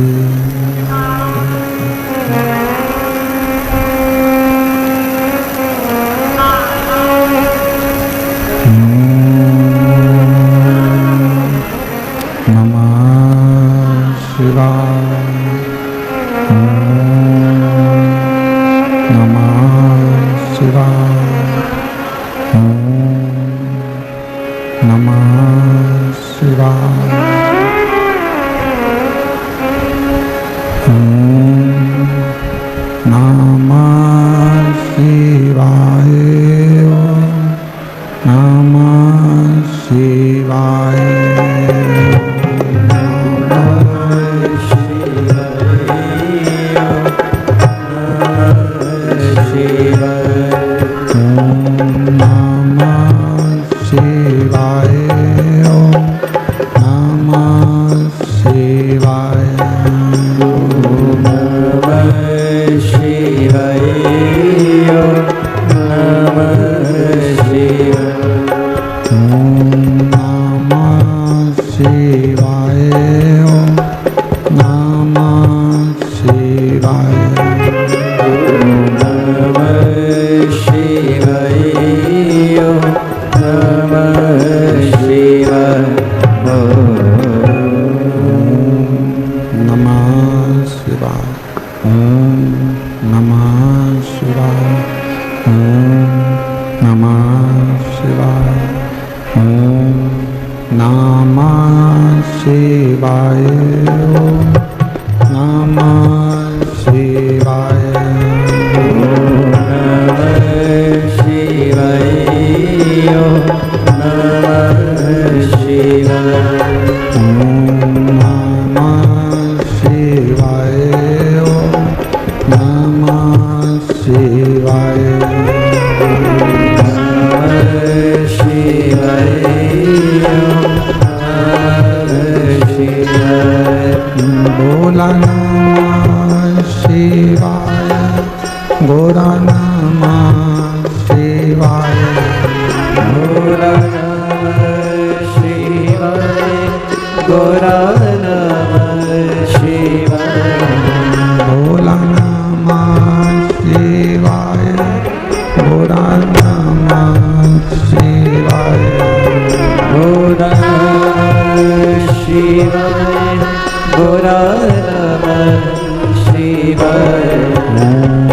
Shiva, Shiva,